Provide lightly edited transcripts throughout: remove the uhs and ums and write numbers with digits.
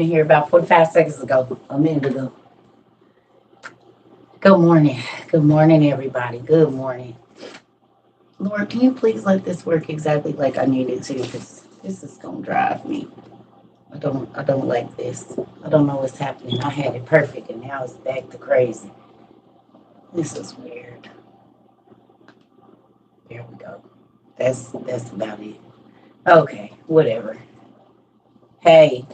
Here about 45 seconds ago, a minute ago. Good morning. Good morning, everybody. Good morning. Lord, can you please let this work exactly like I need it to? Because this is gonna drive me. I don't like this. I don't know what's happening. I had it perfect and now it's back to crazy. This is weird. There we go. That's about it. Okay, whatever. Hey,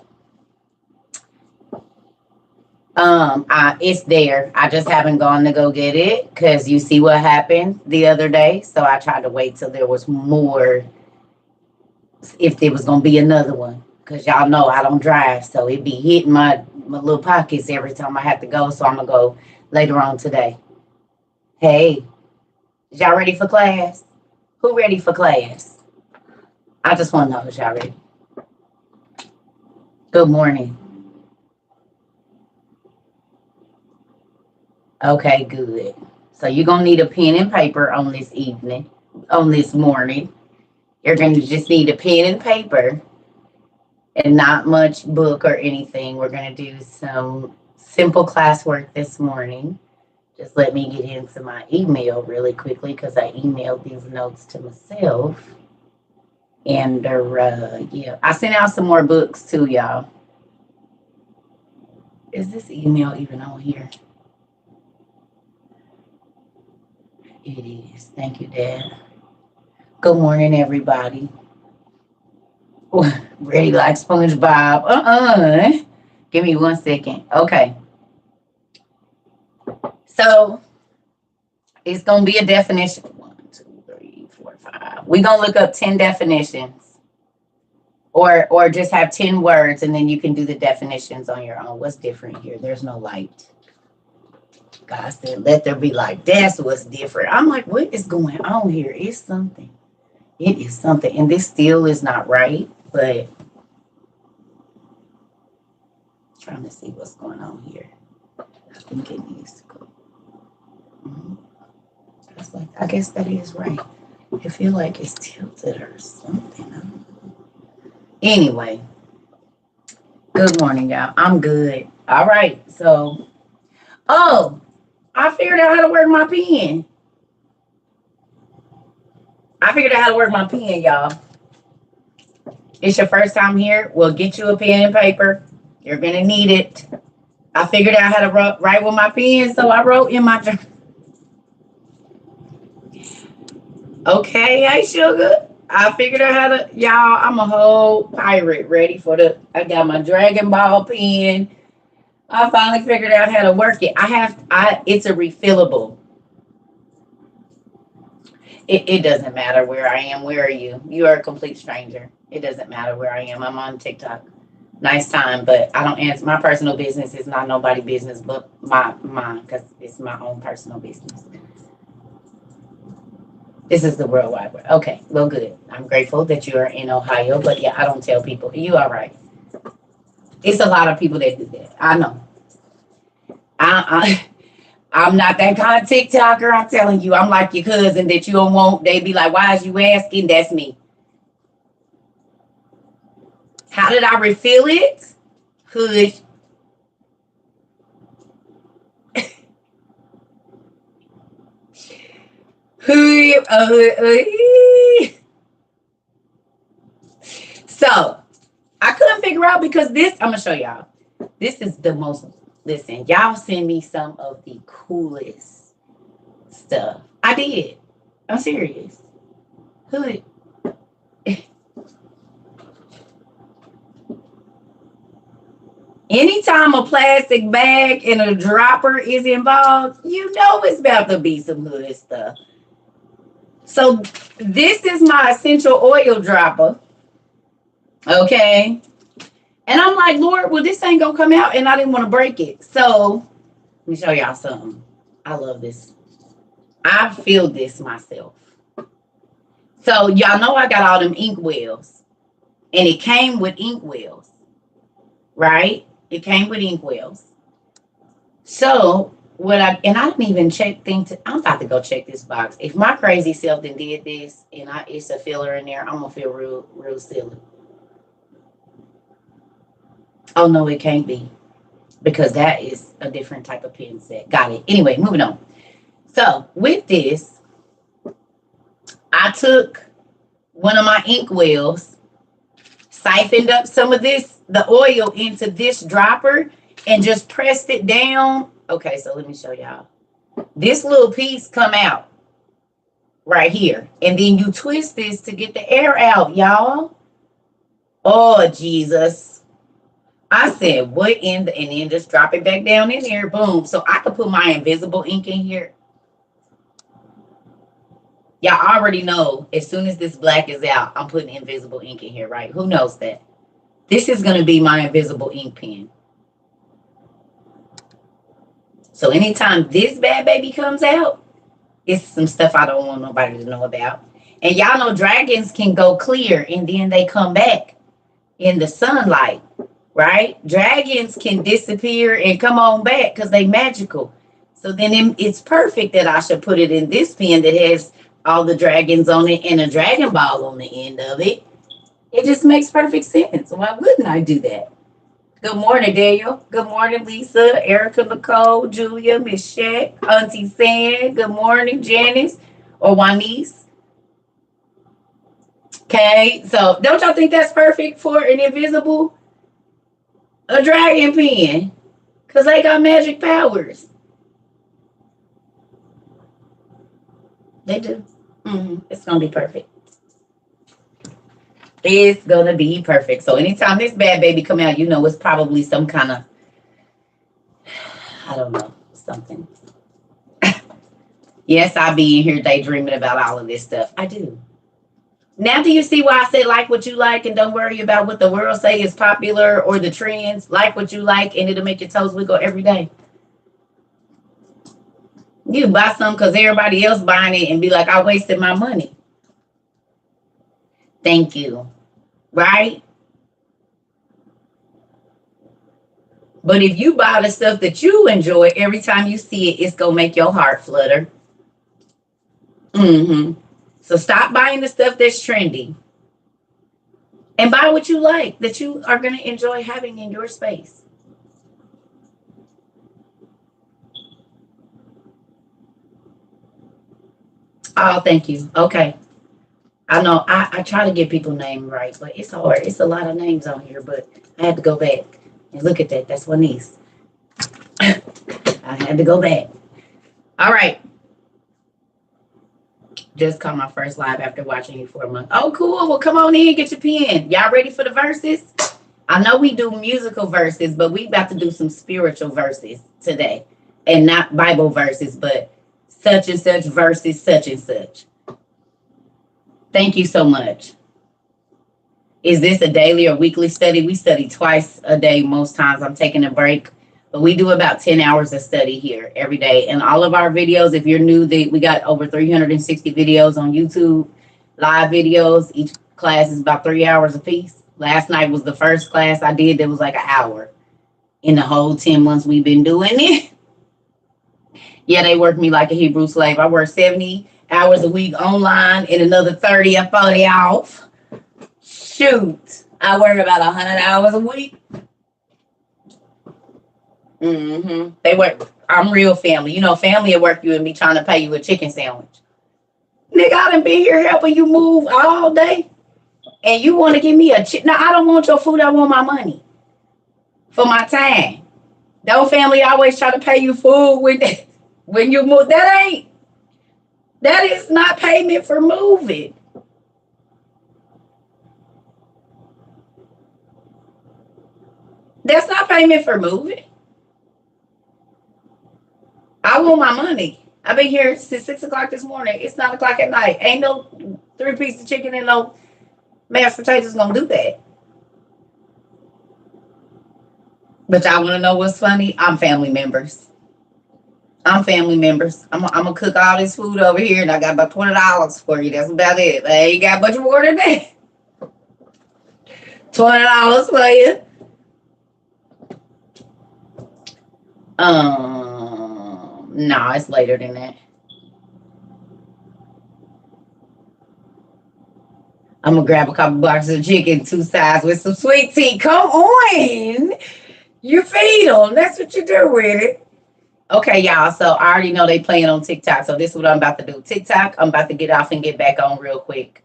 it's there. I just haven't gone to go get it because you see what happened the other day. So I tried to wait till there was more, if there was gonna be another one. Cause y'all know I don't drive, so it be hitting my little pockets every time I have to go. So I'm gonna go later on today. Hey, y'all ready for class? Who ready for class? I just want to know if y'all ready. Good morning. Okay, good. So you're gonna need a pen and paper on this evening, on this morning. You're gonna just need a pen and paper and not much book or anything. We're gonna do some simple classwork this morning. Just let me get into my email really quickly because I emailed these notes to myself. And yeah, I sent out some more books too, y'all. Is this email even on here? It is. Thank you, Dad. Good morning, everybody. Ready like SpongeBob. Give me 1 second. Okay. So it's gonna be a definition. 1, 2, 3, 4, 5. We're gonna look up 10 definitions. Or just have 10 words and then you can do the definitions on your own. What's different here? There's no light. God said, let there be light. That's what's different. I'm like, what is going on here? It's something. It is something. And this still is not right, but trying to see what's going on here. I think it needs to go. That's like, I guess that is right. I feel like it's tilted or something. Anyway, good morning, y'all. I'm good. All right. So, oh, I figured out how to work my pen. Y'all. It's your first time here. We'll get you a pen and paper. You're going to need it. I figured out how to write with my pen, so I wrote in my journal. Okay, hey, sugar. I figured out how to, y'all, I'm a whole pirate ready for I got my Dragon Ball pen. I finally figured out how to work it. It's a refillable. It doesn't matter where I am. Where are you? You are a complete stranger. It doesn't matter where I am. I'm on TikTok. Nice time, but I don't answer. My personal business is not nobody business but mine because it's my own personal business. This is the World Wide Web. Okay, well, good. I'm grateful that you are in Ohio, but yeah, I don't tell people. You all right. It's a lot of people that do that. I know. I'm not that kind of TikToker. I'm telling you, I'm like your cousin that you don't want. They be like, why is you asking? That's me. How did I refill it? Hush. So I couldn't figure out because this, I'm gonna show y'all. This is the most, listen, y'all send me some of the coolest stuff. I did. I'm serious. Hood. Anytime a plastic bag and a dropper is involved, you know it's about to be some hood stuff. So this is my essential oil dropper. Okay. And I'm like, Lord, well, this ain't gonna come out, and I didn't want to break it. So let me show y'all something. I love this. I feel this myself. So y'all know I got all them ink wells, and it came with ink wells, right? It came with ink wells. So I didn't even I'm about to go check this box. If my crazy self did this and it's a filler in there, I'm gonna feel real silly. Oh, no, it can't be. Because that is a different type of pen set. Got it. Anyway, moving on. So with this, I took one of my ink wells, siphoned up some of the oil into this dropper, and just pressed it down. Okay, so let me show y'all. This little piece come out right here. And then you twist this to get the air out, y'all. Oh, Jesus. I said, what in the, and then just drop it back down in here. Boom. So I could put my invisible ink in here. Y'all already know, as soon as this black is out, I'm putting invisible ink in here, right? Who knows that? This is going to be my invisible ink pen. So anytime this bad baby comes out, it's some stuff I don't want nobody to know about. And y'all know dragons can go clear and then they come back in the sunlight, right? Dragons can disappear and come on back because they magical. So then it's perfect that I should put it in this pen that has all the dragons on it and a dragon ball on the end of it. It just makes perfect sense. Why wouldn't I do that? Good morning, Daniel. Good morning, Lisa, Erica, Nicole, Julia, Miss Shaq, Auntie San. Good morning, Janice or Juanice. Okay, so don't y'all think that's perfect for an invisible, a dragon pen? Because they got magic powers. They do. It's going to be perfect. It's going to be perfect. So anytime this bad baby come out, you know it's probably some kind of, I don't know, something. Yes, I be in here daydreaming about all of this stuff. I do. Now do you see why I said like what you like and don't worry about what the world say is popular or the trends? Like what you like and it'll make your toes wiggle every day. You buy some because everybody else buying it and be like, I wasted my money. Thank you. Right? But if you buy the stuff that you enjoy, every time you see it, it's going to make your heart flutter. So stop buying the stuff that's trendy. And buy what you like, that you are going to enjoy having in your space. Oh, thank you. Okay. I know I try to get people's name right, but it's hard. It's a lot of names on here, but I had to go back and look at that. That's one niece. I had to go back. All right. Just caught my first live after watching you for a month. Oh, cool. Well, come on in, get your pen. Y'all ready for the verses? I know we do musical verses, but we about to do some spiritual verses today. And not Bible verses, but such and such verses, such and such. Thank you so much. Is this a daily or weekly study? We study twice a day most times. I'm taking a break. But we do about 10 hours of study here every day. And all of our videos, if you're new, we got over 360 videos on YouTube, live videos. Each class is about 3 hours a piece. Last night was the first class I did that was like an hour. In the whole 10 months we've been doing it. Yeah, they work me like a Hebrew slave. I work 70 hours a week online and another 30 or 40 off. Shoot. I work about 100 hours a week. They work. I'm real family. You know, family at work you and me trying to pay you a chicken sandwich. Nigga, I done been here helping you move all day. And you want to give me a chicken? No, I don't want your food. I want my money. For my time. Don't family always try to pay you food when you move. That is not payment for moving. That's not payment for moving. I want my money. I've been here since 6 o'clock this morning. It's 9 o'clock at night. Ain't no 3 pieces of chicken and no mashed potatoes gonna do that. But y'all want to know what's funny? I'm family members. I'm gonna cook all this food over here, and I got about $20 for you. That's about it. I ain't got much more than that. $20 for you. No, it's later than that. I'm I'm gonna grab a couple boxes of chicken, 2 sides with some sweet tea. Come on. You feed them. That's what you do with it. Okay, y'all. So I already know they playing on TikTok. So this is what I'm about to do. TikTok, I'm about to get off and get back on real quick.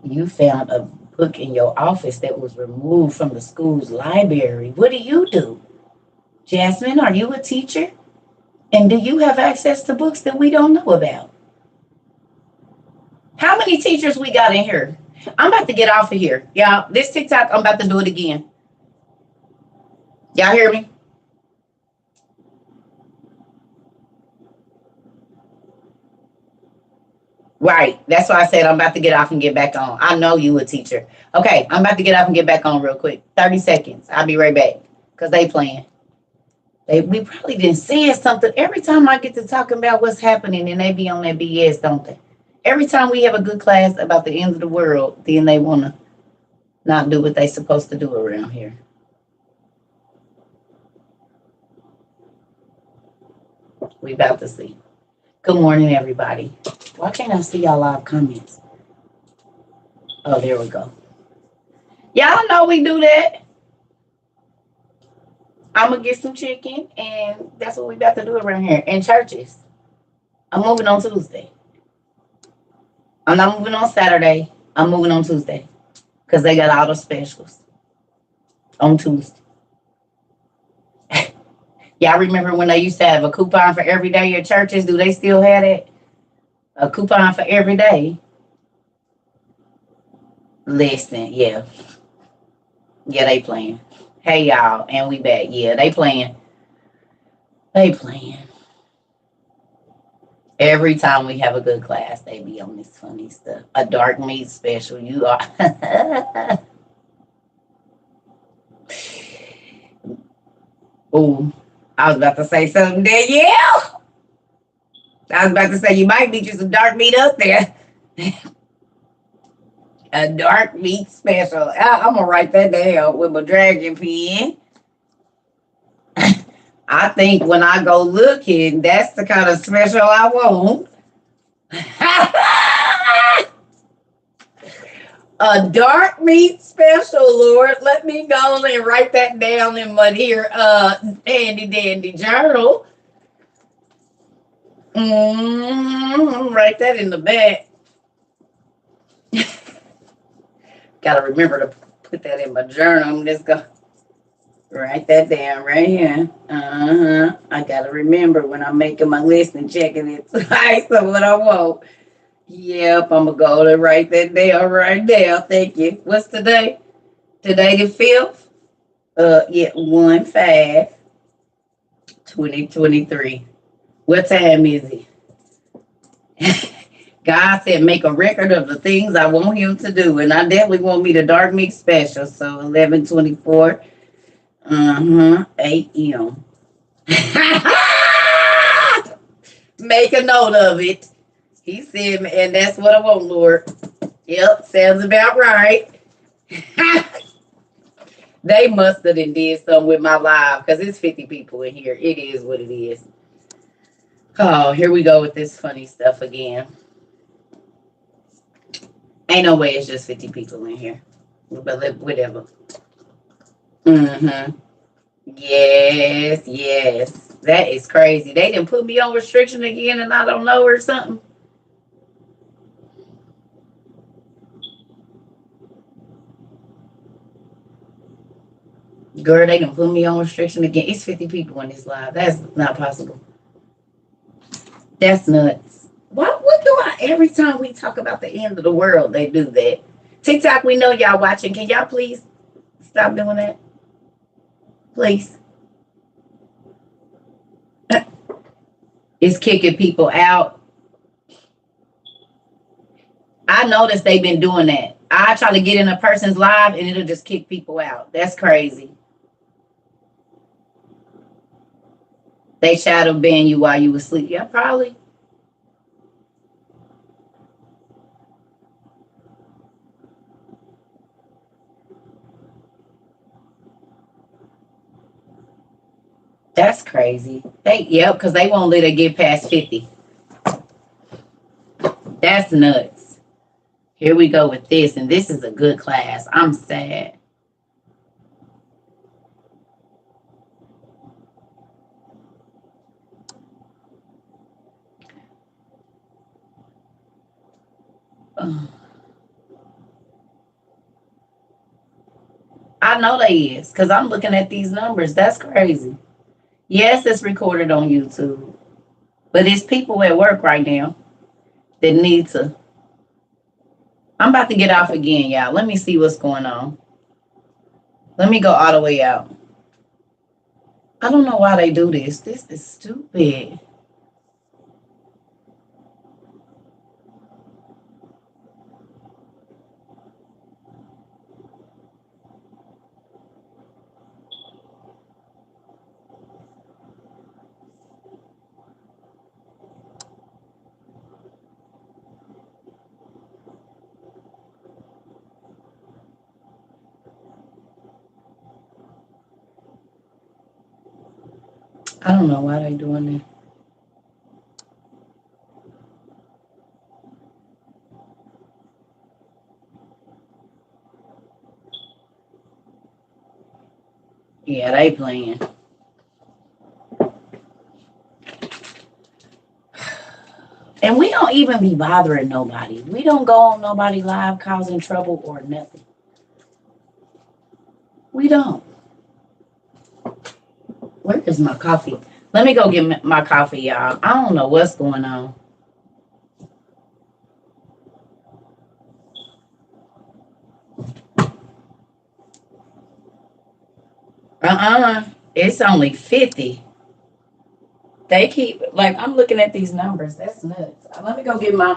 You found a book in your office that was removed from the school's library. What do you do? Jasmine, are you a teacher? And do you have access to books that we don't know about? How many teachers we got in here? I'm about to get off of here. Y'all, this TikTok, I'm about to do it again. Y'all hear me? Right. That's why I said I'm about to get off and get back on. I know you a teacher. Okay, I'm about to get off and get back on real quick. 30 seconds. I'll be right back. Because they playing. We probably didn't say something. Every time I get to talking about what's happening, and they be on that BS, don't they? Every time we have a good class about the end of the world, then they want to not do what they supposed to do around here. We about to see. Good morning, everybody. Why can't I see y'all live comments? Oh, there we go. Y'all know we do that. I'm going to get some chicken, and that's what we about to do around here. In churches. I'm moving on Tuesday. I'm not moving on Saturday. I'm moving on Tuesday. Because they got all the specials on Tuesday. Y'all remember when they used to have a coupon for every day at churches? Do they still have it? A coupon for every day? Listen, yeah. Yeah, they playing. Hey, y'all, and we back. Yeah, they playing. They playing. Every time we have a good class, they be on this funny stuff. A dark meat special. You are. Ooh, I was about to say something there. Yeah. I was about to say you might need you some dark meat up there. A dark meat special. I'm going to write that down with my dragon pen. I think when I go looking, that's the kind of special I want. A dark meat special, Lord. Let me go and write that down in my dear handy dandy journal. Write that in the back. Gotta remember to put that in my journal. I'm just gonna write that down right here. I gotta remember when I'm making my list and checking it twice of what I want. Yep, I'm gonna go to write that down right now. Thank you. What's today? Today the 5th? 1/5/2023. What time is it? God said make a record of the things I want him to do. And I definitely want me the dark meat special. So 11/24. 8 a.m. Make a note of it. He said, and that's what I want, Lord. Yep, sounds about right. They must have did something with my live because it's 50 people in here. It is what it is. Oh, here we go with this funny stuff again. Ain't no way it's just 50 people in here. But whatever. Yes. That is crazy. They didn't put me on restriction again and I don't know or something. Girl, they can put me on restriction again. It's 50 people in this live. That's not possible. That's nuts. What do I, every time we talk about the end of the world, they do that. TikTok, we know y'all watching. Can y'all please stop doing that? Please. It's kicking people out. I noticed they've been doing that. I try to get in a person's live and it'll just kick people out. That's crazy. They shadow ban you while you were asleep. Yeah, probably. That's crazy. Because they won't let it get past 50. That That's nuts. Here we go with this, and this is a good class. I'm sad. I know they is, because I'm looking at these numbers. That's crazy. Yes, it's recorded on YouTube, but it's people at work right now that need to. I'm about to get off again, y'all. Let me see what's going on. Let me go all the way out. I don't know why they do this. This is stupid. I don't know why they doing that. Yeah, they playing. And we don't even be bothering nobody. We don't go on nobody live causing trouble or nothing. We don't. Where is my coffee? Let me go get my coffee, y'all. I don't know what's going on. It's only 50. They keep, like, I'm looking at these numbers. That's nuts. Let me go get my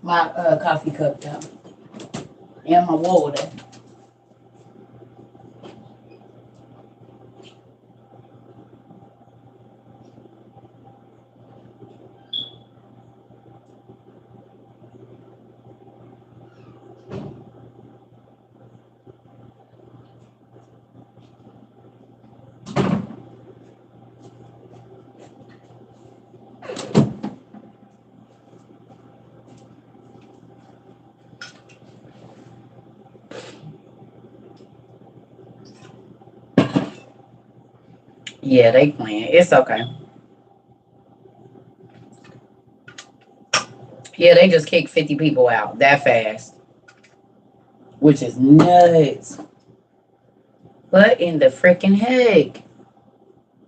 coffee cup though. And my water. Yeah, they playing. It's okay. Yeah, they just kicked 50 people out that fast, which is nuts. What in the freaking heck?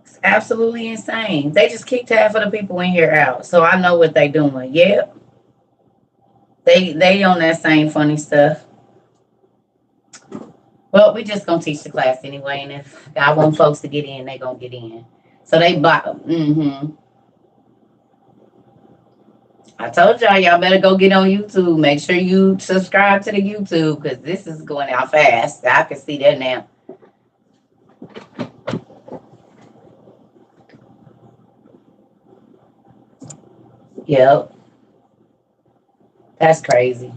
It's absolutely insane. They just kicked half of the people in here out. So I know what they doing. Yep. They on that same funny stuff. Well, we just gonna teach the class anyway, and if I want folks to get in, they gonna get in. So they bought. I told y'all better go get on YouTube. Make sure you subscribe to the YouTube because this is going out fast. I can see that now. Yep. That's crazy.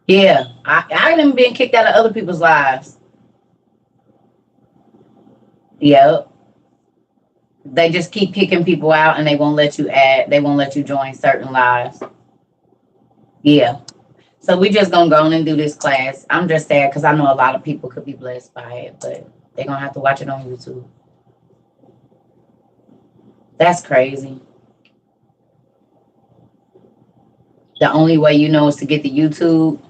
Yeah. I haven't been kicked out of other people's lives. Yep. They just keep kicking people out and they won't let you join certain lives. Yeah. So we just gonna go on and do this class. I'm just sad because I know a lot of people could be blessed by it, but they're gonna have to watch it on YouTube. That's crazy. The only way you know is to get the YouTube.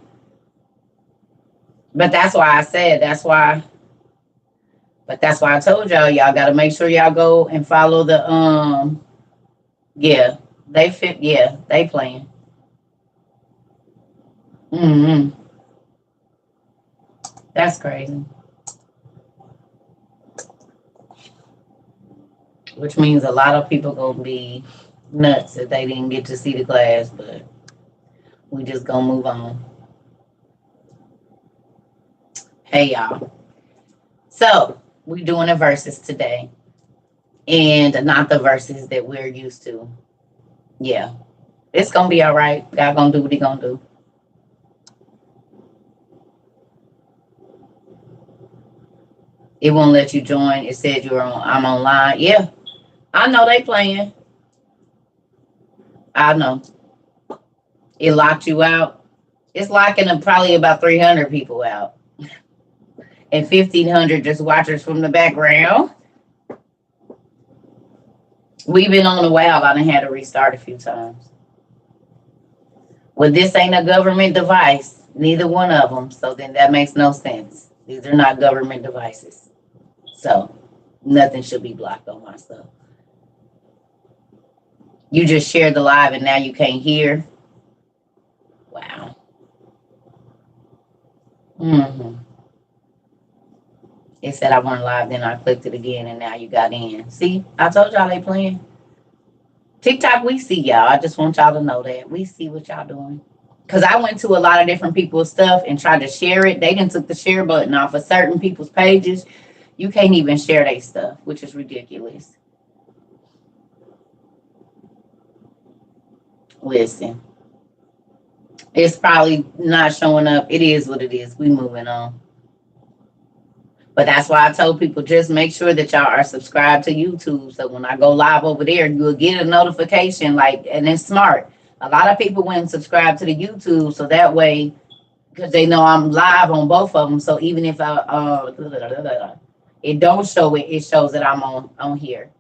But that's why I said, but that's why I told y'all gotta make sure y'all go and follow the yeah, they playing. That's crazy. Which means a lot of people gonna be nuts if they didn't get to see the class, but we just gonna move on. Hey y'all. So we're doing the verses today. And not the verses that we're used to. Yeah. It's gonna be all right. God gonna do what he gonna do. It won't let you join. It said I'm online. Yeah. I know they playing. I know. It locked you out. It's locking probably about 300 people out. And 1,500 just watchers from the background. We've been on a while. I done had to restart a few times. Well, this ain't a government device. Neither one of them. So then that makes no sense. These are not government devices. So nothing should be blocked on my stuff. You just shared the live and now you can't hear. Wow. It said I weren't live, then I clicked it again and now you got in. See, I told y'all they playing. TikTok, we see y'all. I just want y'all to know that. We see what y'all doing. Because I went to a lot of different people's stuff and tried to share it. They didn't took the share button off of certain people's pages. You can't even share their stuff, which is ridiculous. Listen. It's probably not showing up. It is what it is. We moving on. But that's why I told people just make sure that y'all are subscribed to YouTube. So when I go live over there, you'll get a notification. And it's smart. A lot of people went and subscribed to the YouTube. So that way, because they know I'm live on both of them. So even if it don't show it, it shows that I'm on here.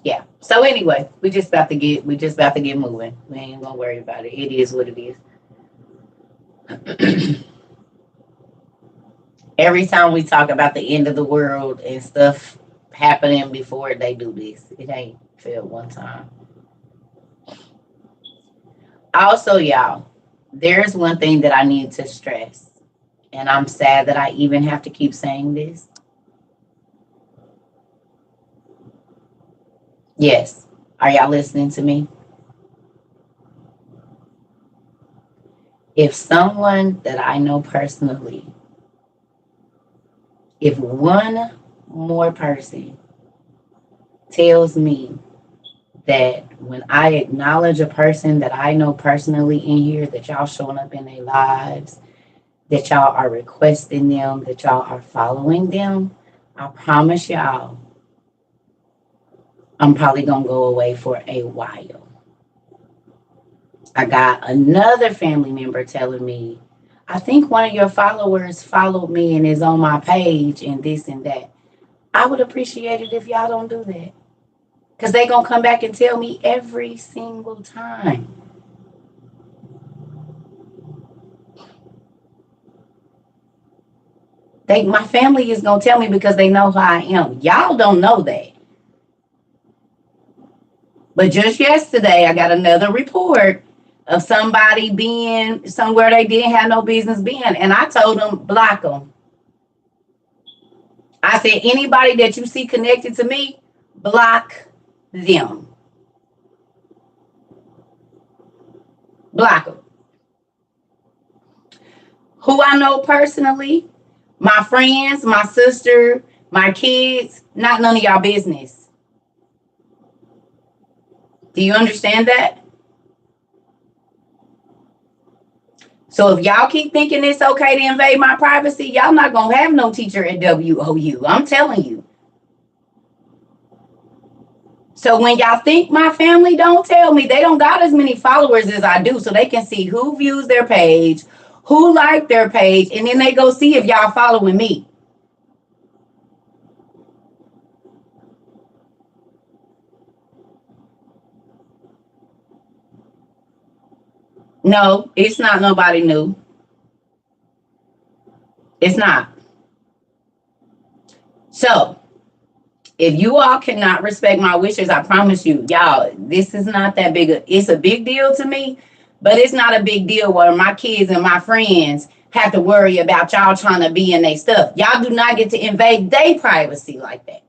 Yeah. So anyway, we just about to get moving. We ain't gonna worry about it. It is what it is. Every time we talk about the end of the world and stuff happening before they do this, it ain't failed one time. Also, y'all, there's one thing that I need to stress, and I'm sad that I even have to keep saying this. Yes. Are y'all listening to me? If someone that I know personally, if one more person tells me that when I acknowledge a person that I know personally in here, that y'all showing up in their lives, that y'all are requesting them, that y'all are following them, I promise y'all, I'm probably going to go away for a while. I got another family member telling me, I think one of your followers followed me and is on my page and this and that. I would appreciate it if y'all don't do that. Because they're going to come back and tell me every single time. My family is going to tell me because they know who I am. Y'all don't know that. But just yesterday, I got another report of somebody being somewhere they didn't have no business being. And I told them, block them. I said, anybody that you see connected to me, block them. Block them. Who I know personally, my friends, my sister, my kids, not none of y'all business. Do you understand that? So if y'all keep thinking it's okay to invade my privacy, y'all not going to have no teacher at WOU. I'm telling you. So when y'all think my family don't tell me, they don't got as many followers as I do, so they can see who views their page, who liked their page, and then they go see if y'all following me. No, it's not nobody new. It's not. So, if you all cannot respect my wishes, I promise you, y'all, this is not that big. It's a big deal to me, but it's not a big deal where my kids and my friends have to worry about y'all trying to be in their stuff. Y'all do not get to invade their privacy like that.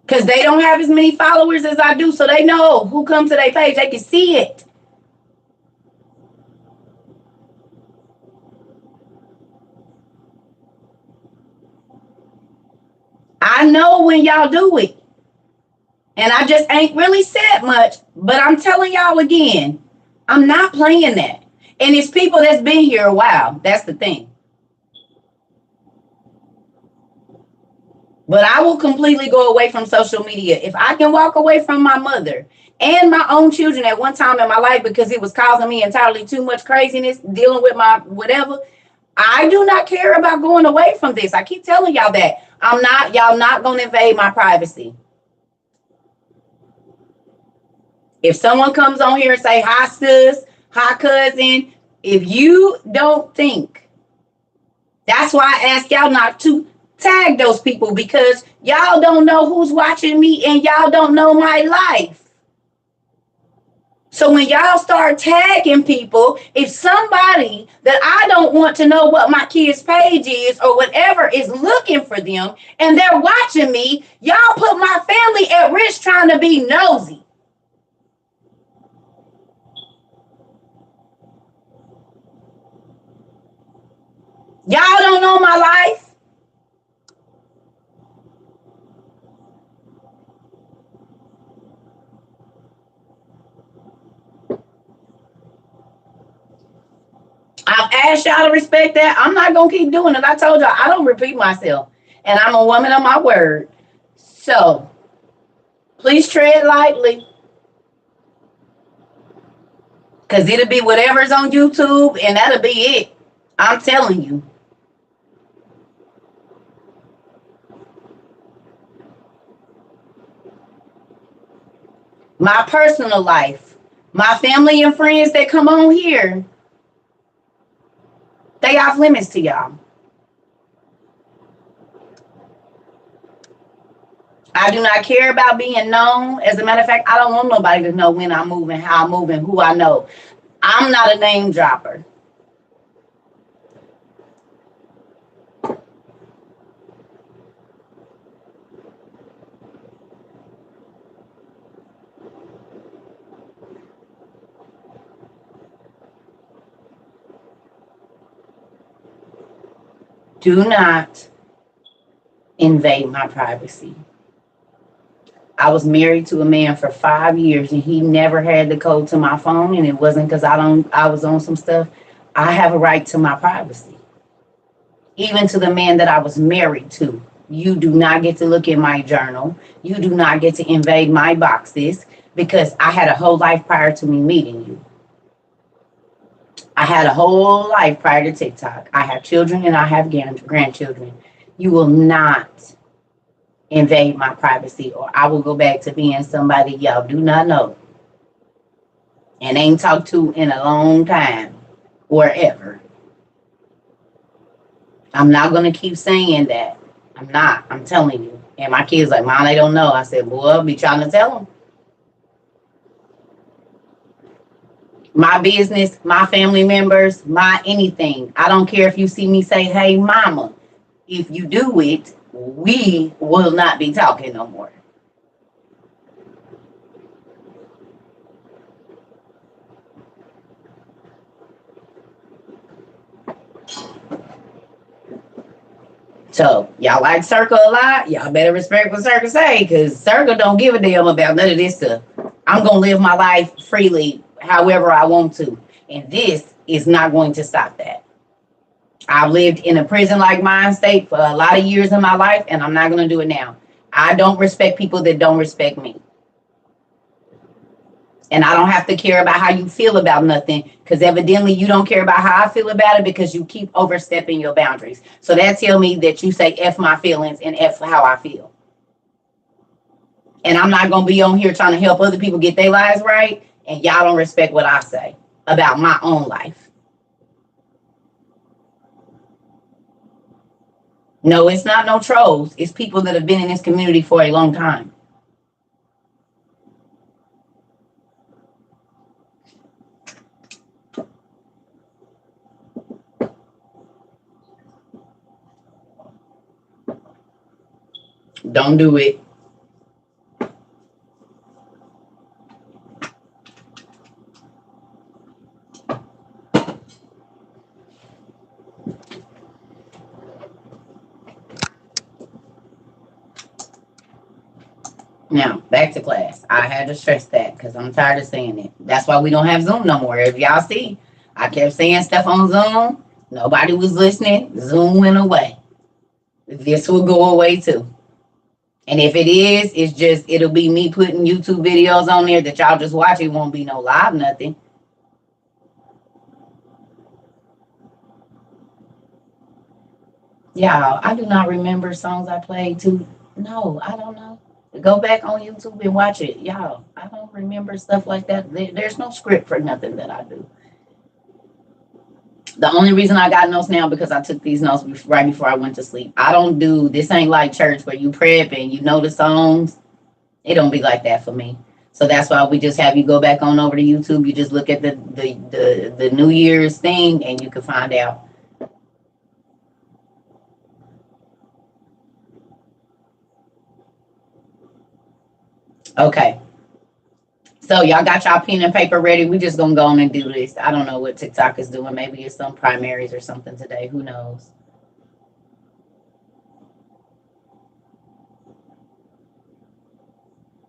Because they don't have as many followers as I do, so they know who comes to their page. They can see it. I know when y'all do it. And I just ain't really said much, but I'm telling y'all again, I'm not playing that. And it's people that's been here a while. That's the thing. But I will completely go away from social media. If I can walk away from my mother and my own children at one time in my life because it was causing me entirely too much craziness, dealing with my whatever, I do not care about going away from this. I keep telling y'all that. Y'all not going to invade my privacy. If someone comes on here and say, hi, sis, hi, cousin, if you don't think, that's why I ask y'all not to tag those people, because y'all don't know who's watching me and y'all don't know my life. So when y'all start tagging people, if somebody that I don't want to know what my kid's page is or whatever is looking for them and they're watching me, y'all put my family at risk trying to be nosy. Y'all don't know my life. I've asked y'all to respect that. I'm not going to keep doing it. I told y'all I don't repeat myself. And I'm a woman of my word. So please tread lightly. Because it'll be whatever's on YouTube and that'll be it. I'm telling you. My personal life, my family and friends that come on here, they off limits to y'all. I do not care about being known. As a matter of fact, I don't want nobody to know when I'm moving, how I'm moving, who I know. I'm not a name dropper. Do not invade my privacy. I was married to a man for 5 years and he never had the code to my phone, and it wasn't because I was on some stuff. I have a right to my privacy. Even to the man that I was married to. You do not get to look in my journal. You do not get to invade my boxes, because I had a whole life prior to me meeting you. I had a whole life prior to TikTok. I have children and I have grandchildren. You will not invade my privacy, or I will go back to being somebody y'all do not know and ain't talked to in a long time or ever. I'm not going to keep saying that. I'm not. I'm telling you. And my kids like, Mom, they don't know. I said, boy, I'll be trying to tell them. My business, my family members, my anything. I don't care if you see me say, hey, mama. If you do it, we will not be talking no more. So y'all like Circle a lot? Y'all better respect what Circle say, because Circle don't give a damn about none of this stuff. I'm going to live my life freely however I want to. And this is not going to stop that. I've lived in a prison like mine state for a lot of years in my life, and I'm not going to do it now. I don't respect people that don't respect me. And I don't have to care about how you feel about nothing, because evidently you don't care about how I feel about it, because you keep overstepping your boundaries. So that tells me that you say F my feelings and F how I feel. And I'm not going to be on here trying to help other people get their lives right, and y'all don't respect what I say about my own life. No, it's not no trolls. It's people that have been in this community for a long time. Don't do it. Now, back to class. I had to stress that because I'm tired of saying it. That's why we don't have Zoom no more. If y'all see, I kept saying stuff on Zoom. Nobody was listening. Zoom went away. This will go away too. And if it is, it'll be me putting YouTube videos on there that y'all just watch. It won't be no live nothing. Y'all, I do not remember songs I played too. No, I don't know. Go back on YouTube and watch it. Y'all, I don't remember stuff like that. There's no script for nothing that I do. The only reason I got notes now because I took these notes right before I went to sleep. I don't do this. Ain't like church where you prep and you know the songs. It don't be like that for me. So that's why we just have you go back on over to YouTube. You just look at the New Year's thing and you can find out. Okay. So y'all got y'all pen and paper ready. We just gonna go on and do this. I don't know what TikTok is doing. Maybe it's some primaries or something today. Who knows?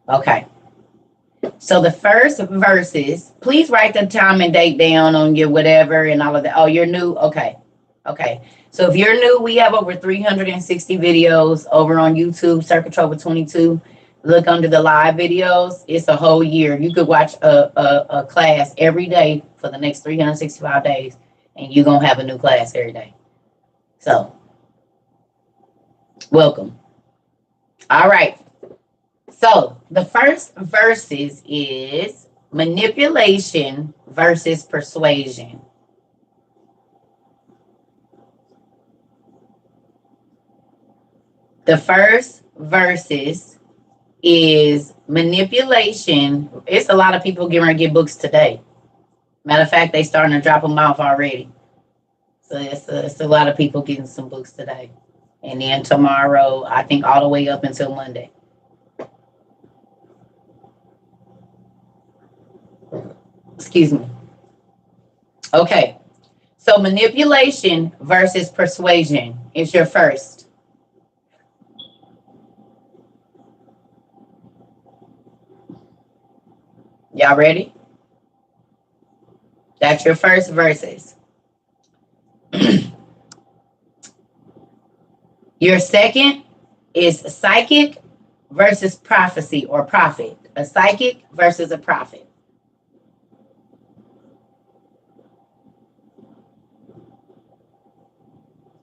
Okay. So the first verses, please write the time and date down on your whatever and all of that. Oh, you're new? Okay. Okay. So if you're new, we have over 360 videos over on YouTube, Circuit Trover 22. Look under the live videos. It's a whole year. You could watch a class every day for the next 365 days, and you're going to have a new class every day. So, welcome. All right. So, the first verses is manipulation versus persuasion. The first verses is manipulation. It's a lot of people getting ready to get books today. Matter of fact, they starting to drop them off already. So it's a lot of people getting some books today. And then tomorrow, I think all the way up until Monday. Excuse me. Okay. So manipulation versus persuasion is your first. Y'all ready? That's your first verses. Your second is psychic versus prophecy or prophet. A psychic versus a prophet.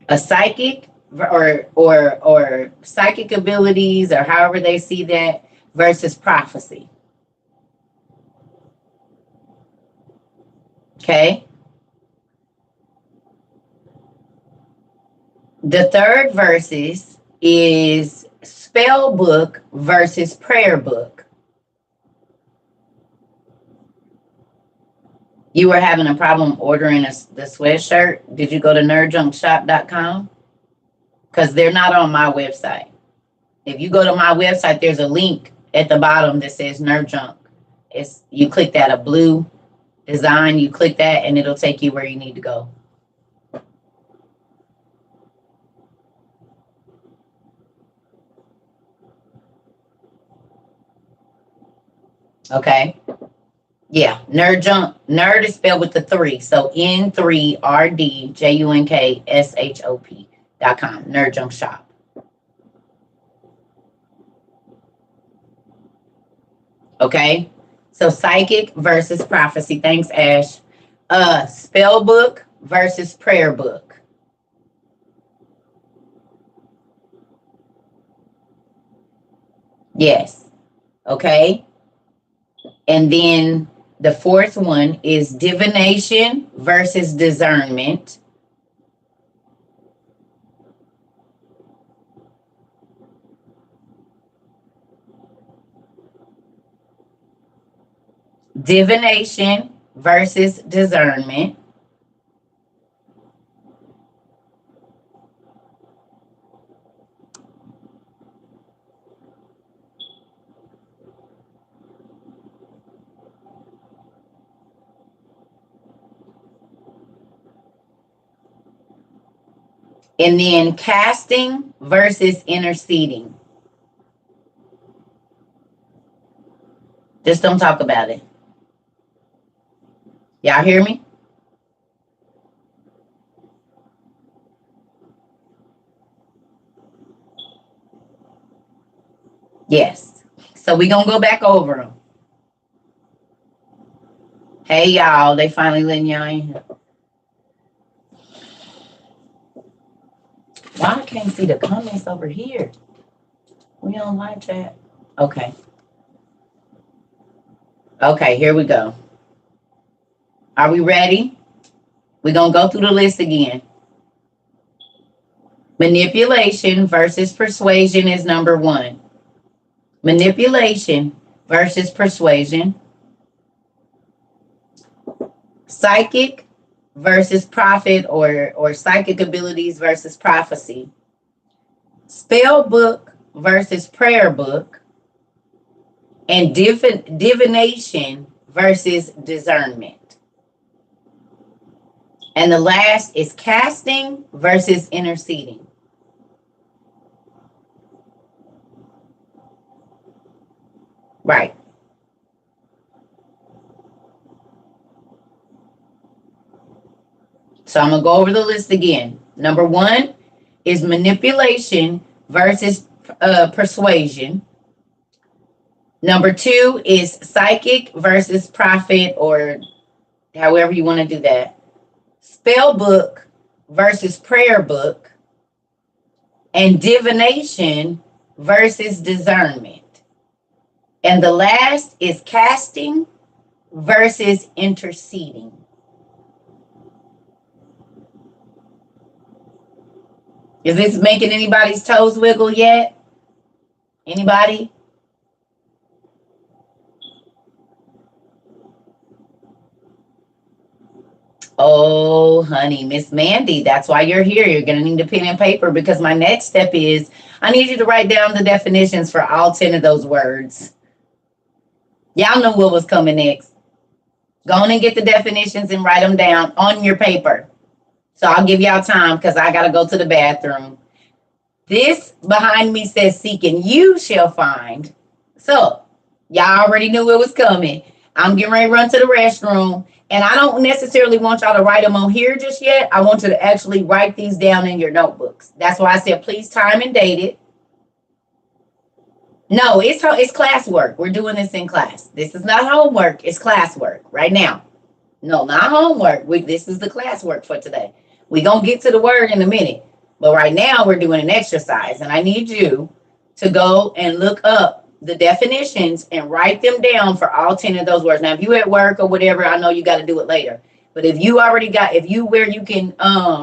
A psychic or psychic abilities or however they see that versus prophecy. Okay. The third verses is spell book versus prayer book. You were having a problem ordering the sweatshirt. Did you go to nerdjunkshop.com? Because they're not on my website. If you go to my website, there's a link at the bottom that says Nerd Junk. You click that, a blue design, you click that and it'll take you where you need to go. Okay. Yeah, Nerd Junk. Nerd is spelled with the 3. So N3RDJUNKSHOP.com. Nerd Junk Shop. Okay. So psychic versus prophecy. Thanks, Ash. Spell book versus prayer book. Yes. Okay. And then the fourth one is divination versus discernment. Divination versus discernment. And then casting versus interceding. Just don't talk about it. Y'all hear me? So we're going to go back over them. Hey, y'all. They finally letting y'all in here. Why I can't see the comments over here? We don't like that. Okay. Okay, here we go. Are we ready? We're going to go through the list again. Manipulation versus persuasion is number 1. Manipulation versus persuasion. Psychic versus prophet or psychic abilities versus prophecy. Spell book versus prayer book. And divination versus discernment. And the last is casting versus interceding. Right. So I'm going to go over the list again. Number 1 is manipulation versus persuasion. Number 2 is psychic versus prophet, or however you want to do that. Spell book versus prayer book. And divination versus discernment. And the last is casting versus interceding. Is this making anybody's toes wiggle yet? Anybody? Oh, honey, Miss Mandy, that's why you're here. You're going to need a pen and paper, because my next step is I need you to write down the definitions for all 10 of those words. Y'all know what was coming next. Go on and get the definitions and write them down on your paper. So I'll give y'all time because I got to go to the bathroom. This behind me says seek and you shall find. So y'all already knew it was coming. I'm getting ready to run to the restroom. And I don't necessarily want y'all to write them on here just yet. I want you to actually write these down in your notebooks. That's why I said please time and date it. No, it's classwork. We're doing this in class. This is not homework. It's classwork right now. No, not homework. This is the classwork for today. We're going to get to the word in a minute. But right now we're doing an exercise. And I need you to go and look up the definitions and write them down for all 10 of those words. Now, if you at work or whatever, I know you got to do it later. But if you already got, where you can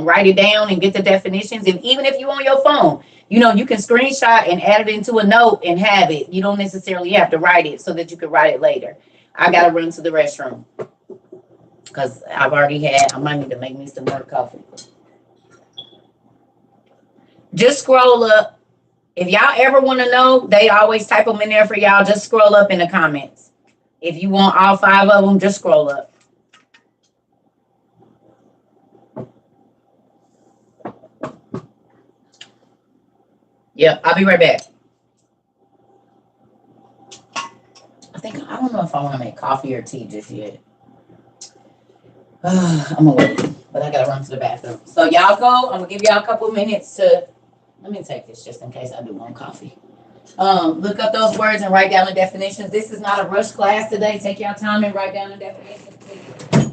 write it down and get the definitions, even if you on your phone, you can screenshot and add it into a note and have it. You don't necessarily have to write it so that you can write it later. I got to run to the restroom because I might need to make me some more coffee. Just scroll up. If y'all ever want to know, they always type them in there for y'all. Just scroll up in the comments. If you want all 5 of them, just scroll up. Yep, I'll be right back. I don't know if I want to make coffee or tea just yet. I'm going to wait, but I got to run to the bathroom. So y'all go. I'm going to give y'all a couple minutes to, let me take this just in case I do want coffee. Look up those words and write down the definitions. This is not a rush class today. Take your time and write down the definitions, please.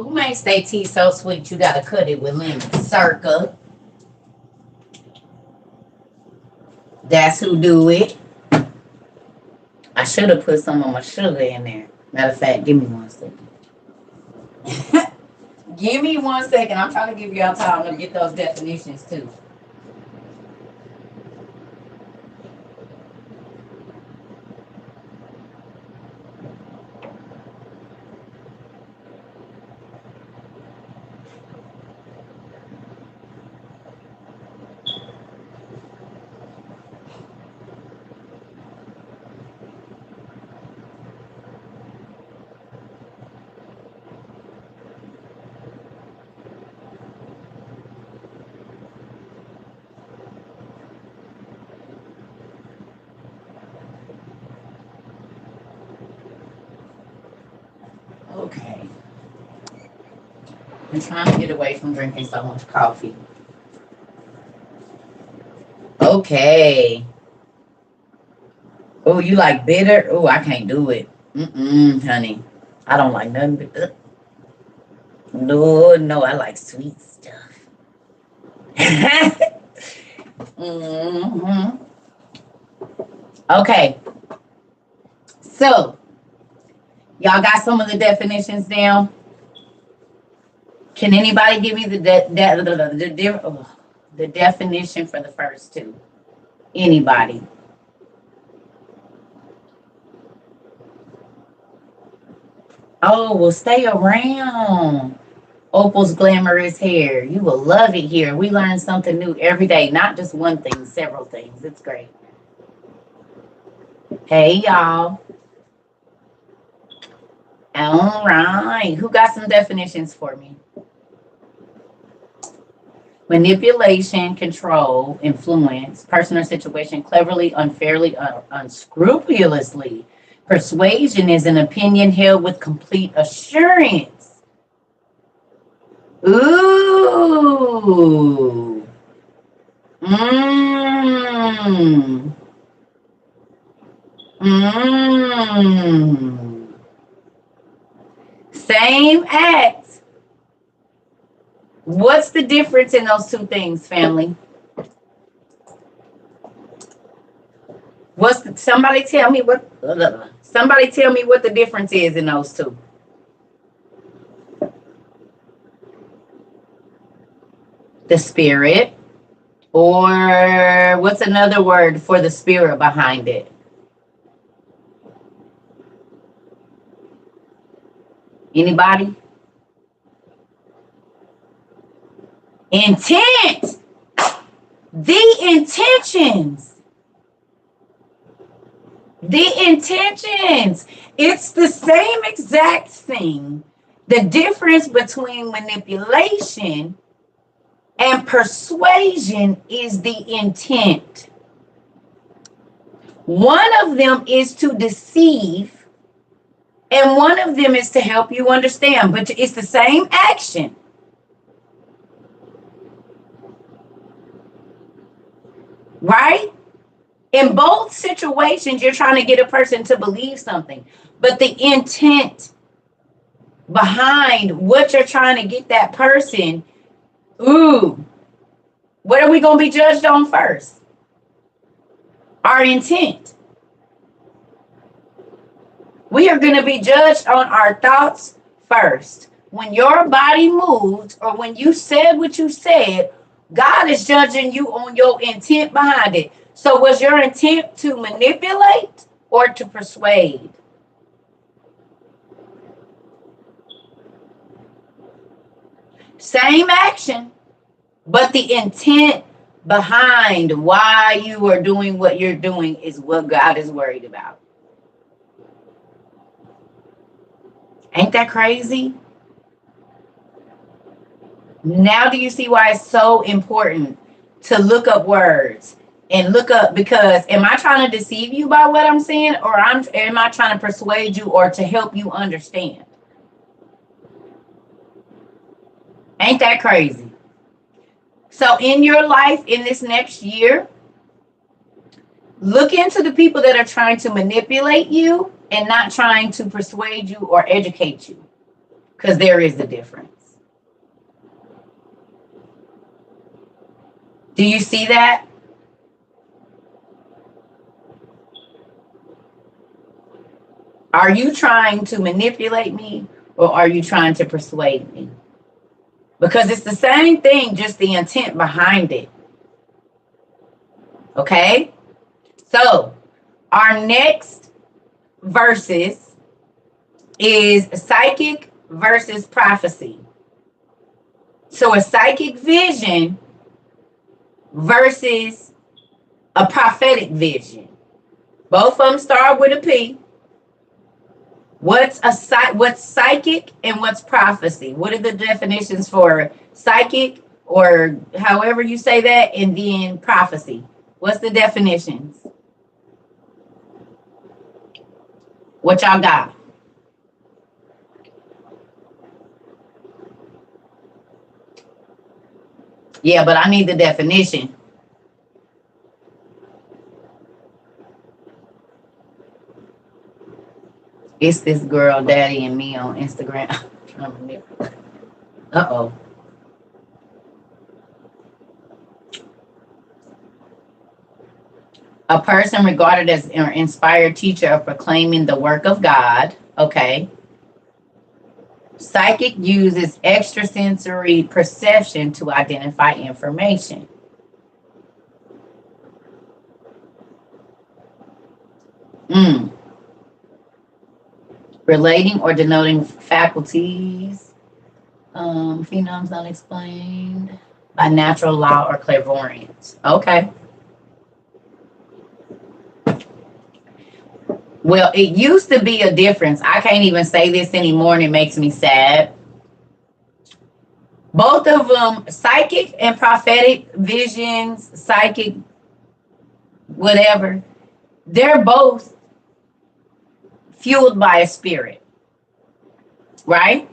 Who makes their tea so sweet you gotta cut it with lemon? Circa. That's who do it. I should have put some of my sugar in there. Matter of fact, give me 1 second. Give me 1 second. I'm trying to give y'all time to get those definitions too. Okay. I'm trying to get away from drinking so much coffee. Okay. Oh, you like bitter? Oh, I can't do it. Honey. I don't like nothing but no, I like sweet stuff. Okay. So, y'all got some of the definitions down? Can anybody give me the definition for the first two? Anybody? Oh, well, stay around. Opal's glamorous hair. You will love it here. We learn something new every day. Not just one thing, several things. It's great. Hey, y'all. All right. Who got some definitions for me? Manipulation, control, influence, person or situation, cleverly, unfairly, unscrupulously. Persuasion is an opinion held with complete assurance. Ooh. Same act. What's the difference in those two things, family? Somebody tell me what the difference is in those two. The spirit, or what's another word for the spirit behind it? Anybody? Intent. The intentions. The intentions. It's the same exact thing. The difference between manipulation and persuasion is the intent. One of them is to deceive, and one of them is to help you understand, but it's the same action. Right? In both situations, you're trying to get a person to believe something, but the intent behind what you're trying to get that person, what are we going to be judged on first? Our intent. We are going to be judged on our thoughts first. When your body moved, or when you said what you said, God is judging you on your intent behind it. So was your intent to manipulate or to persuade? Same action, but the intent behind why you are doing what you're doing is what God is worried about. Ain't that crazy? Now do you see why it's so important to look up words and look up, because am I trying to deceive you by what I'm saying, or am I trying to persuade you or to help you understand? Ain't that crazy? So in your life, in this next year, look into the people that are trying to manipulate you and not trying to persuade you or educate you. because there is a difference. Do you see that? Are you trying to manipulate me, or are you trying to persuade me? Because it's the same thing, just the intent behind it. Okay? So, our next verses is psychic versus prophecy. So, a psychic vision versus a prophetic vision. Both of them start with a P. What's psychic and what's prophecy? What are the definitions for psychic, or however you say that, and then prophecy? What's the definitions? What y'all got? Yeah, but I need the definition. It's this girl, Daddy and Me on Instagram. Uh-oh. A person regarded as an inspired teacher of proclaiming the work of God. Okay. Psychic uses extrasensory perception to identify information. Relating or denoting faculties, phenoms unexplained by natural law or clairvoyance. Okay. Well, it used to be a difference. I can't even say this anymore, and it makes me sad. Both of them, psychic and prophetic visions, psychic, whatever, they're both fueled by a spirit, right?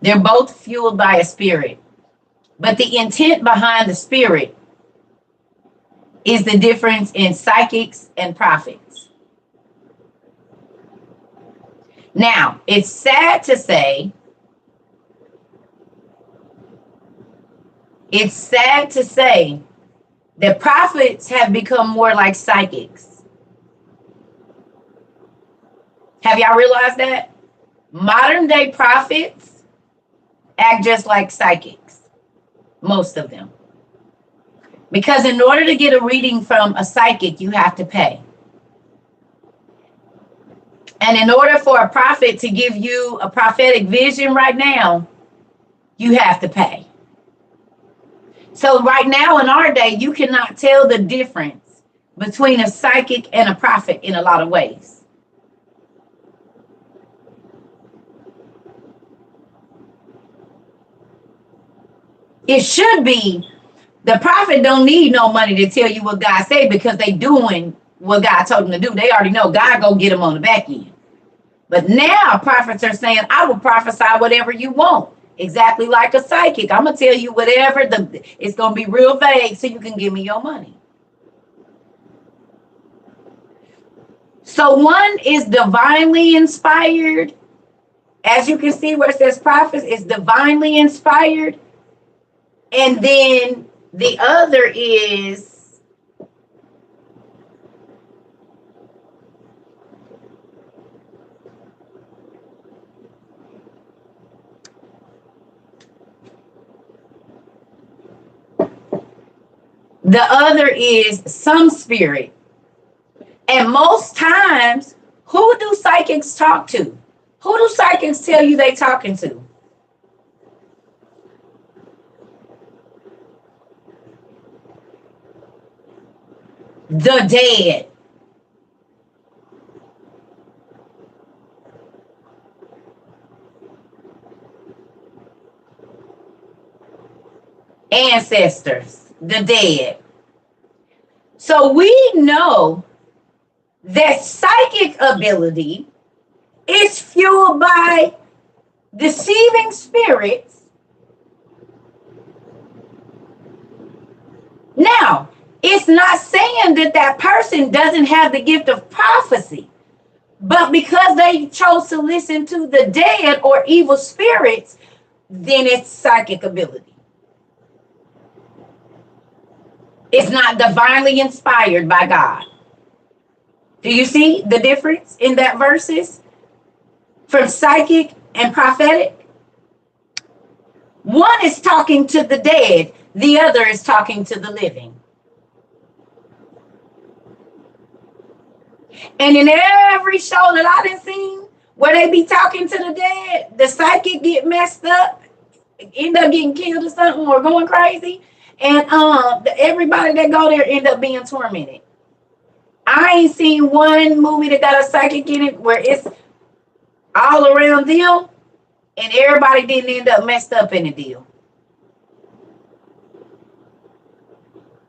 They're both fueled by a spirit. But the intent behind the spirit is the difference in psychics and prophets. Now, it's sad to say, that prophets have become more like psychics. Have y'all realized that? Modern day prophets act just like psychics, most of them. Because in order to get a reading from a psychic, you have to pay. And in order for a prophet to give you a prophetic vision right now, you have to pay. So right now in our day, you cannot tell the difference between a psychic and a prophet in a lot of ways. It should be the prophet don't need no money to tell you what God said, because they doing what God told them to do. They already know God go get them on the back end. But now prophets are saying, I will prophesy whatever you want. Exactly like a psychic. I'm going to tell you whatever. It's going to be real vague so you can give me your money. So one is divinely inspired. As you can see where it says prophets, it's divinely inspired. And then the other is some spirit. And most times, who do psychics talk to? Who do psychics tell you they talking to? The dead. Ancestors, the dead. So we know that psychic ability is fueled by deceiving spirits. Now, it's not saying that that person doesn't have the gift of prophecy, But because they chose to listen to the dead or evil spirits, then it's psychic ability. It's not divinely inspired by God. Do you see the difference in that verses from psychic and prophetic? One is talking to the dead, the other is talking to the living. And in every show that I done seen where they be talking to the dead, the psychic get messed up, end up getting killed or something or going crazy. And everybody that go there end up being tormented. I ain't seen one movie that got a psychic in it where it's all around them and everybody didn't end up messed up in the deal.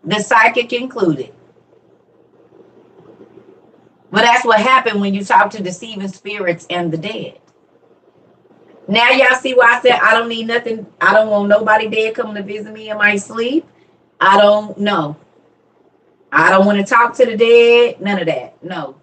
The psychic included. But that's what happened when you talk to deceiving spirits and the dead. Now y'all see why I said I don't need nothing. I don't want nobody dead coming to visit me in my sleep. I don't know. I don't want to talk to the dead. None of that. No.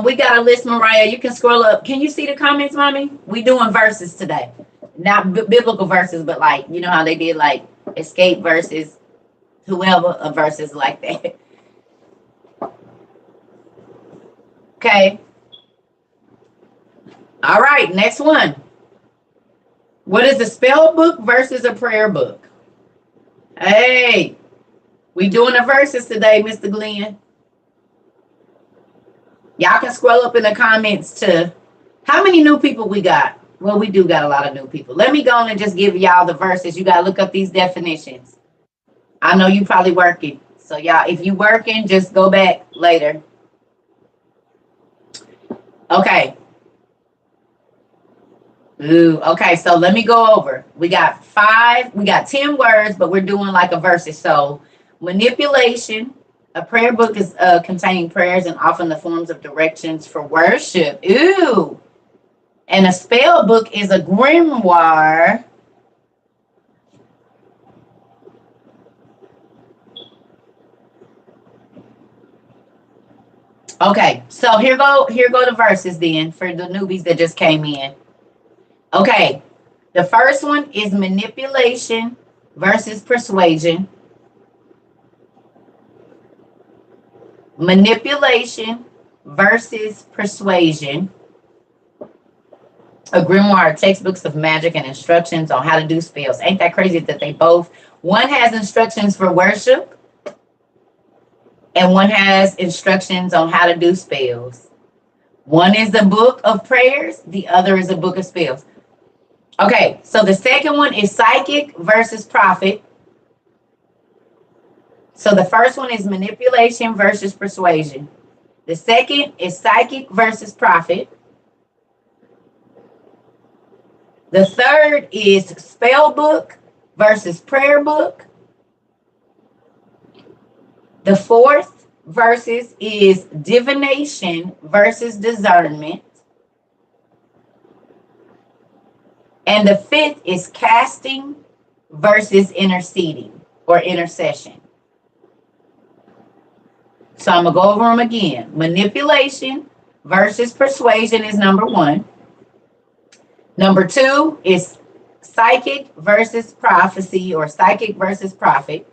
We got a list, Mariah. You can scroll up. Can you see the comments, mommy? We doing verses today. Not biblical verses, but like, you know how they did like escape verses, whoever, a verses like that. Okay. All right, next one. What is a spell book versus a prayer book? Hey, we doing the verses today, Mr. Glenn. Y'all can scroll up in the comments to how many new people we got. Well, we do got a lot of new people. Let me go on and just give y'all the verses. You got to look up these definitions. I know you probably working. So y'all, if you working, just go back later. Okay. Ooh, okay, so let me go over. We got 10 words, but we're doing like a verses. So manipulation. A prayer book is containing prayers and often the forms of directions for worship. Ooh. And a spell book is a grimoire. Okay, so here go the verses then for the newbies that just came in. Okay, the first one is manipulation versus persuasion. Manipulation versus persuasion. A grimoire, textbooks of magic and instructions on how to do spells. Ain't that crazy that they both, one has instructions for worship and one has instructions on how to do spells. One is a book of prayers, the other is a book of spells. Okay, so the second one is psychic versus prophet. So the first one is manipulation versus persuasion. The second is psychic versus prophet. The third is spell book versus prayer book. The fourth verses is divination versus discernment. And the fifth is casting versus interceding or intercession. So I'm going to go over them again. Manipulation versus persuasion is number one. Number two is psychic versus prophecy or psychic versus prophet.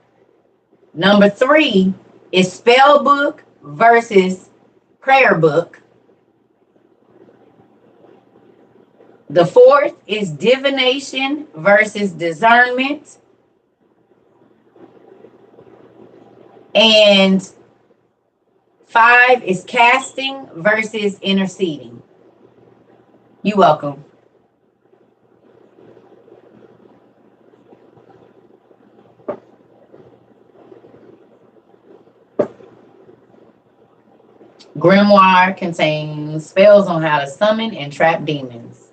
Number three is spell book versus prayer book. The fourth is divination versus discernment. And 5 is casting versus interceding. You're welcome. Grimoire contains spells on how to summon and trap demons.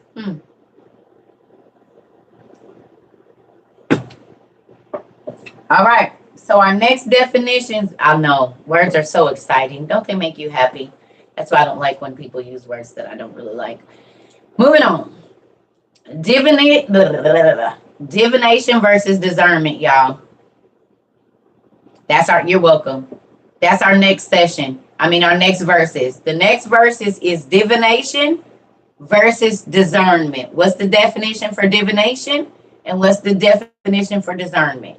All right. So our next definitions, I know words are so exciting. Don't they make you happy? That's why I don't like when people use words that I don't really like. Moving on. Divination versus discernment, y'all. You're welcome. That's our next session. I mean, our next verses. The next verses is divination versus discernment. What's the definition for divination? And what's the definition for discernment?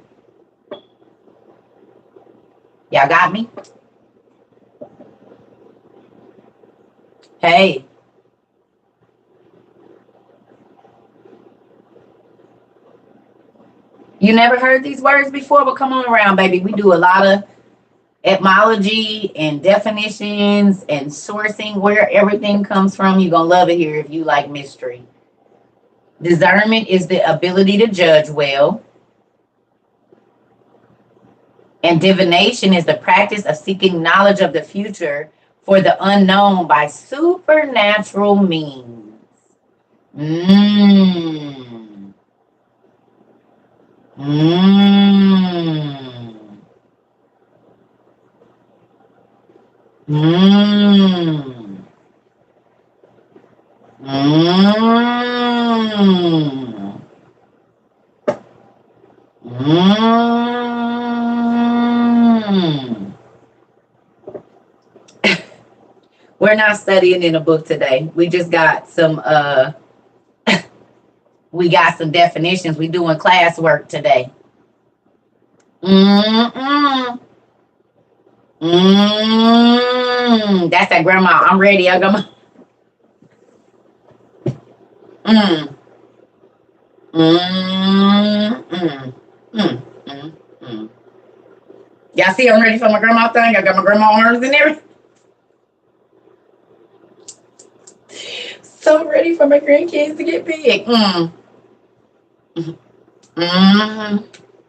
Y'all got me? Hey. You never heard these words before, but come on around, baby. We do a lot of etymology and definitions and sourcing where everything comes from. You're going to love it here if you like mystery. Discernment is the ability to judge well. And divination is the practice of seeking knowledge of the future for the unknown by supernatural means. Mmm. Mmm. Mmm. Mmm. Mmm. We're not studying in a book today. We just got some we got some definitions. We doing classwork today. Mm-mm. That's that grandma. I'm ready. I got my mm. Mm, mm, mm, mm, mm. Y'all see I'm ready for my grandma thing? I got my grandma arms and everything. So ready for my grandkids to get big. Mm.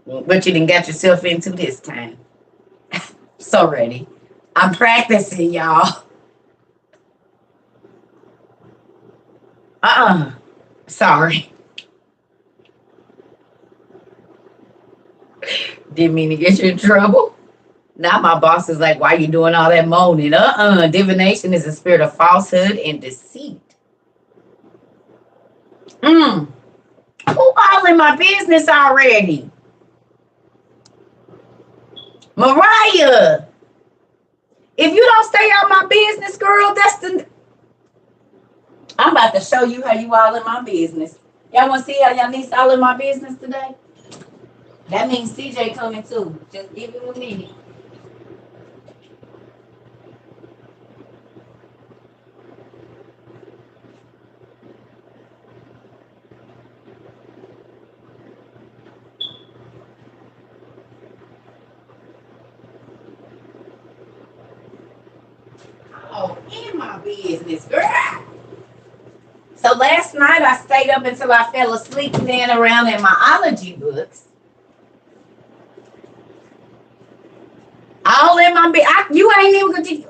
But you didn't get yourself into this time. So ready. I'm practicing, y'all. Sorry. Didn't mean to get you in trouble. Now my boss is like, why are you doing all that moaning? Divination is a spirit of falsehood and deceit. Who all in my business already? Mariah. If you don't stay out my business, girl, I'm about to show you how you all in my business. Y'all want to see how y'all niece all in my business today? That means CJ coming too. Just give him a minute. Oh, in my business, girl. So last night I stayed up until I fell asleep playing around in my ology books. All in my bed. You ain't even gonna teach.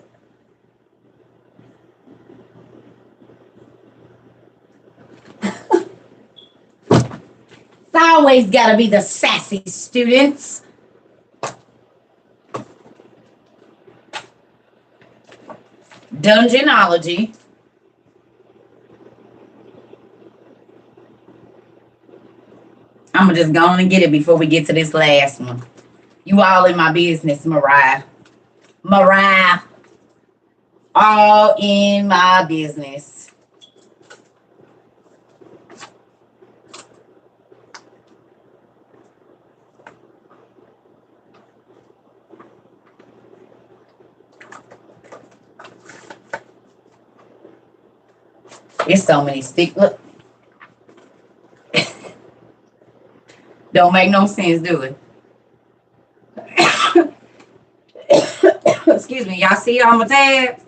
It's always gotta be the sassy students. Dungeonology. I'm gonna just go on and get it before we get to this last one. You all in my business, Mariah. Mariah. All in my business. There's so many stick. Look. Don't make no sense, do it? Excuse me. Y'all see all my tabs?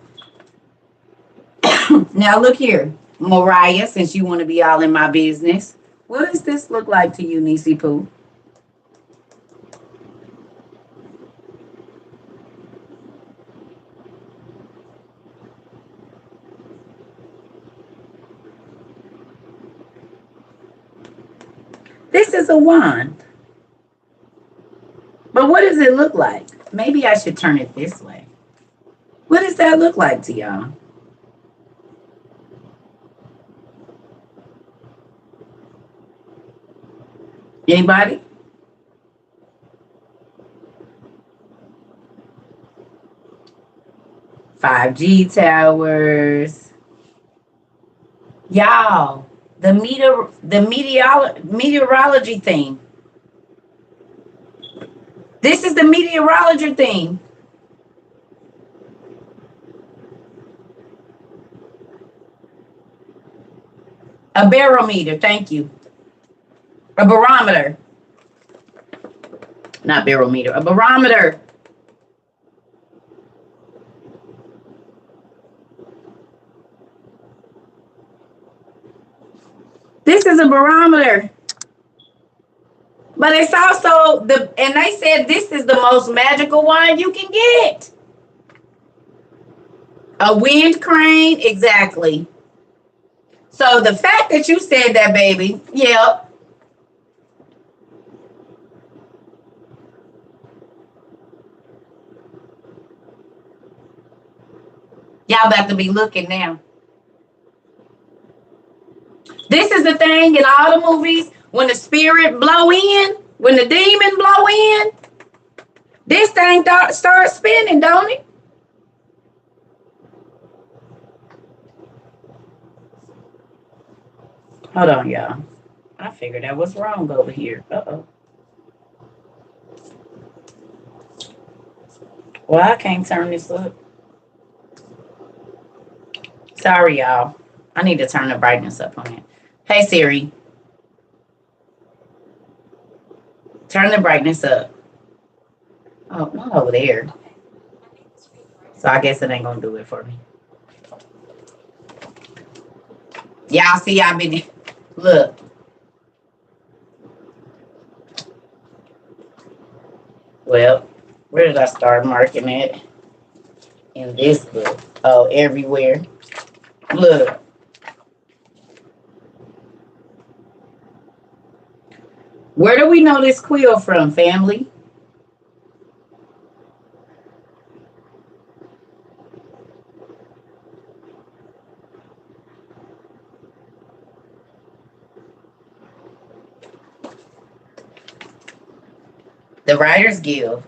Now look here, Mariah, since you want to be all in my business. What does this look like to you, Niecy Pooh? This is a wand. But what does it look like? Maybe I should turn it this way. What does that look like to y'all? Anybody? 5G towers. Y'all, the meteorology thing. This is the meteorology thing. A barometer, thank you. A barometer. Not barometer, a barometer. This is a barometer. But it's also and they said this is the most magical one you can get. A wind crane, exactly. So the fact that you said that, baby, yep. Y'all about to be looking now. This is the thing in all the movies, when the spirit blow in, when the demon blow in, this thing starts spinning, don't it? Hold on, y'all. I figured that was wrong over here. Uh-oh. Well, I can't turn this up. Sorry, y'all. I need to turn the brightness up on it. Hey, Siri. Turn the brightness up. Oh, not over there. So I guess it ain't going to do it for me. Y'all see, I've been... Look. Well, where did I start marking it? In this book. Oh, everywhere. Look. Where do we know this quill from, family? The Writers Guild.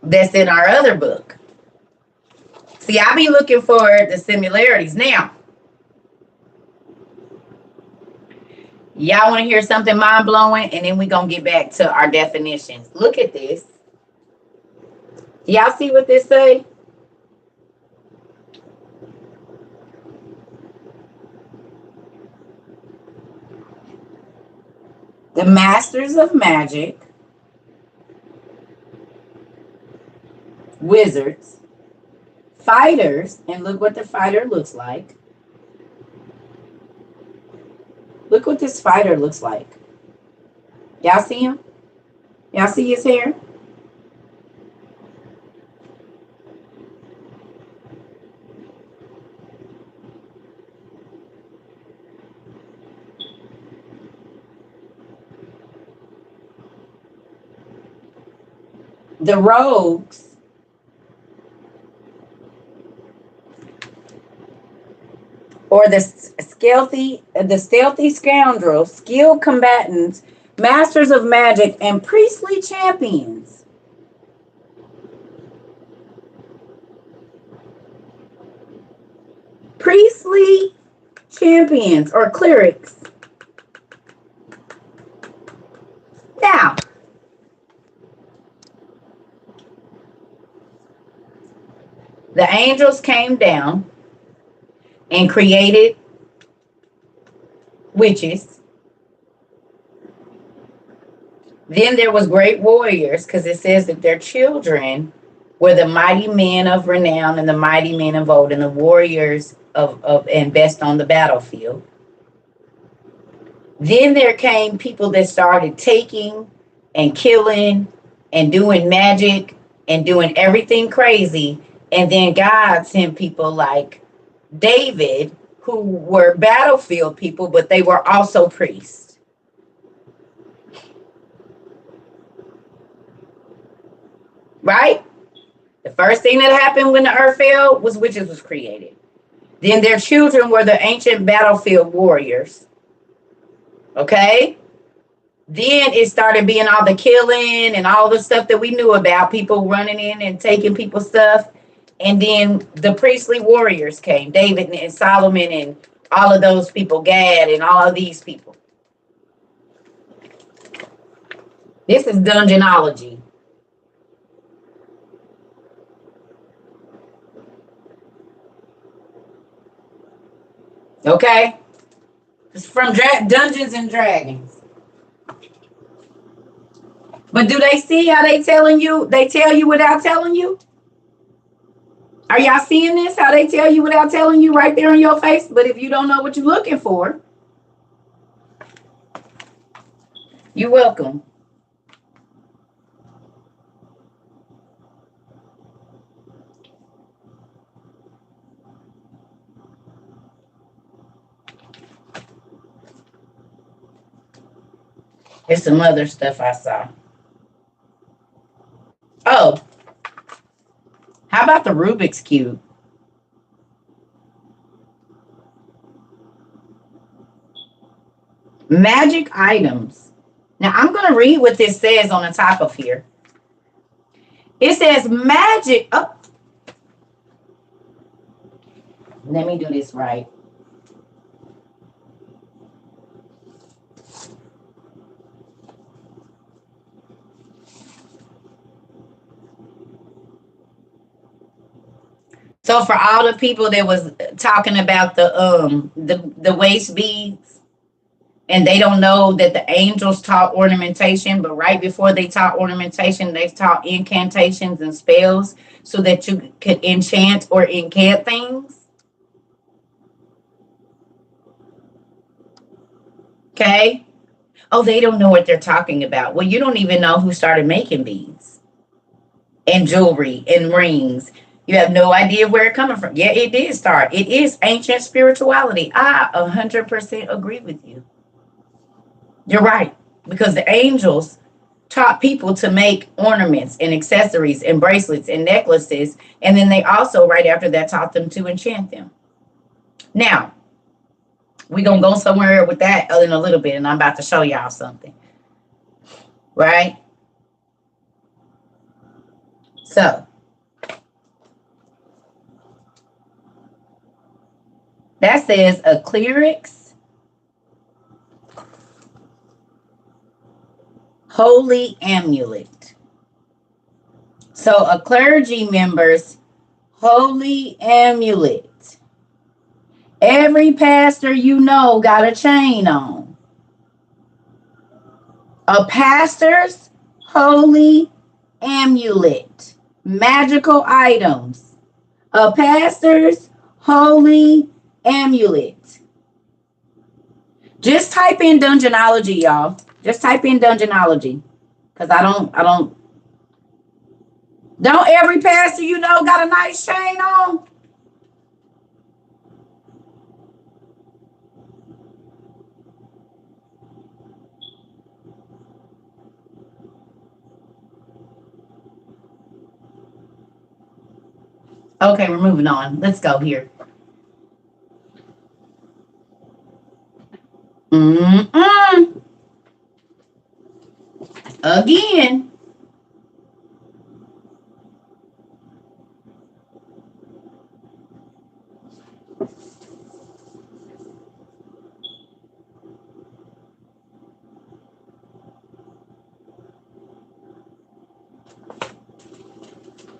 That's in our other book. See, I be looking for the similarities. Now, y'all want to hear something mind-blowing? And then we're going to get back to our definitions. Look at this. Y'all see what this say? The masters of magic, wizards, fighters, and look what the fighter looks like. Look what this fighter looks like. Y'all see him? Y'all see his hair? The rogues or the stealthy scoundrels, skilled combatants, masters of magic, and priestly champions. Priestly champions or clerics. Now, the angels came down and created witches. Then there was great warriors, because it says that their children were the mighty men of renown and the mighty men of old and the warriors of and best on the battlefield. Then there came people that started taking and killing and doing magic and doing everything crazy. And then God sent people like David, who were battlefield people, but they were also priests. Right? The first thing that happened when the earth fell was witches was created. Then their children were the ancient battlefield warriors. Okay? Then it started being all the killing and all the stuff that we knew about, people running in and taking people's stuff. And then the priestly warriors came, David and Solomon and all of those people, Gad and all of these people. This is Dungeonology. Okay? It's from Dungeons and Dragons. But do they see how they telling you? They tell you without telling you? Are y'all seeing this? How they tell you without telling you right there in your face? But if you don't know what you're looking for, you're welcome. There's some other stuff I saw. Oh, how about the Rubik's Cube? Magic items. Now, I'm going to read what this says on the top of here. It says magic. Oh, let me do this right. So for all the people that was talking about the waist beads, and they don't know that the angels taught ornamentation, but right before they taught ornamentation, they taught incantations and spells so that you could enchant or incant things. Okay. Oh, they don't know what they're talking about. Well, you don't even know who started making beads and jewelry and rings. You have no idea where it's coming from. Yeah, it did start. It is ancient spirituality. I 100% agree with you. You're right. Because the angels taught people to make ornaments and accessories and bracelets and necklaces. And then they also, right after that, taught them to enchant them. Now, we're going to go somewhere with that in a little bit. And I'm about to show y'all something. Right? So, that says a cleric's holy amulet. So a clergy member's holy amulet. Every pastor you know got a chain on. A pastor's holy amulet. Magical items. A pastor's holy amulet. Just type in Dungeonology, y'all. Just type in Dungeonology. Because don't every pastor you know got a nice chain on? Okay, we're moving on. Let's go here. Again.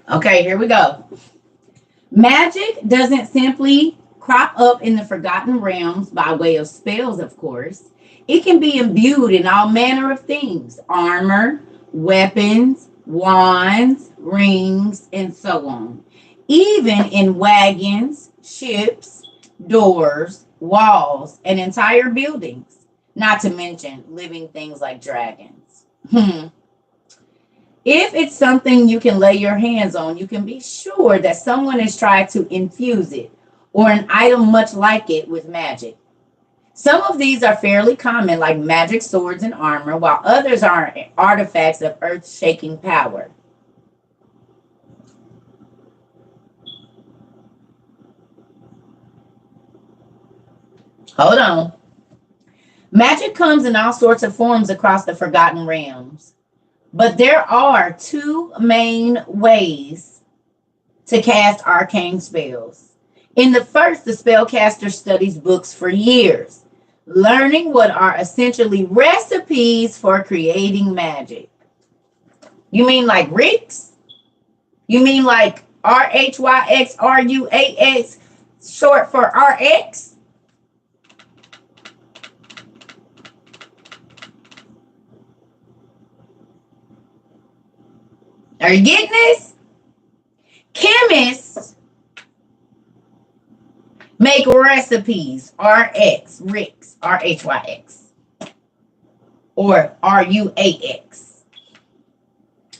Okay, here we go. Magic doesn't simply crop up in the forgotten realms by way of spells, of course. It can be imbued in all manner of things: armor, weapons, wands, rings, and so on. Even in wagons, ships, doors, walls, and entire buildings, not to mention living things like dragons. If it's something you can lay your hands on, you can be sure that someone has tried to infuse it or an item much like it with magic. Some of these are fairly common, like magic swords and armor, while others are artifacts of earth-shaking power. Hold on. Magic comes in all sorts of forms across the Forgotten Realms, but there are two main ways to cast arcane spells. In the first, the spellcaster studies books for years, learning what are essentially recipes for creating magic. You mean like Rix? You mean like RHYXRUAX, short for RX? Are you getting this? Chemists make recipes, RX, Rix, RHYX, or RUAX.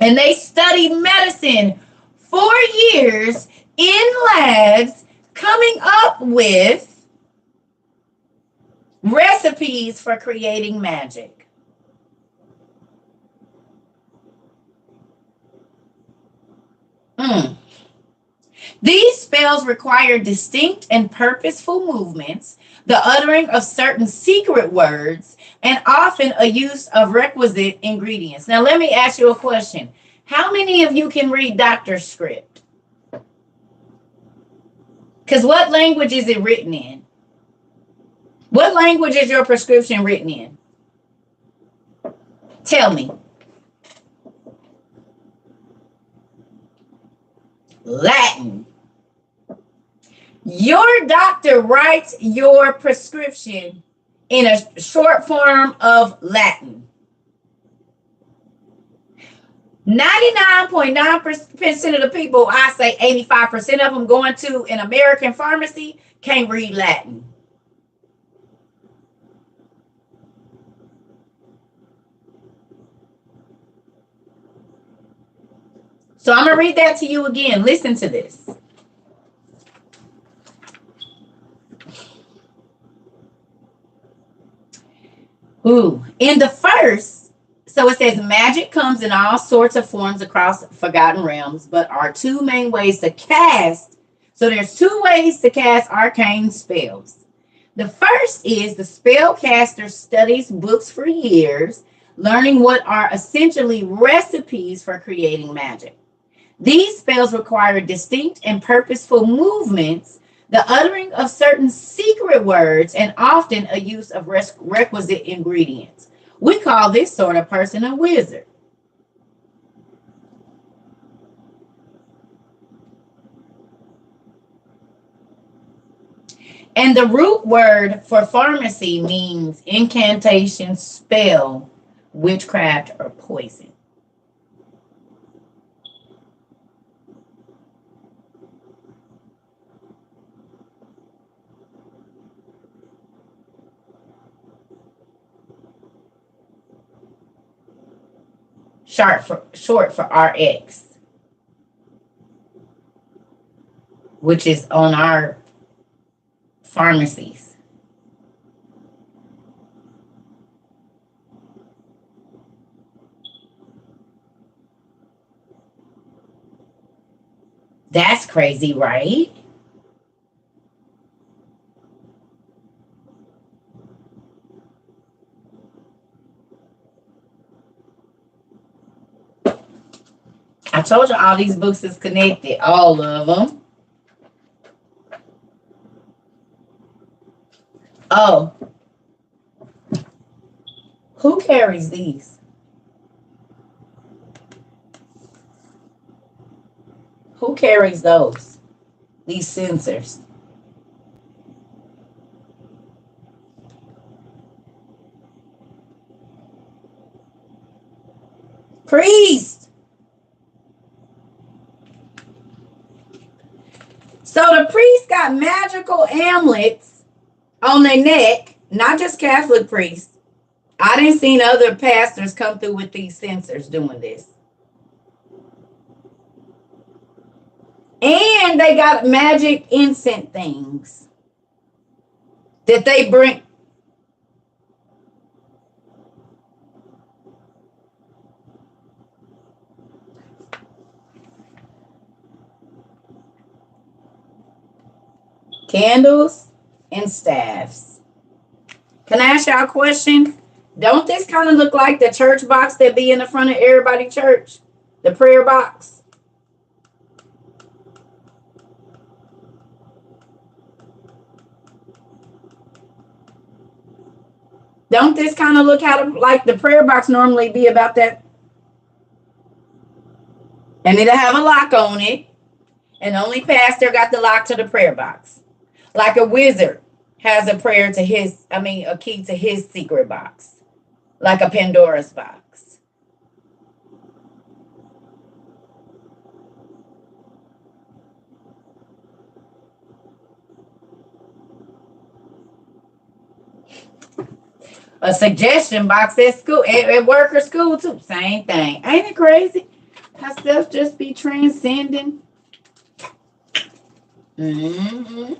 And they study medicine for years in labs, coming up with recipes for creating magic. These spells require distinct and purposeful movements, the uttering of certain secret words, and often a use of requisite ingredients. Now, let me ask you a question. How many of you can read doctor's script? Because what language is it written in? What language is your prescription written in? Tell me. Latin. Your doctor writes your prescription in a short form of Latin. 99.9% of the people, I say 85% of them going to an American pharmacy can't read Latin. So I'm going to read that to you again. Listen to this. In the first, so it says magic comes in all sorts of forms across Forgotten Realms, but are two main ways to cast. So there's two ways to cast arcane spells. The first is the spellcaster studies books for years, learning what are essentially recipes for creating magic. These spells require distinct and purposeful movements, the uttering of certain secret words, and often a use of requisite ingredients. We call this sort of person a wizard. And the root word for pharmacy means incantation, spell, witchcraft, or poison. Short for RX, which is on our pharmacies. That's crazy, right? I told you all these books is connected, all of them. Oh, who carries these? Who carries those? These censors. Priest. So the priest got magical amulets on their neck, not just Catholic priests. I didn't see other pastors come through with these censers doing this. And they got magic incense things that they bring. Candles and staffs. Can I ask y'all a question? Don't this kind of look like the church box that be in the front of everybody church? The prayer box? Don't this kind of look like the prayer box normally be about that? And it'll have a lock on it. And only pastor got the lock to the prayer box. Like a wizard has a a key to his secret box. Like a Pandora's box. A suggestion box at school, at work or school too. Same thing. Ain't it crazy? How stuff just be transcending. Mm-hmm.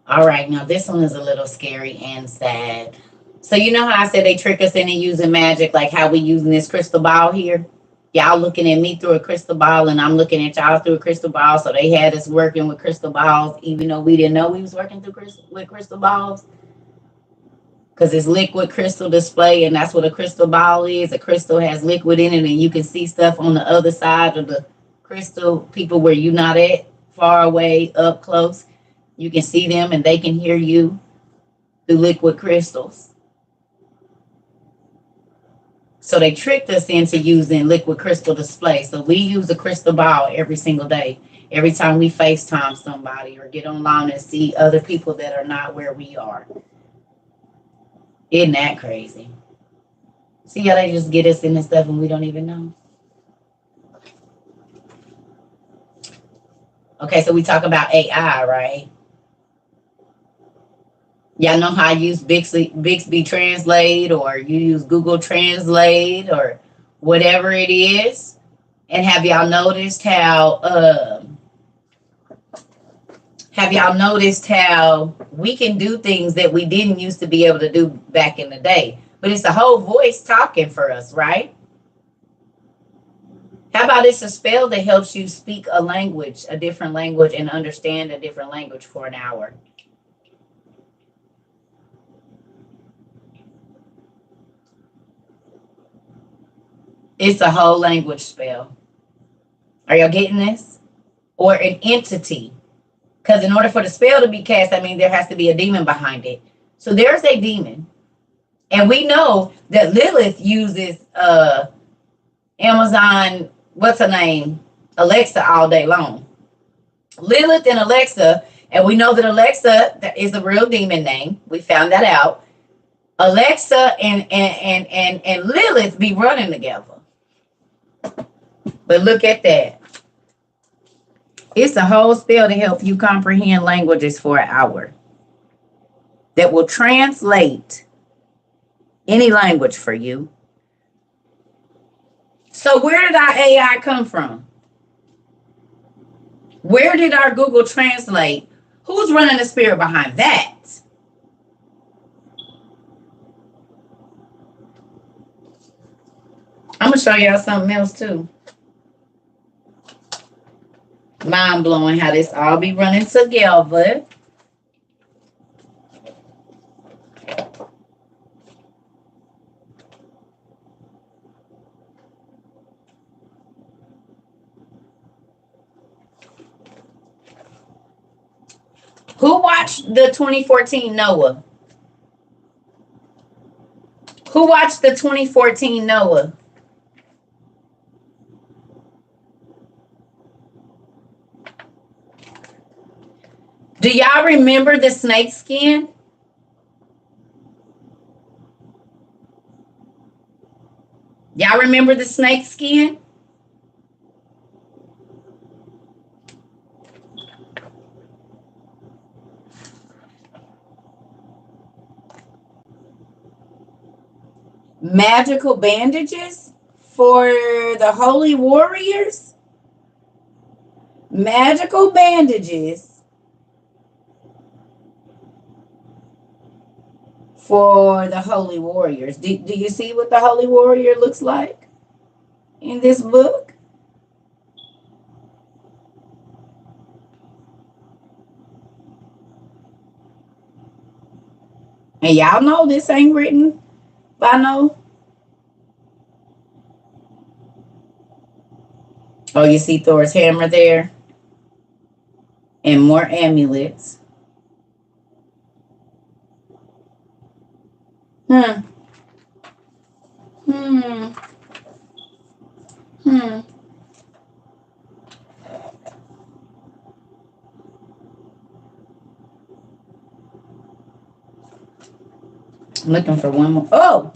All right, now this one is a little scary and sad. So you know how I said they trick us into using magic, like how we using this crystal ball here? Y'all looking at me through a crystal ball and I'm looking at y'all through a crystal ball. So they had us working with crystal balls, even though we didn't know we was working with crystal balls. Because it's liquid crystal display, and that's what a crystal ball is. A crystal has liquid in it, and you can see stuff on the other side of the crystal. People where you're not at, far away, up close. You can see them, and they can hear you through liquid crystals. So they tricked us into using liquid crystal display. So we use a crystal ball every single day. Every time we FaceTime somebody or get online and see other people that are not where we are. Isn't that crazy? See how they just get us in this stuff and we don't even know? Okay, so we talk about AI, right? Y'all know how I use Bixby Translate, or you use Google Translate, or whatever it is. And have y'all noticed how we can do things that we didn't used to be able to do back in the day? But it's the whole voice talking for us, right? How about it's a spell that helps you speak a language, a different language, and understand a different language for an hour? It's a whole language spell. Are y'all getting this? Or an entity. Because in order for the spell to be cast, I mean, there has to be a demon behind it. So there's a demon. And we know that Lilith uses Amazon, what's her name? Alexa all day long. Lilith and Alexa, and we know that Alexa is a real demon name. We found that out. Alexa and Lilith be running together. But look at that. It's a whole spell to help you comprehend languages for an hour that will translate any language for you. So where did our AI come from? Where did our Google Translate? Who's running the spirit behind that? I'm going to show y'all something else too. Mind blowing how this all be running together. Who watched the 2014 Noah? Who watched the 2014 Noah? Do y'all remember the snake skin? Y'all remember the snake skin? Magical bandages for the holy warriors? Magical bandages for the holy warriors. Do you see what the holy warrior looks like in this book? And y'all know this ain't written by no. Oh, you see Thor's hammer there? And more amulets. Hmm. Hmm. Hmm. I'm looking for one more. Oh!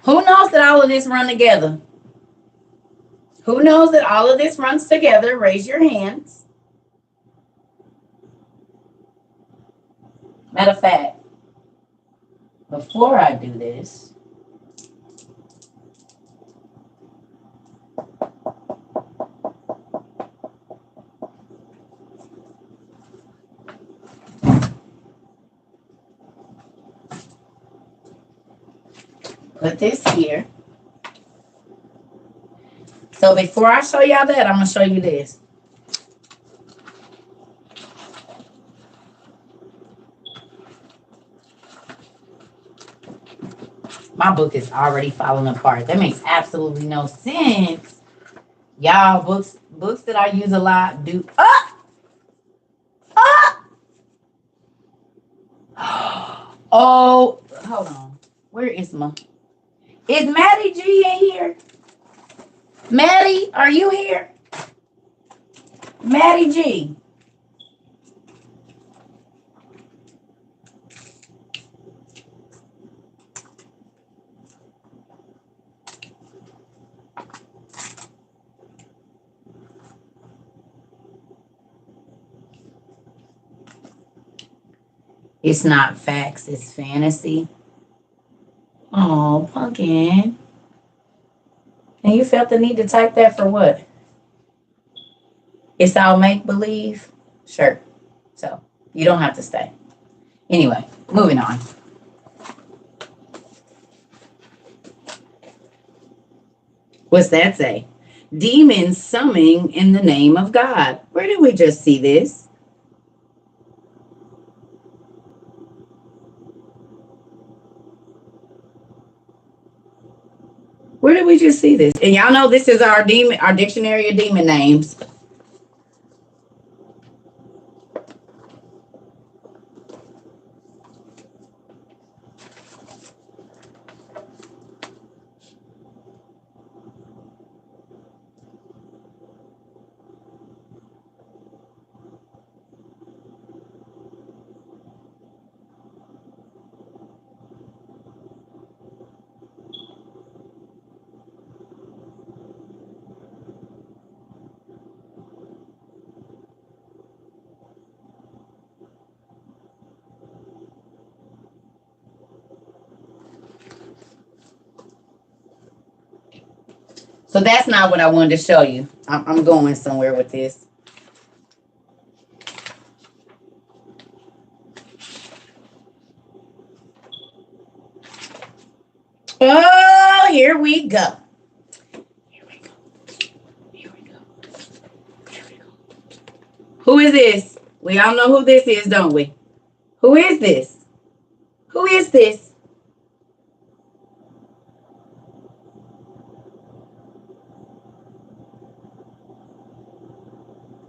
Who knows that all of this run together? Who knows that all of this runs together? Raise your hands. Matter of fact, before I do this, put this here. So before I show y'all that, I'm going to show you this. My book is already falling apart. That makes absolutely no sense. Y'all, books that I use a lot do. Oh, hold on. Where is Is Maddie G in here? Maddie, are you here? Maddie G. It's not facts, it's fantasy. Oh, pumpkin. And you felt the need to type that for what? It's all make believe? Sure. So you don't have to stay. Anyway, moving on. What's that say? Demons summoning in the name of God. Where did we just see this? Where did we just see this? And y'all know this is our dictionary of demon names. So that's not what I wanted to show you. I'm going somewhere with this. Oh, here we go. Here we go. Here we go. Here we go. Who is this? We all know who this is, don't we? Who is this? Who is this?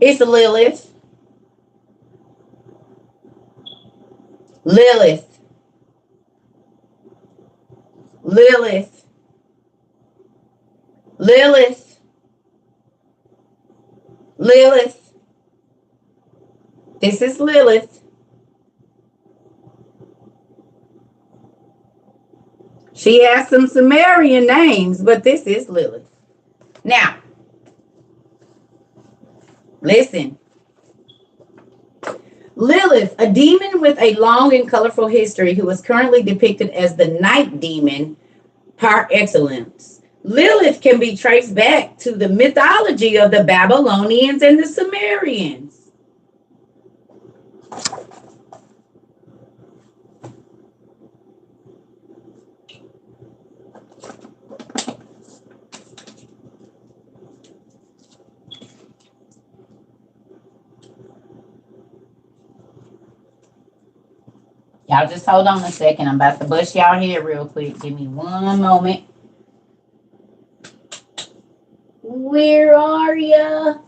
It's Lilith. Lilith. Lilith. Lilith. Lilith. This is Lilith. She has some Sumerian names, but this is Lilith. Now, listen. Lilith, a demon with a long and colorful history who is currently depicted as the night demon par excellence. Lilith can be traced back to the mythology of the Babylonians and the Sumerians. Y'all just hold on a second. I'm about to bust y'all head real quick. Give me one moment. Where are ya?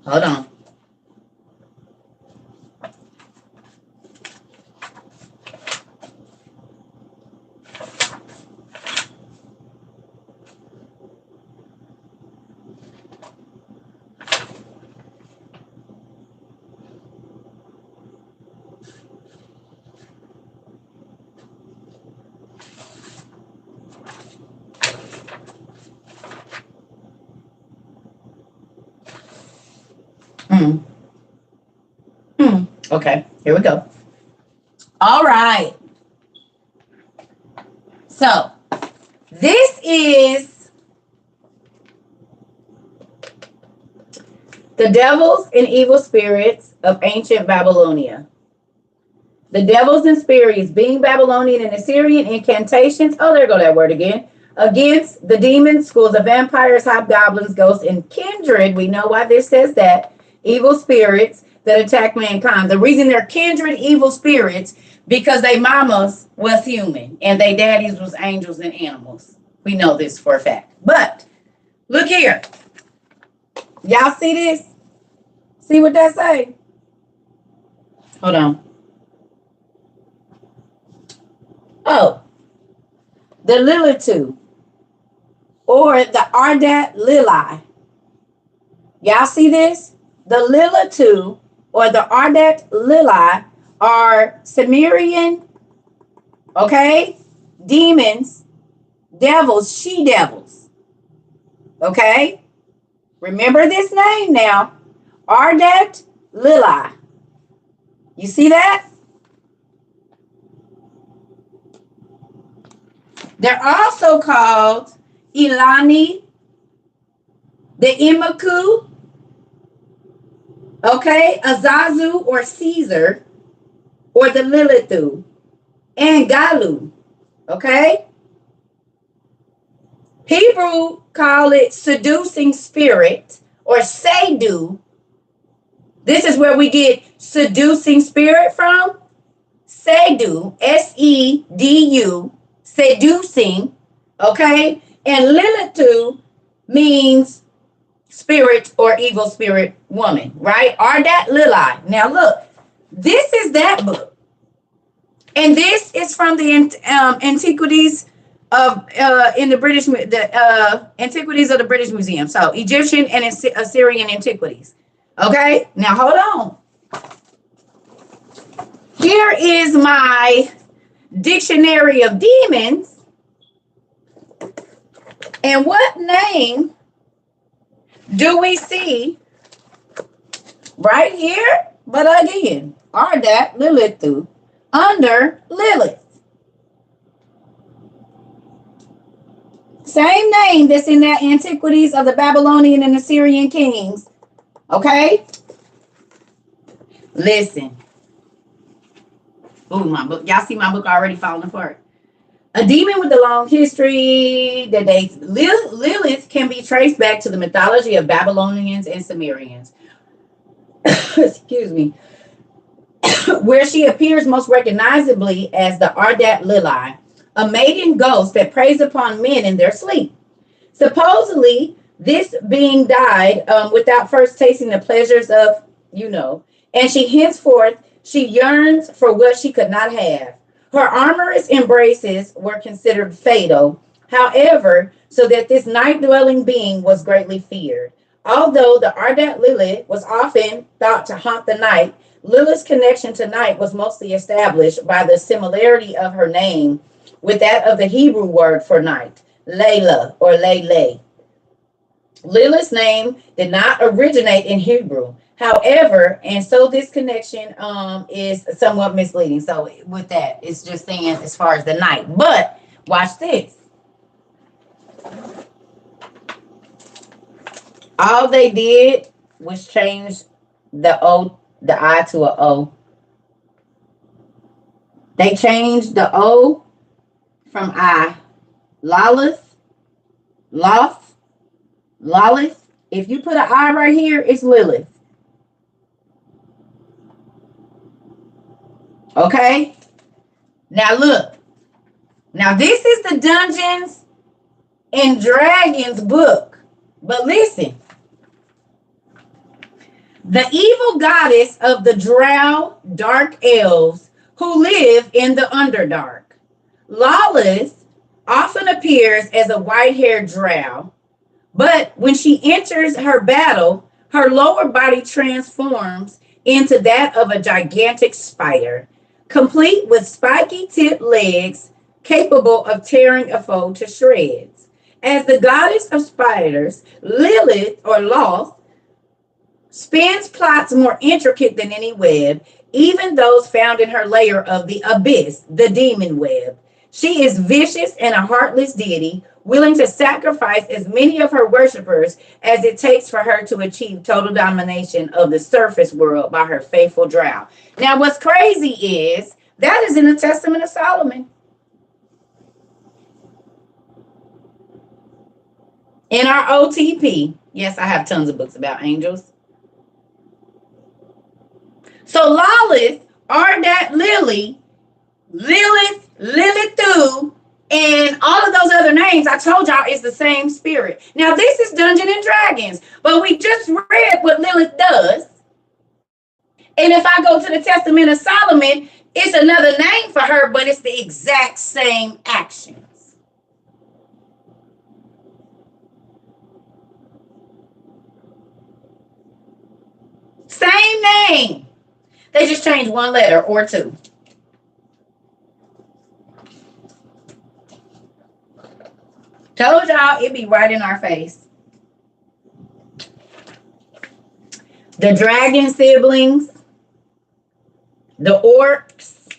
Hold on. Okay, here we go. All right. So, this is the devils and evil spirits of ancient Babylonia. The devils and spirits, being Babylonian and Assyrian incantations. Oh, there go that word again. Against the demons, schools of vampires, hobgoblins, ghosts, and kindred. We know why this says that. Evil spirits that attack mankind. The reason they're kindred evil spirits because they mamas was human and they daddies was angels and animals. We know this for a fact. But look here. Y'all see this? See what that say? Hold on. Oh, the Lilith or the Ardat Lili. Y'all see this? The Lilith or the Ardat Lili are Sumerian, okay, demons, devils, she-devils, okay? Remember this name now, Ardat Lili. You see that? They're also called Ilani, the Imaku, okay, Azazu or Caesar, or the Lilithu, and Galu, okay? Hebrew call it seducing spirit or Sedu. This is where we get seducing spirit from. Sedu, S-E-D-U, seducing, okay? And Lilithu means spirit or evil spirit woman, right? Ardat Lili. Now look, this is that book. And this is from the antiquities of in the British antiquities of the British Museum. So Egyptian and Assyrian antiquities. Okay? Now hold on. Here is my dictionary of demons. And what name do we see right here? But again, Ardat Lilithu under Lilith. Same name that's in that antiquities of the Babylonian and Assyrian kings. Okay? Listen. Ooh, my book. Y'all see my book already falling apart. A demon with a long history that Lilith can be traced back to the mythology of Babylonians and Sumerians. Excuse me. Where she appears most recognizably as the Ardat Lili, a maiden ghost that preys upon men in their sleep. Supposedly, this being died without first tasting the pleasures of, and she yearns for what she could not have. Her amorous embraces were considered fatal, however, so that this night-dwelling being was greatly feared. Although the Ardat Lilith was often thought to haunt the night, Lilith's connection to night was mostly established by the similarity of her name with that of the Hebrew word for night, Layla or Laylay. Lilith's name did not originate in Hebrew. However, and so this connection is somewhat misleading. So with that, it's just saying as far as the night. But watch this. All they did was change the I to a O. They changed the O from I. Lilith. If you put an I right here, it's Lilith. Okay? Now look. Now this is the Dungeons and Dragons book. But listen. The evil goddess of the drow dark elves who live in the Underdark. Lilith often appears as a white-haired drow, but when she enters her battle, her lower body transforms into that of a gigantic spider, complete with spiky tipped legs capable of tearing a foe to shreds. As the goddess of spiders, Lilith or Loth spins plots more intricate than any web, even those found in her layer of the abyss, the demon web. She is vicious and a heartless deity, willing to sacrifice as many of her worshippers as it takes for her to achieve total domination of the surface world by her faithful drow. Now, what's crazy is that is in the Testament of Solomon. In our OTP, yes, I have tons of books about angels. So Lilith, or that Lilith, Lilithu, and all of those other names, I told y'all is the same spirit. Now, this is Dungeons and Dragons, but we just read what Lilith does. And if I go to the Testament of Solomon, it's another name for her, but it's the exact same actions. Same name. They just changed one letter or two. Told y'all it'd be right in our face. The dragon siblings, the orcs.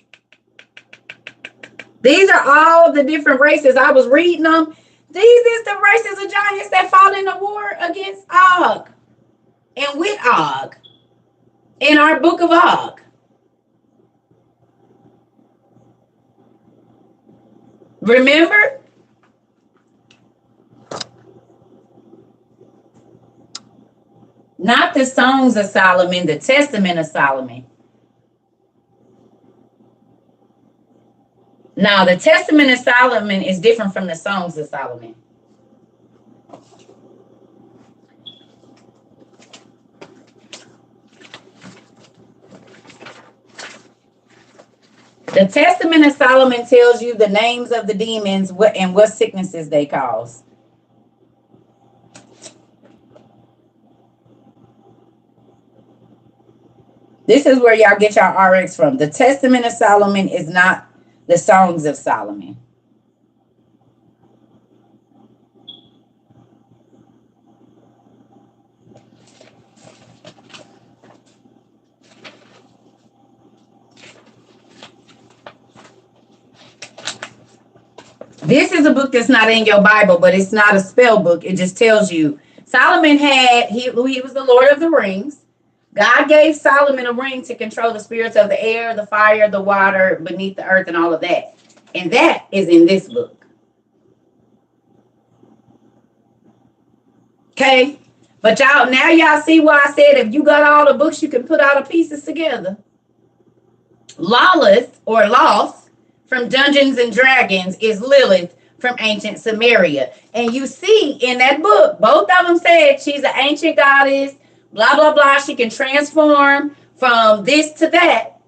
These are all the different races. I was reading them. These is the races of giants that fought in the war against Og and with Og in our Book of Og. Remember? Not the Songs of Solomon, the Testament of Solomon. Now, the Testament of Solomon is different from the Songs of Solomon. The Testament of Solomon tells you the names of the demons and what sicknesses they cause. This is where y'all get your RX from. The Testament of Solomon is not the Songs of Solomon. This is a book that's not in your Bible, but it's not a spell book. It just tells you Solomon he was the Lord of the Rings. God gave Solomon a ring to control the spirits of the air, the fire, the water, beneath the earth, and all of that. And that is in this book. Okay? But y'all see why I said if you got all the books, you can put all the pieces together. Lilith, or Loth, from Dungeons and Dragons, is Lilith from ancient Samaria. And you see in that book, both of them said she's an ancient goddess, blah, blah, blah. She can transform from this to that.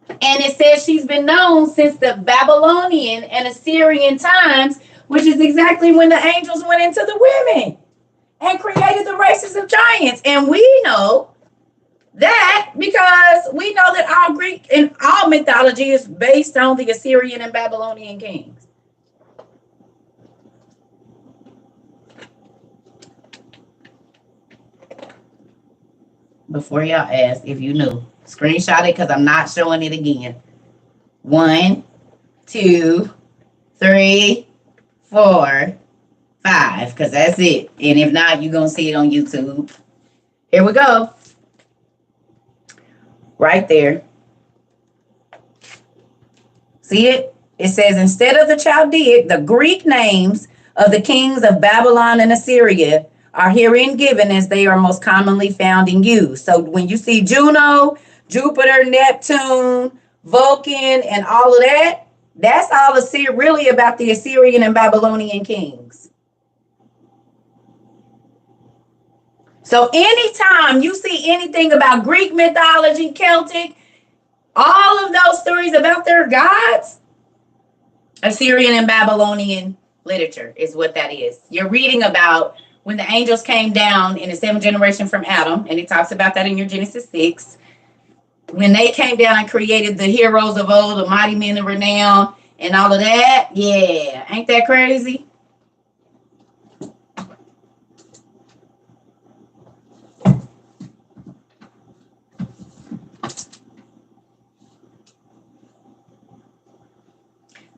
And it says she's been known since the Babylonian and Assyrian times, which is exactly when the angels went into the women and created the races of giants. And we know that because we know that all Greek and all mythology is based on the Assyrian and Babylonian kings. Before y'all ask if you knew, screenshot it because I'm not showing it again. 1, 2, 3, 4, 5, because that's it. And if not, you're going to see it on YouTube. Here we go. Right there. See it? It says, instead of the Chaldeic, the Greek names of the kings of Babylon and Assyria are herein given as they are most commonly found in use. So when you see Juno, Jupiter, Neptune, Vulcan, and all of that. That's all really about the Assyrian and Babylonian kings. So anytime you see anything about Greek mythology, Celtic, all of those stories about their gods, Assyrian and Babylonian literature is what that is. You're reading about when the angels came down in the seventh generation from Adam, and it talks about that in your Genesis 6. When they came down and created the heroes of old, the mighty men of renown, and all of that. Yeah, ain't that crazy?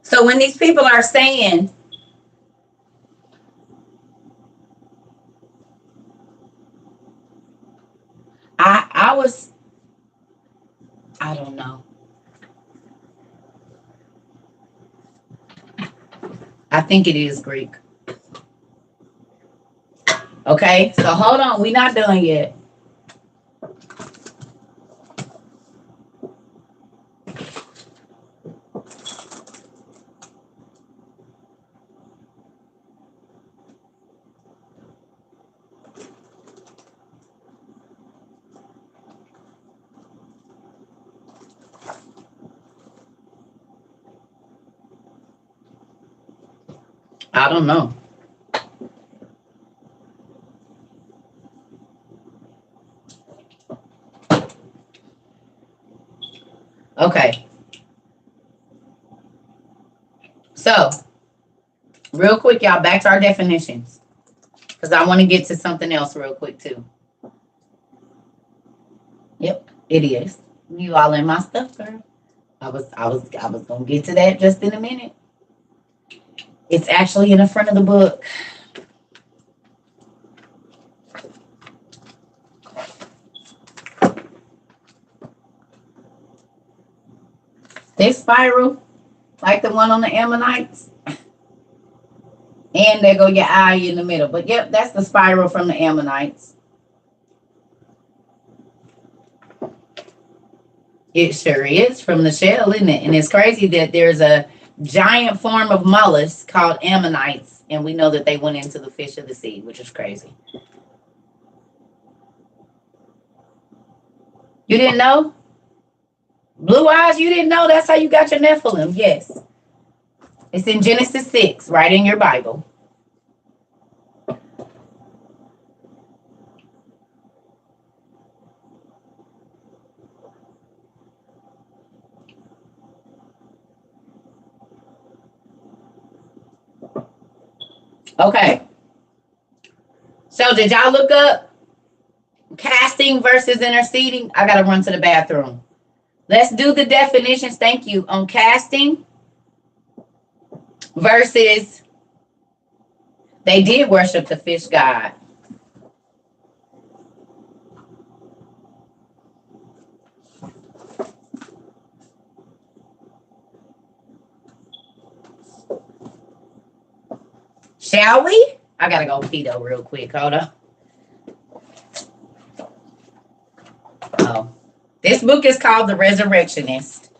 So when these people are saying, I don't know. I think it is Greek. Okay, so hold on. We're not done yet. I don't know. Okay. So, real quick, y'all, back to our definitions. Because I want to get to something else real quick, too. Yep, it is. You all in my stuff, girl. I was gonna get to that just in a minute. It's actually in the front of the book. This spiral, like the one on the Ammonites. And there go your eye in the middle. But yep, that's the spiral from the Ammonites. It sure is from the shell, isn't it? And it's crazy that there's a giant form of mollusk called ammonites, and we know that they went into the fish of the sea, which is crazy. You didn't know? Blue eyes, you didn't know? That's how you got your Nephilim. Yes. It's in Genesis 6, right in your Bible. Okay. So did y'all look up casting versus interceding? I got to run to the bathroom. Let's do the definitions, thank you, on casting versus they did worship the fish god. Shall we? I gotta go pee though real quick. Hold on. Oh. This book is called The Resurrectionist.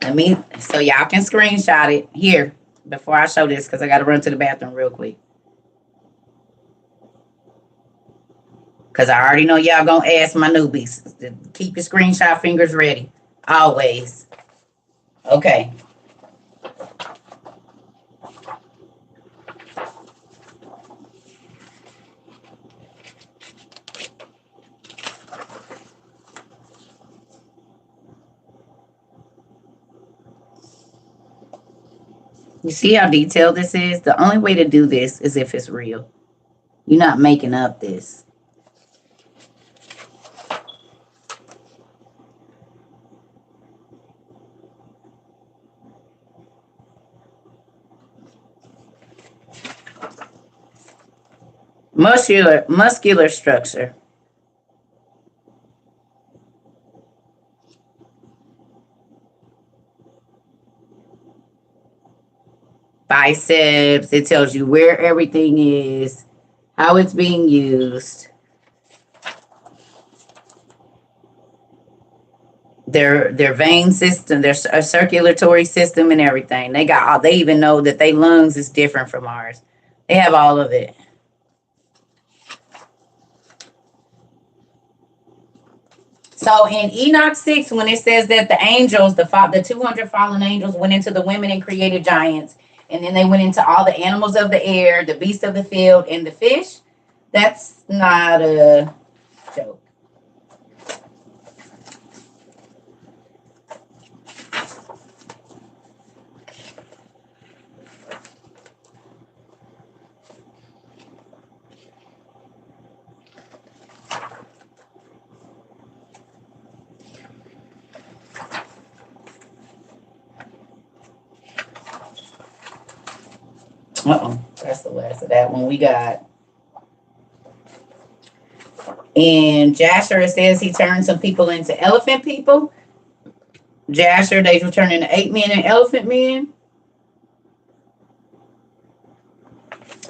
So y'all can screenshot it here before I show this because I gotta run to the bathroom real quick. Because I already know y'all gonna ask my newbies. Keep your screenshot fingers ready. Always. Okay. You see how detailed this is? The only way to do this is if it's real. You're not making up this. Muscular structure. Biceps. It tells you where everything is, how it's being used. their vein system, their circulatory system, and everything. They got all. They even know that their lungs is different from ours. They have all of it. So in Enoch 6, when it says that the angels, the 200 fallen angels went into the women and created giants, and then they went into all the animals of the air, the beasts of the field, and the fish, that's not a joke. That's the last of that one we got. In Jasher, it says he turned some people into elephant people. Jasher, they were turned into 8 men and elephant men.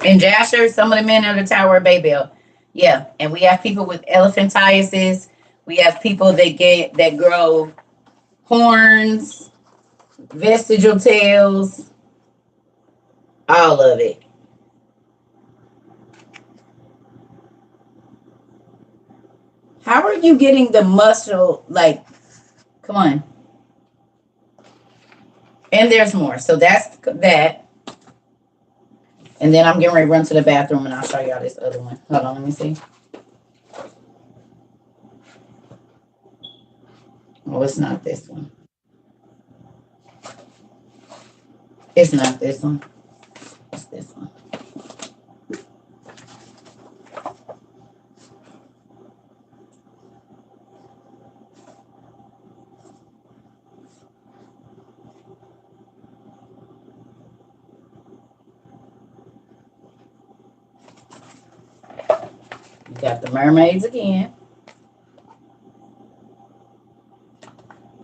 In Jasher, some of the men of the Tower of Babel. Yeah, and we have people with elephantiasis. We have people that grow horns, vestigial tails, all of it. How are you getting the muscle? Like, come on. And there's more. So that's that. And then I'm getting ready to run to the bathroom and I'll show y'all this other one. Hold on, let me see. Oh, it's not this one. It's not this one. It's this one. You got the mermaids again.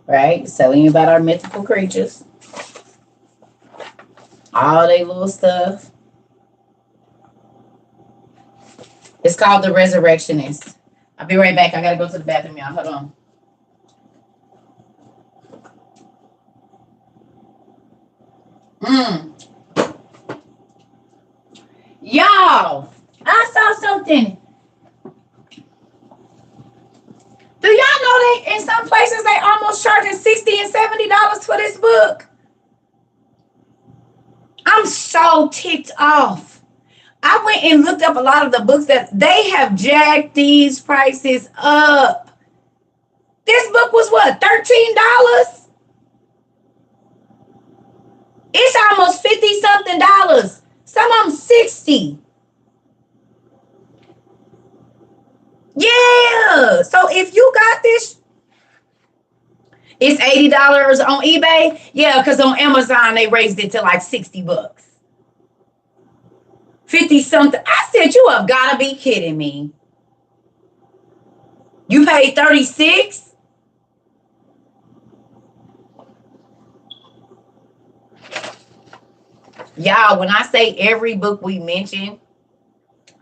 Right? Telling you about our mythical creatures. All they little stuff. It's called the Resurrectionist. I'll be right back. I gotta go to the bathroom, y'all. Hold on. Y'all, I saw something. Do y'all know that in some places they almost charging $60 and $70 for this book? I'm so ticked off. I went and looked up a lot of the books that they have jacked these prices up. This book was what, $13? It's almost 50 something dollars. Some of them 60. Yeah. So if you got this, it's $80 on eBay. Yeah, because on Amazon they raised it to like $60. 50 something. I said, you have got to be kidding me. You paid 36? Y'all, when I say every book we mentioned,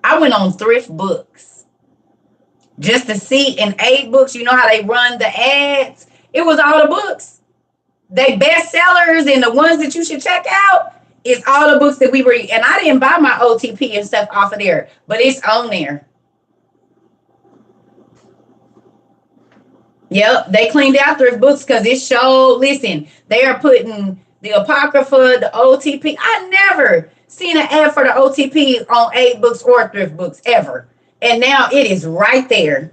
I went on Thrift Books just to see in 8 books, you know how they run the ads? It was all the books. They bestsellers and the ones that you should check out, it's all the books that we read. And I didn't buy my OTP and stuff off of there, but it's on there. Yep, they cleaned out Thrift Books because it showed, listen, they are putting the Apocrypha, the OTP. I never seen an ad for the OTP on 8 books or Thrift Books ever. And now it is right there.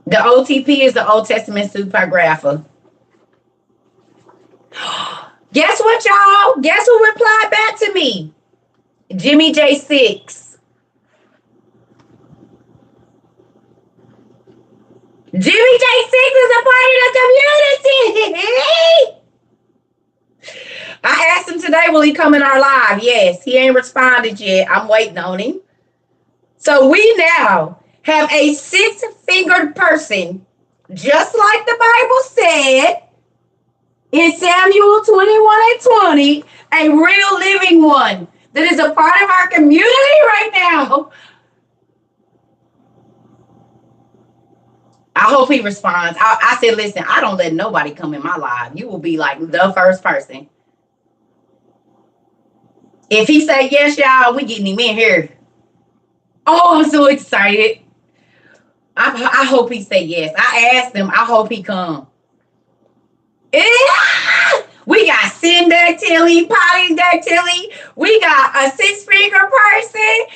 The OTP is the Old Testament Supergrapha. Guess what, y'all? Guess who replied back to me? Jimmy J6. Jimmy J6 is a part of the community. I asked him today, will he come in our live? Yes, he ain't responded yet. I'm waiting on him. So we now have a 6-fingered person, just like the Bible said in Samuel 21:20, a real living one that is a part of our community right now. I hope he responds. I said, listen, I don't let nobody come in my live. You will be like the first person. If he say yes, y'all, we getting him in here. Oh, I'm so excited. I hope he say yes. I asked him. I hope he come. We got Sin Dactyli, Potty Dactyli. We got a 6-finger person.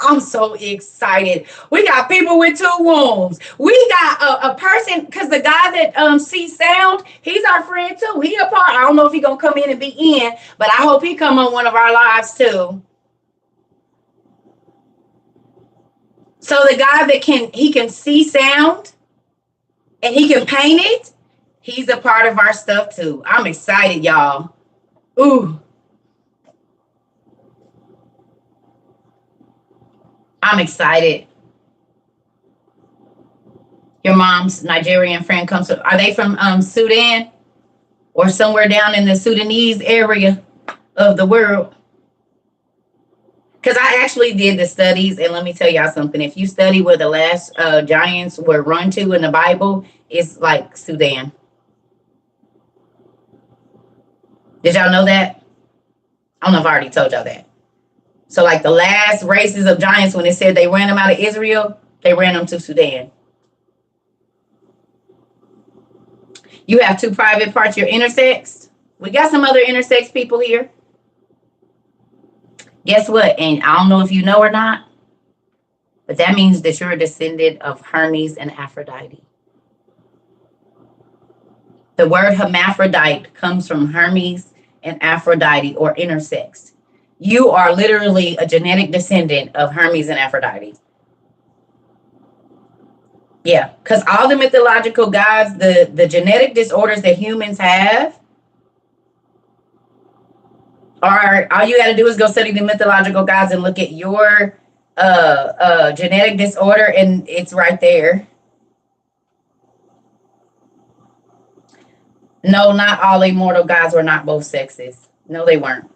I'm so excited. We got people with 2 wombs. We got a person, because the guy that sees sound, he's our friend too. He a part. I don't know if he gonna come in and be in, but I hope he come on one of our lives too. So the guy that can see sound and he can paint it, he's a part of our stuff too. I'm excited, y'all. Ooh. I'm excited. Your mom's Nigerian friend comes to, are they from Sudan or somewhere down in the Sudanese area of the world? Because I actually did the studies, and let me tell y'all something. If you study where the last giants were run to in the Bible, it's like Sudan. Did y'all know that? I don't know if I already told y'all that. So like the last races of giants, when it said they ran them out of Israel, they ran them to Sudan. You have 2 private parts. You're intersex. We got some other intersex people here. Guess what? And I don't know if you know or not, but that means that you're a descendant of Hermes and Aphrodite. The word hermaphrodite comes from Hermes and Aphrodite, or intersex. You are literally a genetic descendant of Hermes and Aphrodite. Yeah, because all the mythological gods, the genetic disorders that humans have, are all you got to do is go study the mythological gods and look at your genetic disorder, and it's right there. No, not all immortal gods were not both sexes. No, they weren't.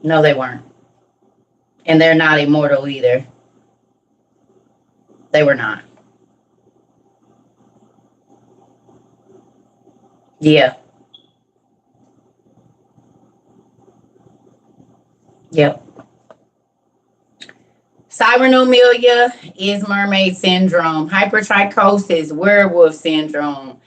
No, they weren't. And they're not immortal either. They were not. Yeah. Yep. Cybernomelia is mermaid syndrome. Hypertrichosis, werewolf syndrome.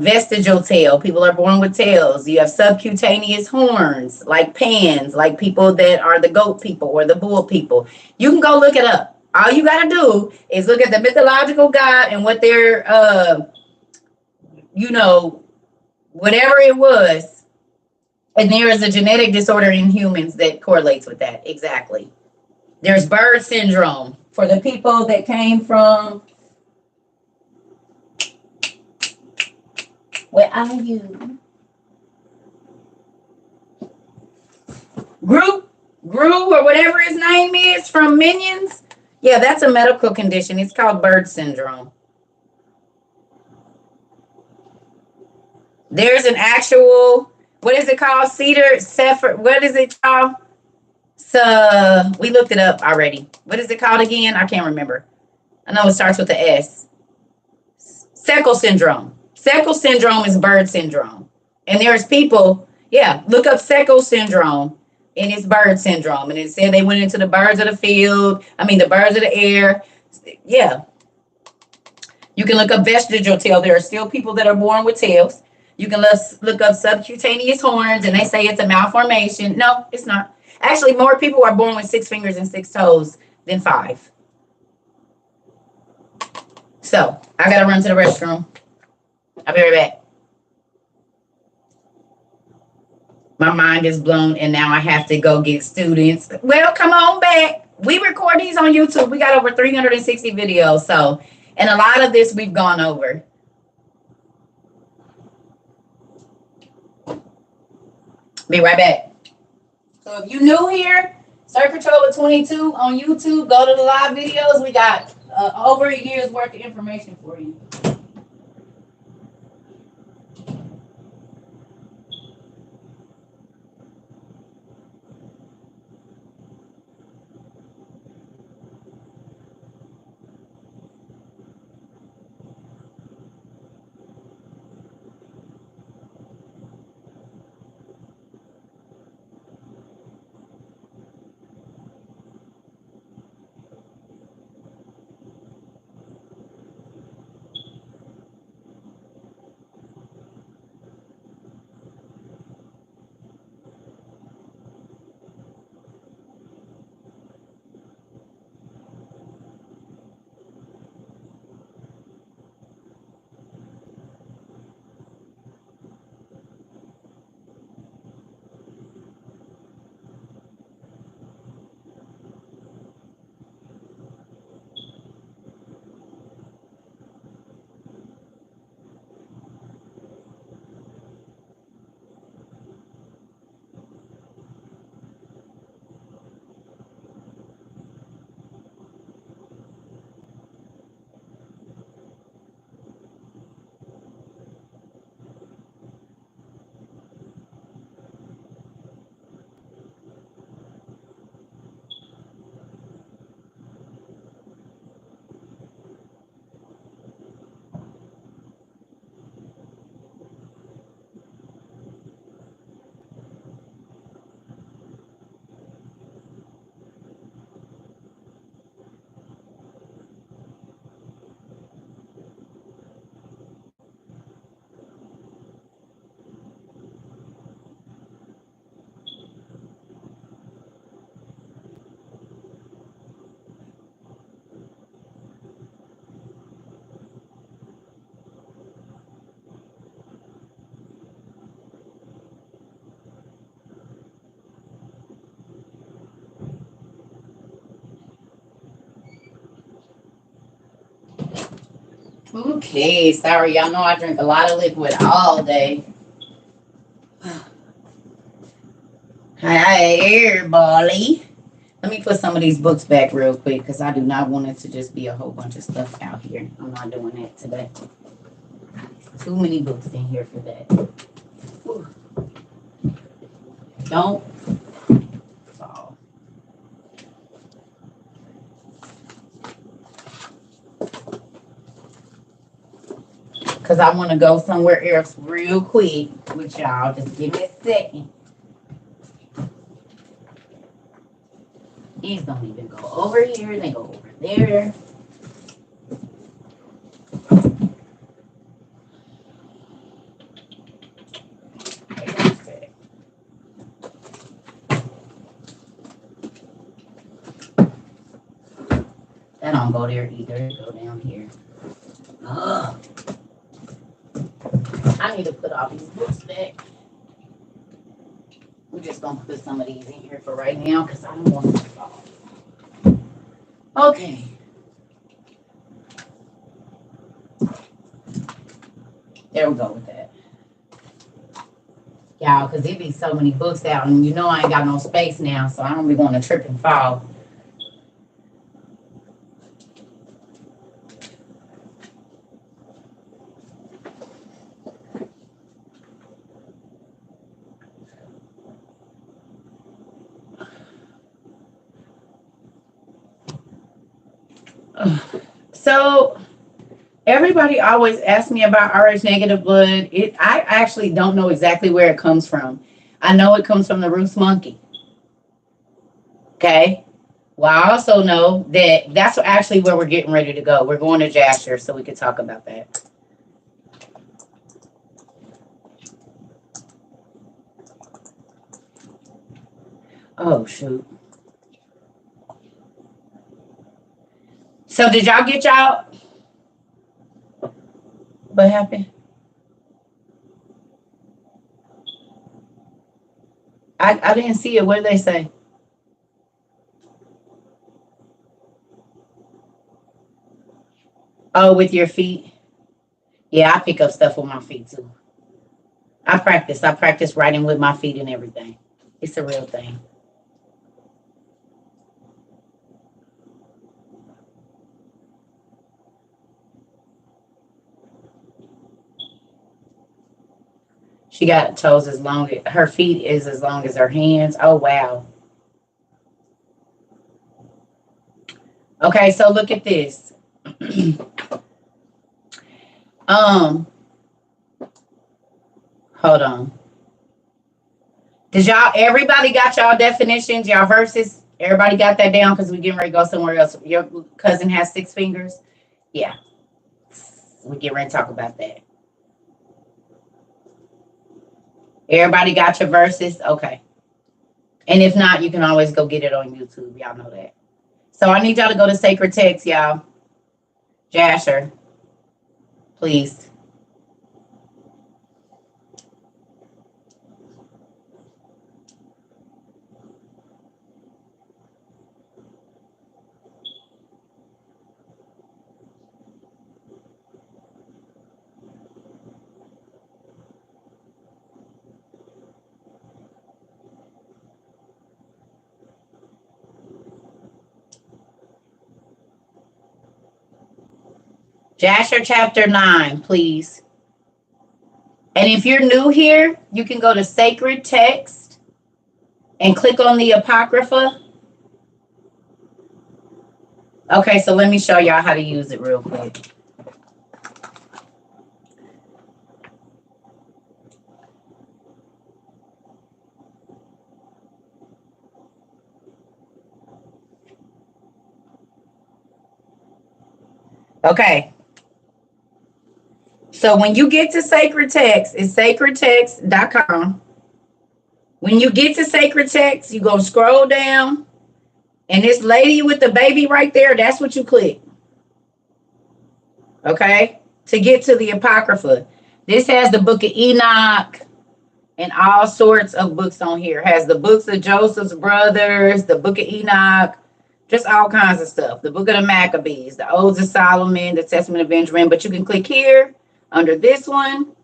Vestigial tail. People are born with tails. You have subcutaneous horns, like pans, like people that are the goat people or the bull people. You can go look it up. All you got to do is look at the mythological god and what their, whatever it was. And there is a genetic disorder in humans that correlates with that. Exactly. There's bird syndrome for the people that came from. Where are you? Gru, or whatever his name is from Minions. Yeah, that's a medical condition. It's called bird syndrome. There's an actual, what is it called? What is it called? So we looked it up already. What is it called again? I can't remember. I know it starts with the S. Sickle syndrome. Sickle syndrome is bird syndrome. And there's people, look up sickle syndrome, and it's bird syndrome. And it said they went into the birds of the field. The birds of the air. Yeah. You can look up vestigial tail. There are still people that are born with tails. You can look up subcutaneous horns, and they say it's a malformation. No, it's not. Actually, more people are born with 6 fingers and 6 toes than 5. So, I got to run to the restroom. I'll be right back. My mind is blown, and now I have to go get students. Well, come on back. We record these on YouTube. We got over 360 videos. So, and a lot of this we've gone over. Be right back. So if you're new here, Circuit Controller 22 on YouTube, go to the live videos. We got over a year's worth of information for you. Okay, sorry, y'all know I drink a lot of liquid all day. Hi, everybody. Let me put some of these books back real quick because I do not want it to just be a whole bunch of stuff out here. I'm not doing that today. Too many books in here for that. Whew. Don't fall. Because I want to go somewhere else real quick with y'all. Just give me a second. These don't even go over here. They go over there. That don't go there either. It go down here. Ugh. I need to put all these books back. We're just gonna put some of these in here for right now because I don't want them to fall. Okay. There we go with that. Y'all, because it be so many books out, and you know I ain't got no space now, so I don't be wanting to trip and fall. So everybody always asks me about RH negative blood. I actually don't know exactly where it comes from. I know it comes from the Roost monkey. Okay. Well, I also know that that's actually where we're getting ready to go. We're going to Jasher, so we can talk about that. Oh, shoot. So did y'all get y'all? What happened? I didn't see it. What did they say? Oh, with your feet? Yeah, I pick up stuff with my feet too. I practice writing with my feet and everything. It's a real thing. She got toes as long as her feet is as long as her hands. Oh wow. Okay, so look at this. Hold on. Did y'all everybody got y'all definitions, y'all verses? Everybody got that down because we getting ready to go somewhere else. Your cousin has 6 fingers. Yeah. We get ready to talk about that. Everybody got your verses? Okay. And if not, you can always go get it on YouTube. Y'all know that. So I need y'all to go to Sacred Text, y'all. Jasher, please. Jasher chapter 9, please. And if you're new here, you can go to Sacred Text and click on the Apocrypha. Okay, so let me show y'all how to use it real quick. Okay. So when you get to Sacred Text, it's sacredtext.com. When you get to Sacred Text, you're going to scroll down. And this lady with the baby right there, that's what you click. Okay? To get to the Apocrypha. This has the Book of Enoch and all sorts of books on here. It has the books of Joseph's brothers, the Book of Enoch, Just all kinds of stuff. The Book of the Maccabees, the Odes of Solomon, the Testament of Benjamin. But you can click here under this one,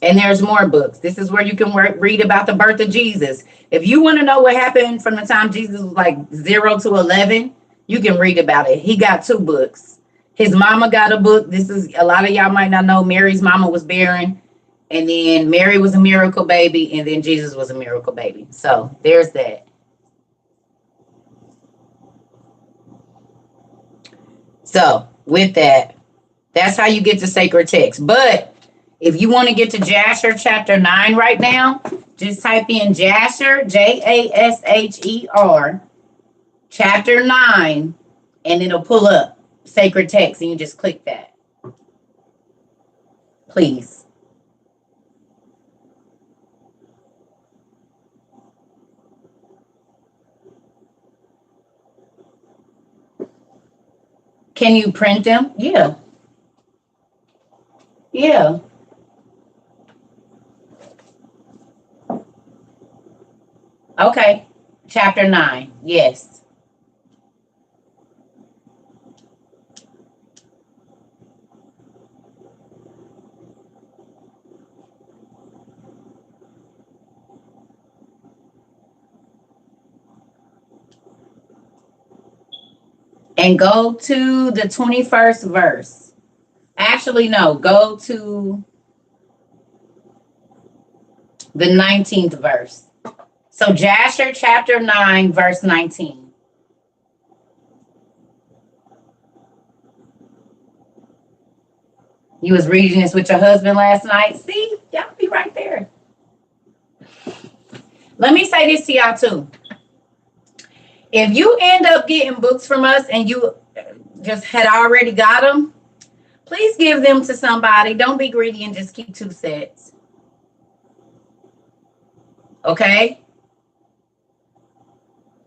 and there's more books. This is where you can read about the birth of Jesus. If you want to know what happened from the time Jesus was like 0 to 11, you can read about it. He got 2 books. His mama got a book. This is, a lot of y'all might not know, Mary's mama was barren. And then Mary was a miracle baby. And then Jesus was a miracle baby. So there's that. So with that, that's how you get to sacred text. But if you want to get to Jasher chapter 9 right now, just type in Jasher, Jasher, chapter 9, and it'll pull up sacred text, and you just click that. Please. Can you print them? Yeah. Yeah. Okay. Chapter 9. Yes. And go to the 21st verse. Actually, no. Go to the 19th verse. So Jasher chapter 9, verse 19. You was reading this with your husband last night. See, y'all be right there. Let me say this to y'all too. If you end up getting books from us and you just had already got them, please give them to somebody. Don't be greedy and just keep 2 sets. Okay?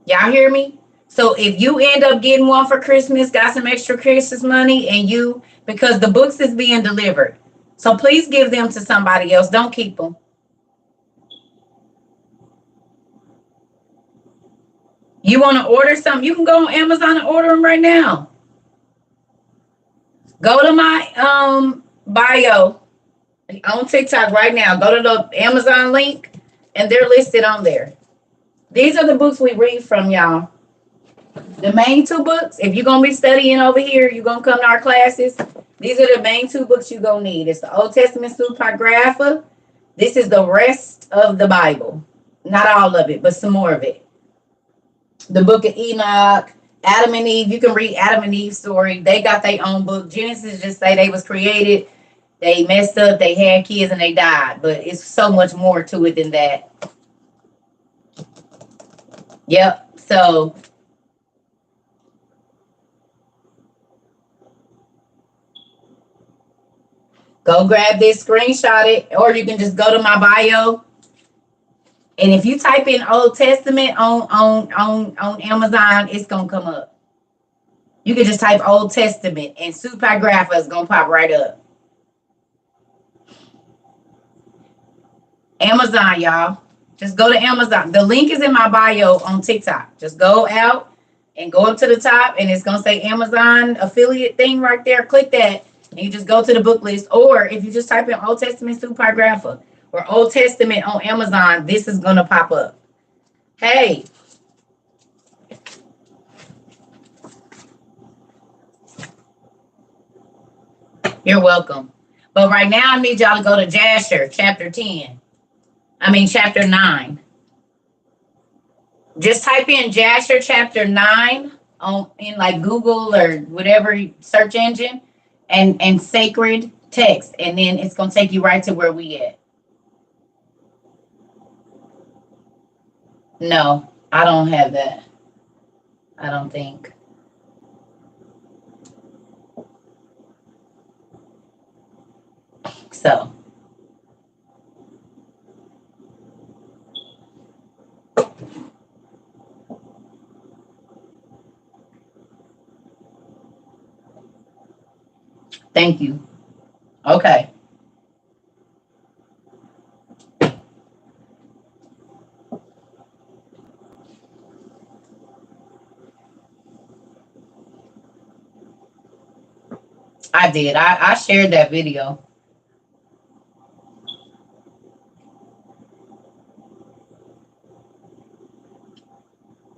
Y'all hear me? So if you end up getting one for Christmas, got some extra Christmas money, and you, because the books is being delivered. So please give them to somebody else. Don't keep them. You want to order something? You can go on Amazon and order them right now. Go to my bio on TikTok right now. Go to the Amazon link, and they're listed on there. These are the books we read from, y'all. The main 2 books, if you're going to be studying over here, you're going to come to our classes. These are the main 2 books you're going to need. It's the Old Testament Supergrapha. This is the rest of the Bible. Not all of it, but some more of it. The Book of Enoch, Adam and Eve. You can read Adam and Eve's story. They got their own book. Genesis just say they was created. They messed up. They had kids and they died. But it's so much more to it than that. Yep. So go grab this, screenshot it, or you can just go to my bio. And if you type in Old Testament on Amazon, it's gonna come up. You can just type Old Testament and Supergrapha is gonna pop right up. Amazon, y'all. Just go to Amazon. The link is in my bio on TikTok. Just go out and go up to the top, and it's gonna say Amazon affiliate thing right there. Click that, and you just go to the book list. Or if you just type in Old Testament Supergrapha or Old Testament on Amazon, this is gonna pop up. Hey. You're welcome. But right now I need y'all to go to Jasher chapter 10. Chapter 9. Just type in Jasher chapter 9 in like Google or whatever search engine and sacred text. And then it's gonna take you right to where we at. No, I don't have that. I don't think. So thank you. Okay. I did. I shared that video.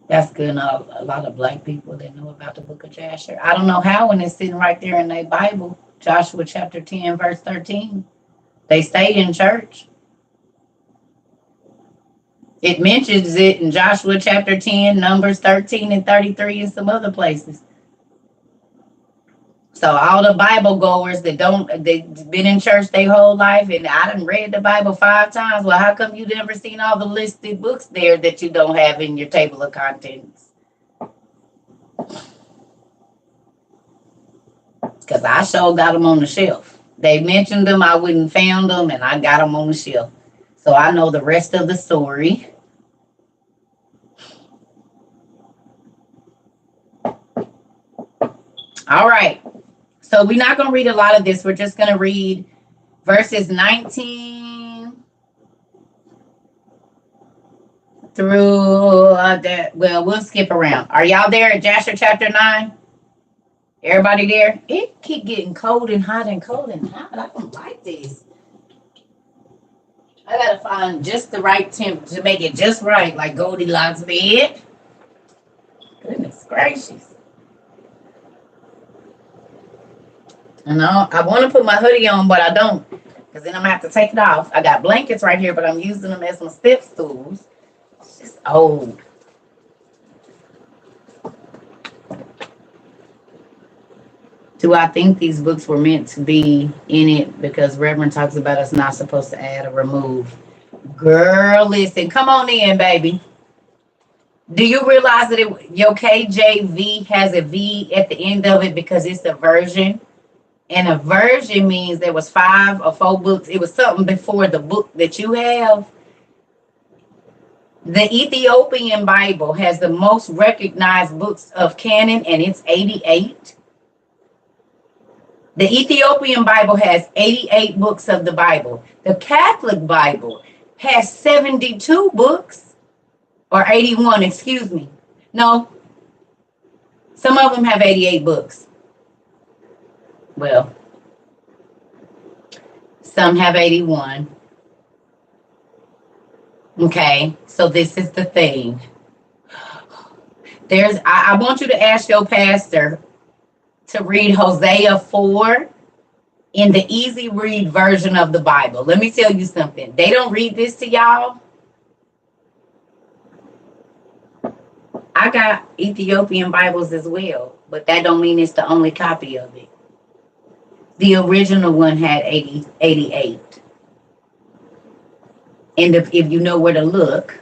That's good enough. A lot of black people that know about the book of Jasher. I don't know how when it's sitting right there in their Bible, Joshua chapter 10, verse 13. They stay in church. It mentions it in Joshua chapter 10, Numbers 13 and 33, and some other places. So all the Bible goers they've been in church their whole life, and I done read the Bible 5 times. Well, how come you never seen all the listed books there that you don't have in your table of contents? Because I sure got them on the shelf. They mentioned them, I wouldn't found them, and I got them on the shelf. So I know the rest of the story. All right. So we're not going to read a lot of this. We're just going to read verses 19 through that. Well, we'll skip around. Are y'all there at Jasher chapter 9? Everybody there? It keep getting cold and hot and cold and hot. I don't like this. I got to find just the right temp to make it just right, like Goldilocks bed. Goodness gracious. I know I want to put my hoodie on, but I don't, because then I'm going to have to take it off. I got blankets right here, but I'm using them as my step stools. It's just old. Do I think these books were meant to be in it? Because Reverend talks about us not supposed to add or remove. Girl, listen, come on in, baby. Do you realize that your KJV has a V at the end of it because it's a version? And a version means there was 5 or 4 books. It was something before the book that you have. The Ethiopian Bible has the most recognized books of canon, and it's 88. The Ethiopian Bible has 88 books of the Bible. The Catholic Bible has 72 books, or 81, excuse me. No, some of them have 88 books. Well, some have 81. Okay, so this is the thing. I want you to ask your pastor to read Hosea 4 in the easy read version of the Bible. Let me tell you something. They don't read this to y'all. I got Ethiopian Bibles as well, but that don't mean it's the only copy of it. The original one had 88. And if you know where to look,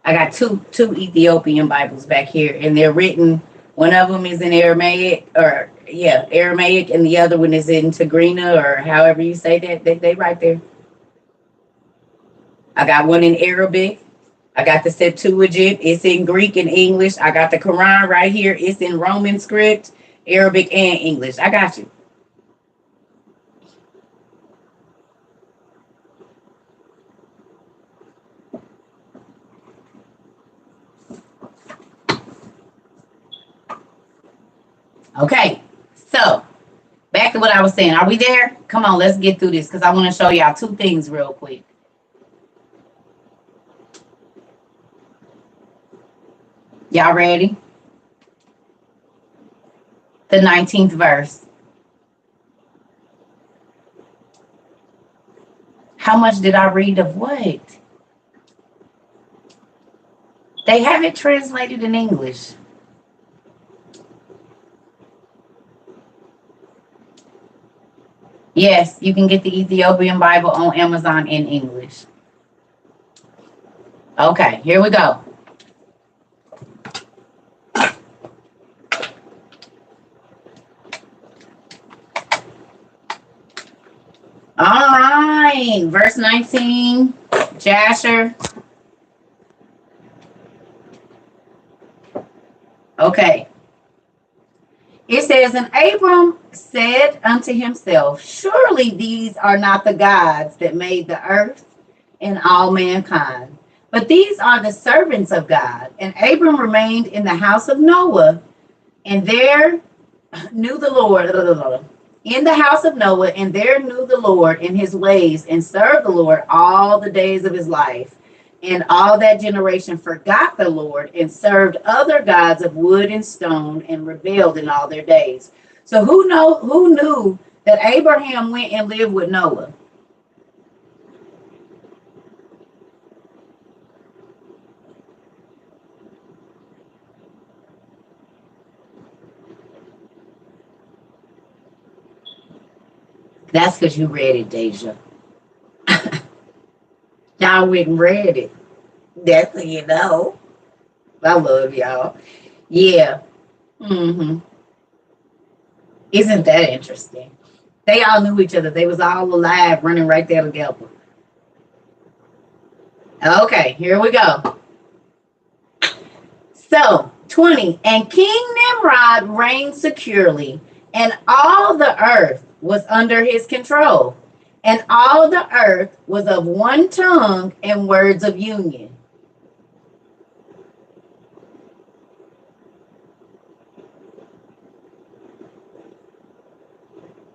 I got two Ethiopian Bibles back here, and they're written. One of them is in Aramaic, Aramaic, and the other one is in Tigrina, or however you say that. They right there. I got one in Arabic. I got the Septuagint. It's in Greek and English. I got the Quran right here. It's in Roman script, Arabic, and English. I got you. Okay, so back to what I was saying. Are we there? Come on, let's get through this because I want to show y'all 2 things real quick. Y'all ready? The 19th verse. How much did I read of what? They have it translated in English. Yes, you can get the Ethiopian Bible on Amazon in English. Okay, here we go. All right, verse 19, Jasher. Okay. It says, and Abram said unto himself, surely these are not the gods that made the earth and all mankind, but these are the servants of God. And Abram remained in the house of Noah, and there knew the Lord in the house of Noah, and there knew the Lord in his ways, and served the Lord all the days of his life. And all that generation forgot the Lord and served other gods of wood and stone, and rebelled in all their days. So who knew that Abraham went and lived with Noah? That's because you read it, Deja. Y'all went and read it. That's what you know. I love y'all. Yeah. Mm-hmm. Isn't that interesting? They all knew each other. They was all alive, running right there together. Okay, here we go. So, 20. And King Nimrod reigned securely, and all the earth was under his control. And all the earth was of one tongue and words of union.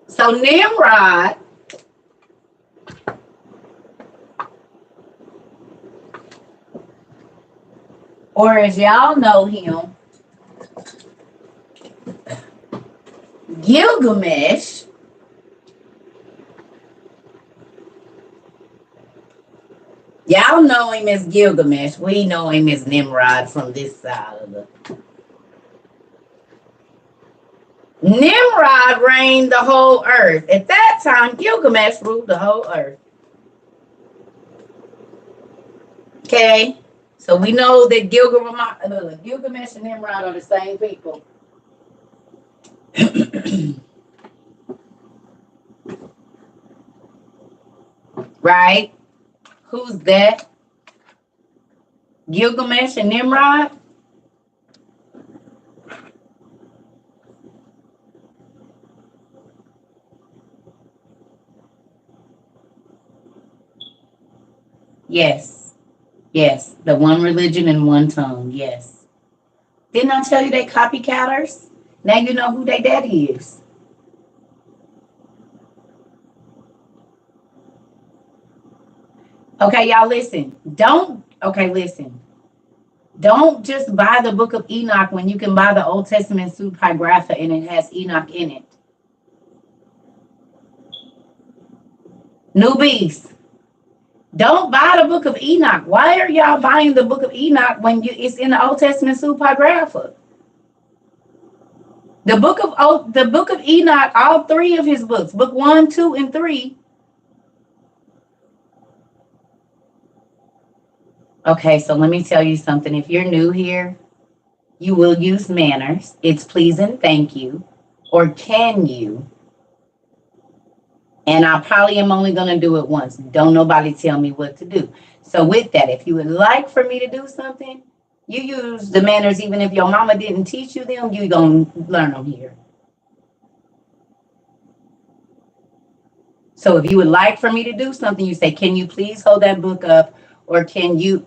So Nimrod, or as y'all know him, Gilgamesh, y'all know him as Gilgamesh. We know him as Nimrod from this side of the... Nimrod reigned the whole earth. At that time, Gilgamesh ruled the whole earth. Okay, so we know that Gilgamesh and Nimrod are the same people. Right? Who's that? Gilgamesh and Nimrod? Yes. Yes. The one religion and one tongue. Yes. Didn't I tell you they copycatters? Now you know who their daddy is. Okay, y'all listen. Listen. Don't just buy the Book of Enoch when you can buy the Old Testament Pseudepigrapha and it has Enoch in it. Newbies, don't buy the Book of Enoch. Why are y'all buying the Book of Enoch when it's in the Old Testament Pseudepigrapha? The Book of Enoch, all three of his books, book 1, 2, and 3. Okay, so let me tell you something. If you're new here, you will use manners. It's please and thank you, or can you? And I probably am only going to do it once. Don't nobody tell me what to do. So with that, if you would like for me to do something, you use the manners. Even if your mama didn't teach you them, you're going to learn them here. So if you would like for me to do something, you say, can you please hold that book up? Or can you...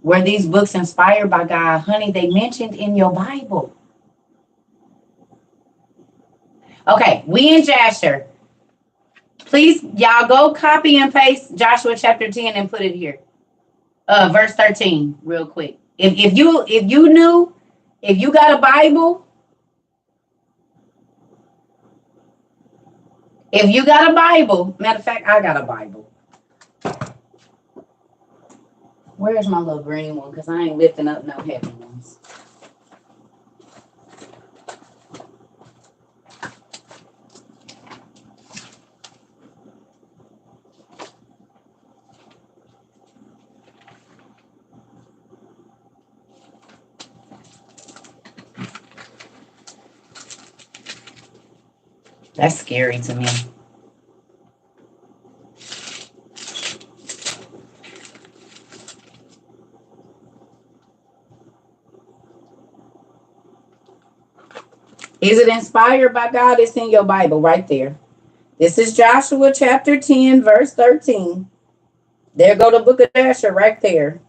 Were these books inspired by God? Honey, they mentioned in your Bible. Okay, we in Jasher. Please, y'all go copy and paste Joshua chapter 10 and put it here. Verse 13, real quick. If you got a Bible, matter of fact, I got a Bible. Where's my little green one? Because I ain't lifting up no heavy ones. That's scary to me. Is it inspired by God? It's in your Bible right there. This is Joshua chapter 10, verse 13. There go the book of Jasher right there.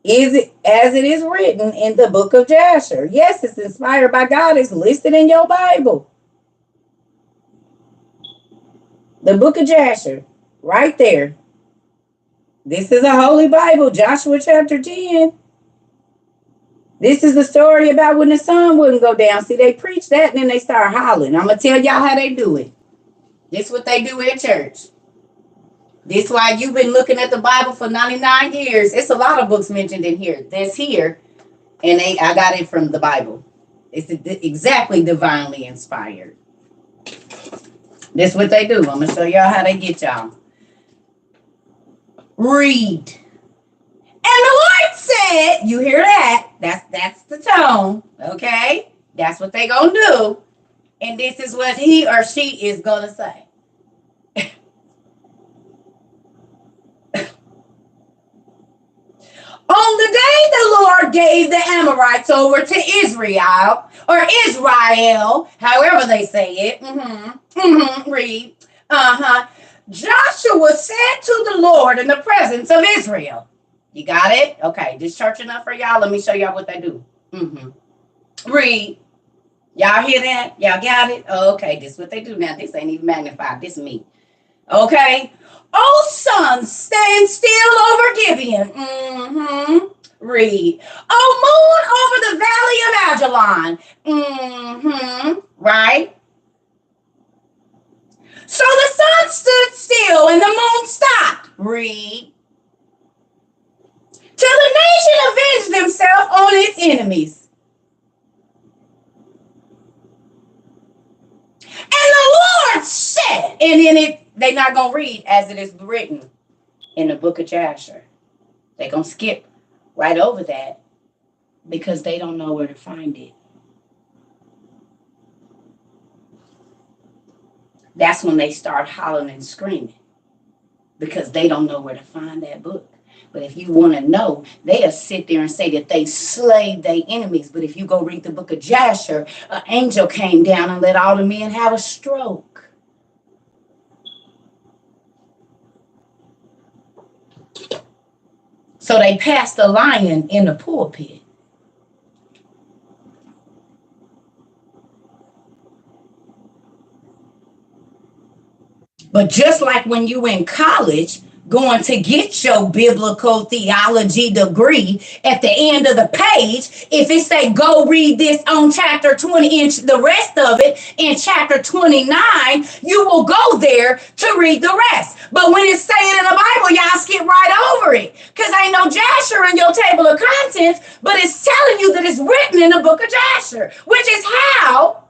Is it as it is written in the book of Jasher? Yes, it's inspired by God. It's listed in your Bible. The book of Jasher, right there. This is a holy Bible, Joshua chapter 10. This is the story about when the sun wouldn't go down. See, they preach that and then they start hollering. I'm going to tell y'all how they do it. This is what they do at church. This is why you've been looking at the Bible for 99 years. It's a lot of books mentioned in here. That's here. And I got it from the Bible. It's exactly divinely inspired. This is what they do. I'm going to show y'all how they get y'all. Read. And the Lord said, you hear that? That's the tone. Okay? That's what they going to do. And this is what he or she is going to say. On the day the Lord gave the Amorites over to Israel, or Israel, however they say it. Read. Joshua said to the Lord in the presence of Israel. You got it? Okay, this church enough for y'all? Let me show y'all what they do. Read. Y'all hear that? Y'all got it? Okay, this is what they do now. This ain't even magnified. This is me. Okay. Oh, sun, stand still over Gibeon. Read. Oh, moon over the valley of Ajalon. Right? So the sun stood still and the moon stopped. Read. Till the nation avenged themselves on its enemies. And the Lord said, and then they're not going to read as it is written in the book of Jasher. They're going to skip right over that because they don't know where to find it. That's when they start hollering and screaming because they don't know where to find that book. But if you want to know, they'll sit there and say that they slayed their enemies. But if you go read the book of Jasher, an angel came down and let all the men have a stroke. So they passed the lion in the pulpit. But just like when you in college, going to get your biblical theology degree, at the end of the page, if it say go read this on chapter 20 and the rest of it in chapter 29, you will go there to read the rest. But when it's saying in the Bible, y'all skip right over it because ain't no Jasher in your table of contents, but it's telling you that it's written in the book of Jasher, which is how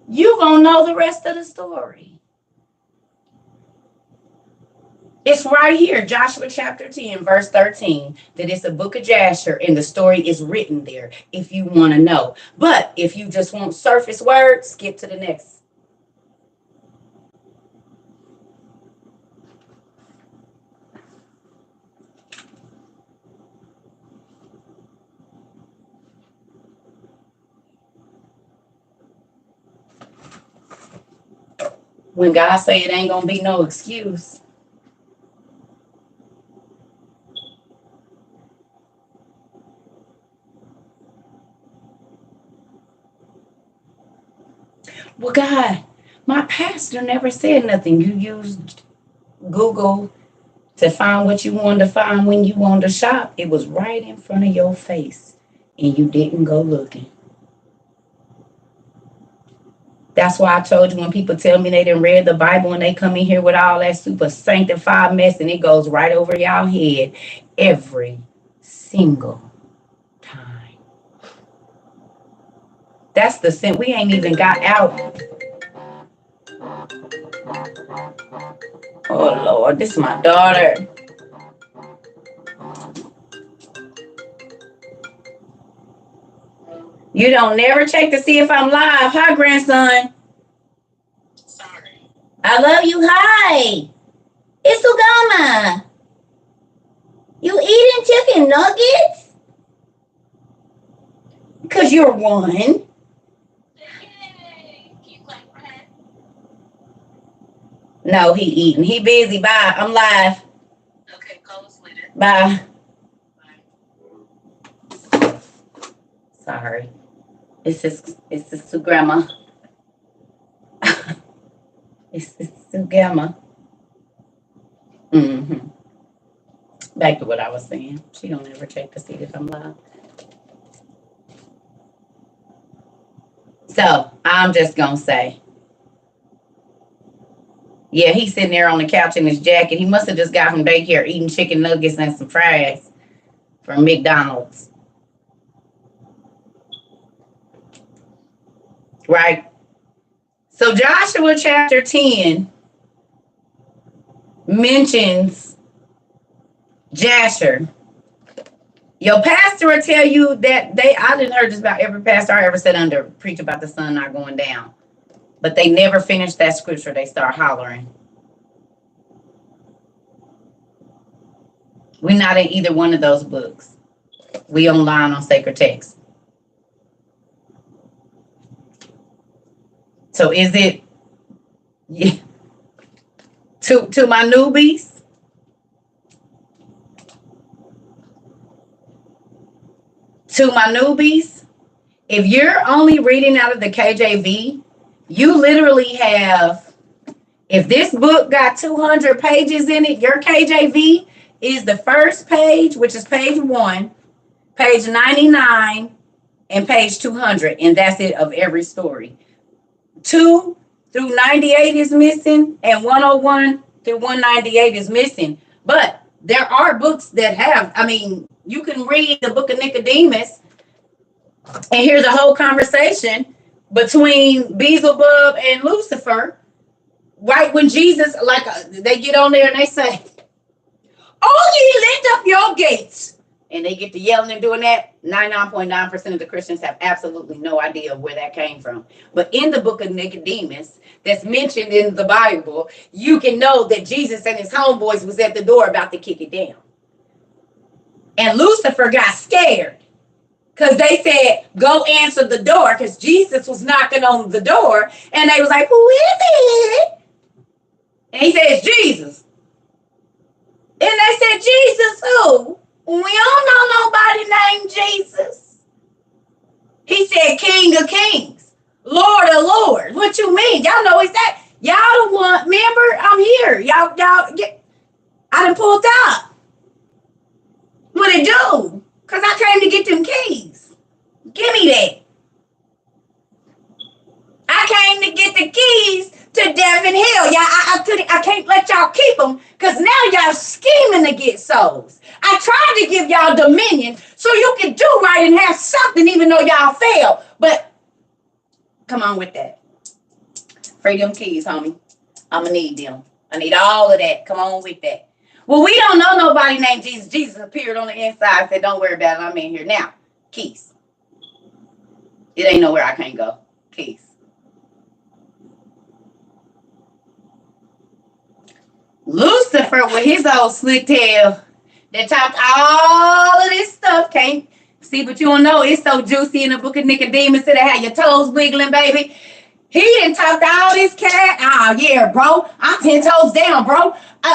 you gonna know the rest of the story. It's right here, Joshua chapter 10, verse 13, that it's a book of Jasher and the story is written there if you want to know. But if you just want surface words, skip to the next. When God say it ain't going to be no excuse. Well, God, my pastor never said nothing. You used Google to find what you wanted to find when you wanted to shop. It was right in front of your face, and you didn't go looking. That's why I told you when people tell me they didn't read the Bible and they come in here with all that super sanctified mess and it goes right over y'all head every single time. That's the sin. We ain't even got out. Oh, Lord, this is my daughter. You don't never check to see if I'm live. Hi, grandson. Sorry. I love you. Hi. It's Ugama. You eating chicken nuggets? Because you're one. No, he eating. He busy. Bye. I'm live. Okay, go to sleep. Bye. Sorry. It's just to grandma. It's to grandma. Mm-hmm. Back to what I was saying. She don't ever check to see if I'm live. So I'm just gonna say, yeah, he's sitting there on the couch in his jacket. He must have just got from daycare eating chicken nuggets and some fries from McDonald's. Right? So Joshua chapter 10 mentions Jasher. Your pastor will tell you that I didn't heard just about every pastor I ever sat under preach about the sun not going down. But they never finished that scripture. They start hollering. We're not in either one of those books. We online on sacred text. So is it, yeah, to my newbies? To my newbies, if you're only reading out of the KJV, you literally have, if this book got 200 pages in it, your KJV is the first page, which is page 1, page 99, and page 200, and that's it of every story. 2 through 98 is missing, and 101 through 198 is missing. But there are books that have, I mean, you can read the Book of Nicodemus and hear the whole conversation between Beelzebub and Lucifer, right when Jesus, like they get on there and they say, "Oh, ye lift up your gates." And they get to yelling and doing that. 99.9% of the Christians have absolutely no idea where that came from. But in the Book of Nicodemus, that's mentioned in the Bible, you can know that Jesus and his homeboys was at the door about to kick it down. And Lucifer got scared because they said, "Go answer the door," because Jesus was knocking on the door. And they was like, "Who is it?" And he says, "Jesus." And they said, "Jesus who? We don't know nobody named Jesus." He said, "King of kings, Lord of lords." What you mean? Y'all know he's that. Y'all don't want, remember, I'm here. Y'all, I done pulled up. What it do? Because I came to get them keys. Give me that. I came to get the keys to death and hell. Y'all, I can't let y'all keep them because now y'all scheming to get souls. I tried to give y'all dominion so you can do right and have something even though y'all fail. But come on with that. Free them keys, homie. I'm going to need them. I need all of that. Come on with that. Well, we don't know nobody named Jesus. Jesus appeared on the inside, said, "Don't worry about it. I'm in here." Now, keys. It ain't nowhere I can't go. Keys. Lucifer with his old slick tail that talked all of this stuff. Can't see, but you don't know. It's so juicy in the Book of Nicodemus that had your toes wiggling, baby. He didn't talk to all this cat. Oh, yeah, bro. I'm 10 toes down, bro.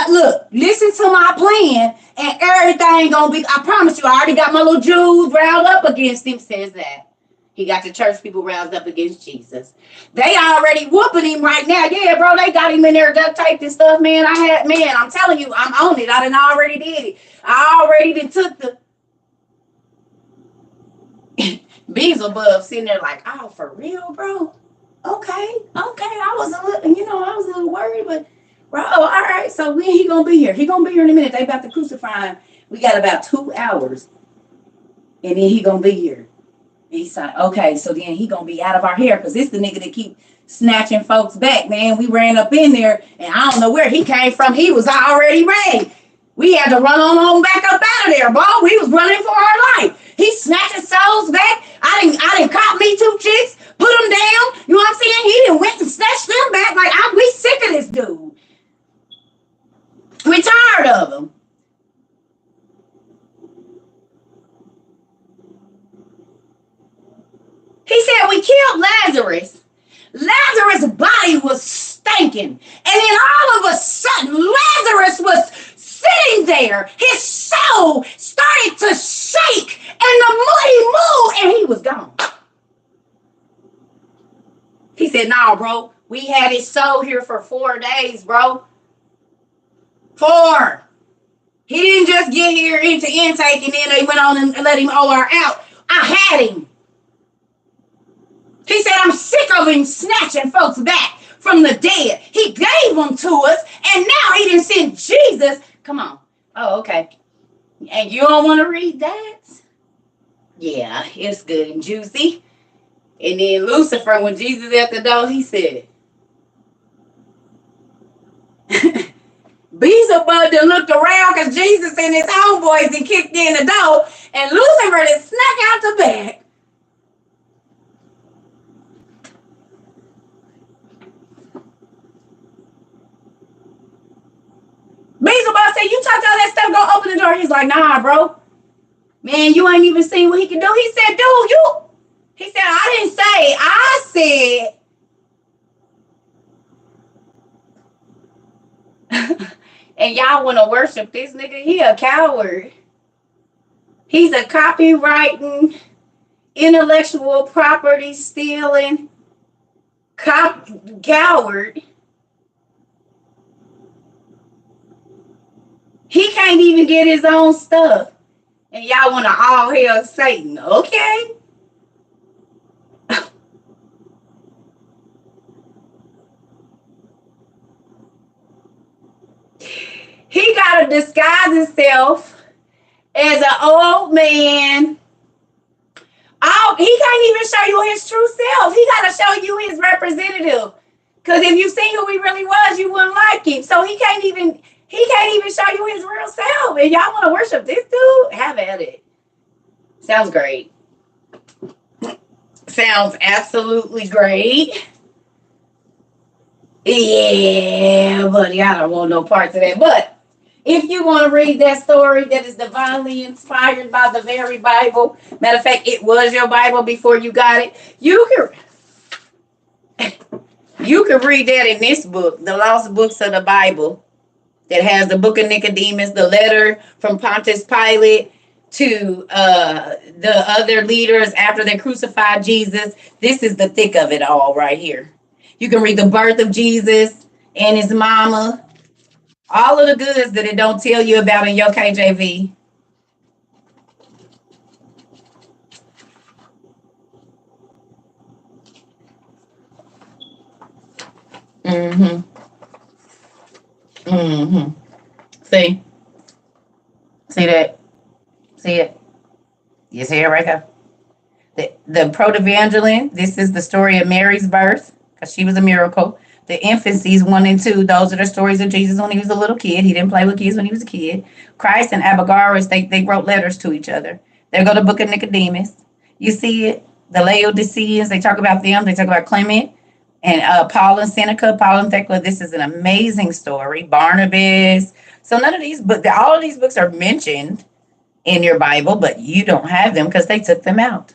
Look, listen to my plan and everything gonna be, I promise you, I already got my little Jews riled up against him, says that. He got the church people roused up against Jesus. They already whooping him right now. Yeah, bro, they got him in there duct taped and stuff, man. I'm telling you, I'm on it. I done already did it. I already done took the Beelzebub sitting there like, "Oh, for real, bro? Okay. I was a little worried, but bro, all right. So when he gonna be here? He gonna be here in a minute. They about to crucify him. We got about 2 hours, and then he gonna be here." He's like, "Okay, so then he gonna be out of our hair because this the nigga that keep snatching folks back, man. We ran up in there, and I don't know where he came from. He was already ready. We had to run on back up out of there, bro. We was running for our life. He snatching souls back. I didn't caught me 2 chicks, put them down. You know what I'm saying? He didn't went and snatched them back. Like, we sick of this dude. We tired of him." He said, "We killed Lazarus. Lazarus' body was stinking. And then all of a sudden, Lazarus was sitting there, his soul started to shake and the money moved and he was gone. He said, "Nah, bro, we had his soul here for 4 days, bro. 4. He didn't just get here into intake and then they went on and let him OR out. I had him." He said, "I'm sick of him snatching folks back from the dead. He gave them to us, and now he didn't send Jesus." Come on. Oh, okay. And you don't want to read that? Yeah, it's good and juicy. And then Lucifer, when Jesus at the door, he said, Beelzebub done looked around because Jesus and his homeboys and kicked in the door, and Lucifer done snuck out the back. Beelzebub said, "You talked all that stuff, go open the door." He's like, "Nah, bro. Man, you ain't even seen what he can do." He said, "Dude, you." He said, "I didn't say. I said." And y'all want to worship this nigga? He a coward. He's a copywriting, intellectual property stealing coward. He can't even get his own stuff. And y'all want to all hail Satan. Okay. He got to disguise himself as an old man. Oh, he can't even show you his true self. He got to show you his representative. Because if you seen who he really was, you wouldn't like him. So he can't even show you his real self. And y'all want to worship this dude? Have at it. Sounds great. Sounds absolutely great. Yeah, buddy, I don't want no parts of that. But if you want to read that story that is divinely inspired by the very Bible, matter of fact, it was your Bible before you got it, you can read that in this book, The Lost Books of the Bible, that has the Book of Nicodemus, the letter from Pontius Pilate to the other leaders after they crucified Jesus. This is the thick of it all right here. You can read the birth of Jesus and his mama. All of the goods that it don't tell you about in your KJV. Mm-hmm. Mm-hmm. See? See that? See it? You see it right there? The Proto-Evangeline, this is the story of Mary's birth, because she was a miracle. The infancies 1 and 2, those are the stories of Jesus when he was a little kid. He didn't play with kids when he was a kid. Christ and Abigaris, they wrote letters to each other. There go the Book of Nicodemus. You see it? The Laodiceans, they talk about them. They talk about Clement and Paul and Seneca, Paul and Thecla. This is an amazing story. Barnabas. So none of these books, all of these books are mentioned in your Bible, but you don't have them because they took them out.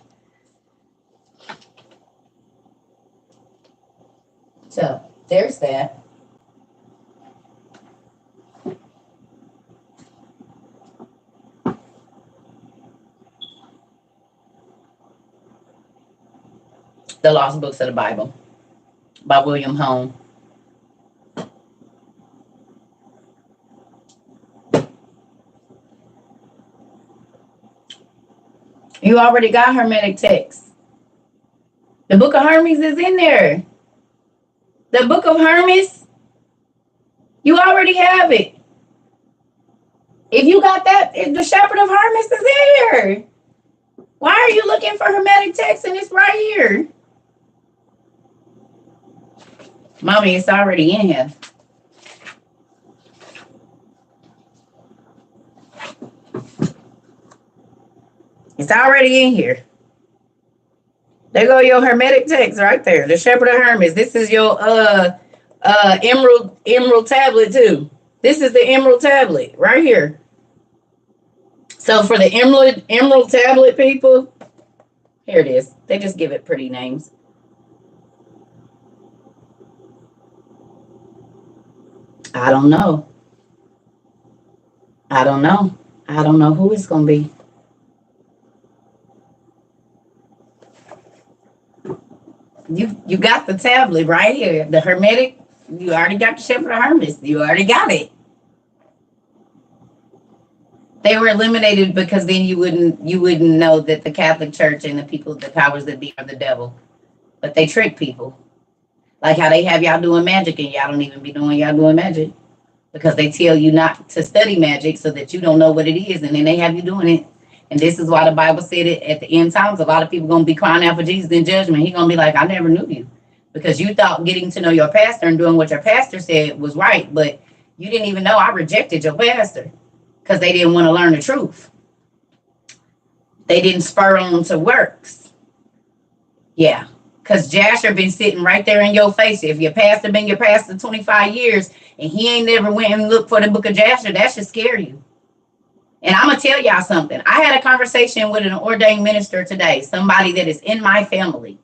So there's that. The Lost Books of the Bible by William Hone. You already got Hermetic text. The Book of Hermes is in there. The Book of Hermes, you already have it. If you got that, the Shepherd of Hermes is here. Why are you looking for Hermetic text and it's right here? Mommy, it's already in here. It's already in here. There go your Hermetic text right there. The Shepherd of Hermes. This is your emerald tablet too. This is the emerald tablet right here. So for the emerald tablet people, here it is. They just give it pretty names. I don't know. I don't know. I don't know who it's going to be. You got the tablet right here. The Hermetic. You already got the Shepherd of Hermes. You already got it. They were eliminated because then you wouldn't know that the Catholic Church and the people, the powers that be, are the devil. But they trick people. Like how they have y'all doing magic and y'all don't even be knowing y'all doing magic. Because they tell you not to study magic so that you don't know what it is, and then they have you doing it. And this is why the Bible said it at the end times. A lot of people gonna be crying out for Jesus in judgment. He's gonna be like, I never knew you. Because you thought getting to know your pastor and doing what your pastor said was right, but you didn't even know I rejected your pastor because they didn't want to learn the truth. They didn't spur on to works. Yeah. Because Jasher been sitting right there in your face. If your pastor been your pastor 25 years and he ain't never went and looked for the book of Jasher, that should scare you. And I'm going to tell y'all something. I had a conversation with an ordained minister today, somebody that is in my family.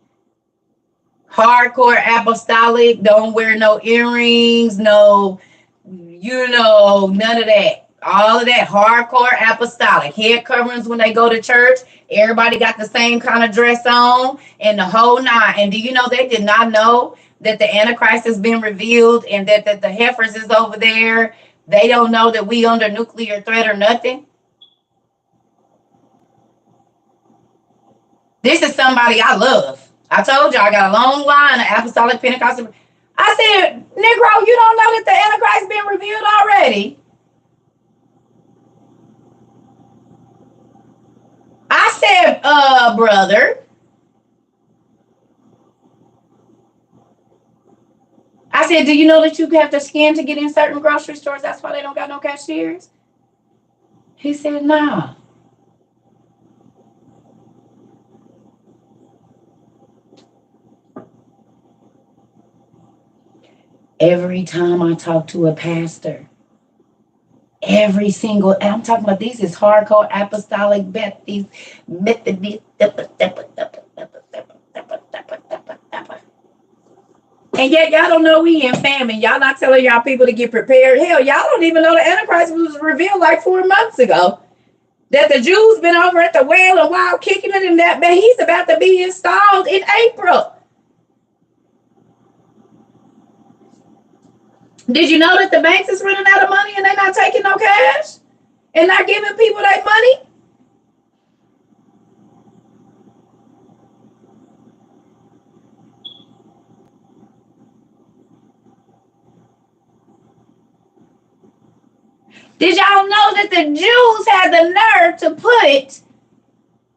Hardcore apostolic, don't wear no earrings, none of that. All of that hardcore apostolic. Head coverings when they go to church. Everybody got the same kind of dress on and the whole nine. And do you know they did not know that the Antichrist has been revealed and that the heifers is over there? They don't know that we under nuclear threat or nothing. This is somebody I love. I told you I got a long line of apostolic Pentecostal. I said, Negro, you don't know that the Antichrist been revealed already? I said, brother. I said, do you know that you have to scan to get in certain grocery stores? That's why they don't got no cashiers. He said, nah. Every time I talk to a pastor, every single, and I'm talking about these is hardcore apostolic Baptist, and yet y'all don't know we in famine. Y'all not telling y'all people to get prepared. Hell, y'all don't even know the Antichrist was revealed like 4 months ago. That the Jews been over at the well and wild kicking it, and that he's about to be installed in April. Did you know that the banks is running out of money and they're not taking no cash and not giving people that money? Did y'all know that the Jews had the nerve to put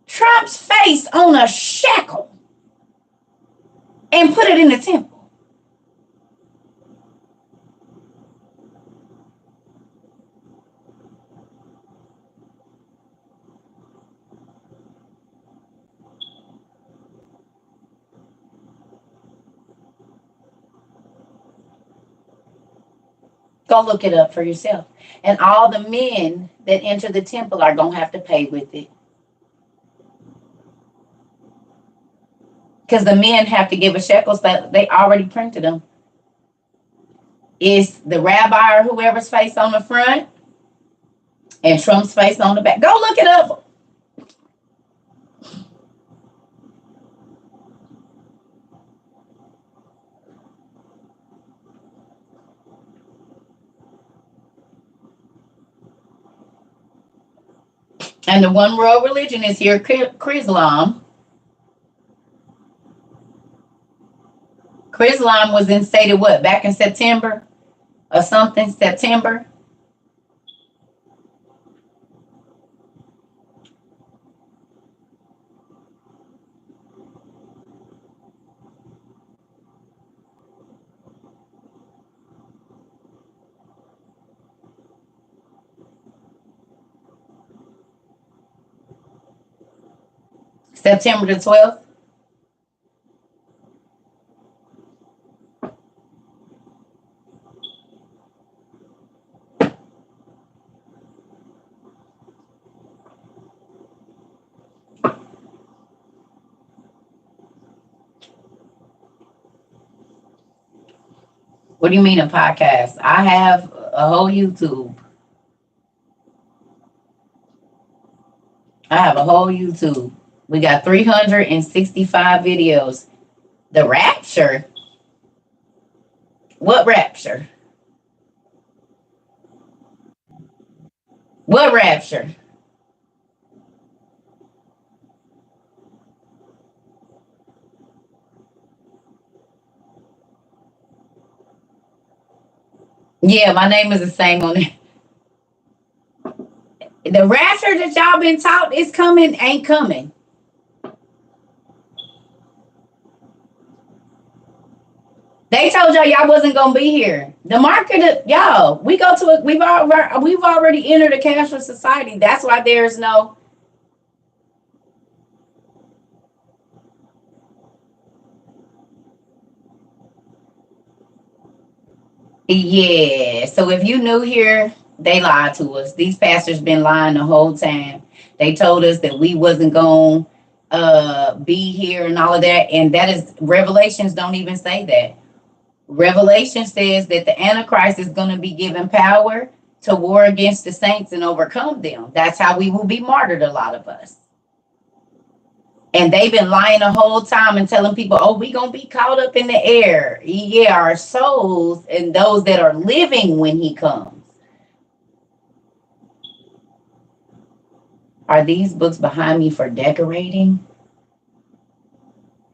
Trump's face on a shekel and put it in the temple? Go look it up for yourself. And all the men that enter the temple are going to have to pay with it. Because the men have to give a shekel, so they already printed them. It's the rabbi or whoever's face on the front and Trump's face on the back. Go look it up. And the one world religion is here, Chrislam. Chrislam was instated what? Back in September or something? September. September the 12th. What do you mean a podcast? I have a whole YouTube. I have a whole YouTube. We got 365 videos. The rapture? What rapture? What rapture? Yeah, my name is the same on it. The rapture that y'all been taught is coming ain't coming. They told y'all wasn't gonna be here. The market, y'all, we go to it. We've already entered a cashless society. That's why there's no. Yeah. So if you new here, they lied to us. These pastors been lying the whole time. They told us that we wasn't gonna be here and all of that, and that is Revelations don't even say that. Revelation says that the Antichrist is going to be given power to war against the saints and overcome them. That's how we will be martyred, a lot of us. And they've been lying the whole time and telling people, oh, we're going to be caught up in the air. Yeah, our souls and those that are living when he comes. Are these books behind me for decorating?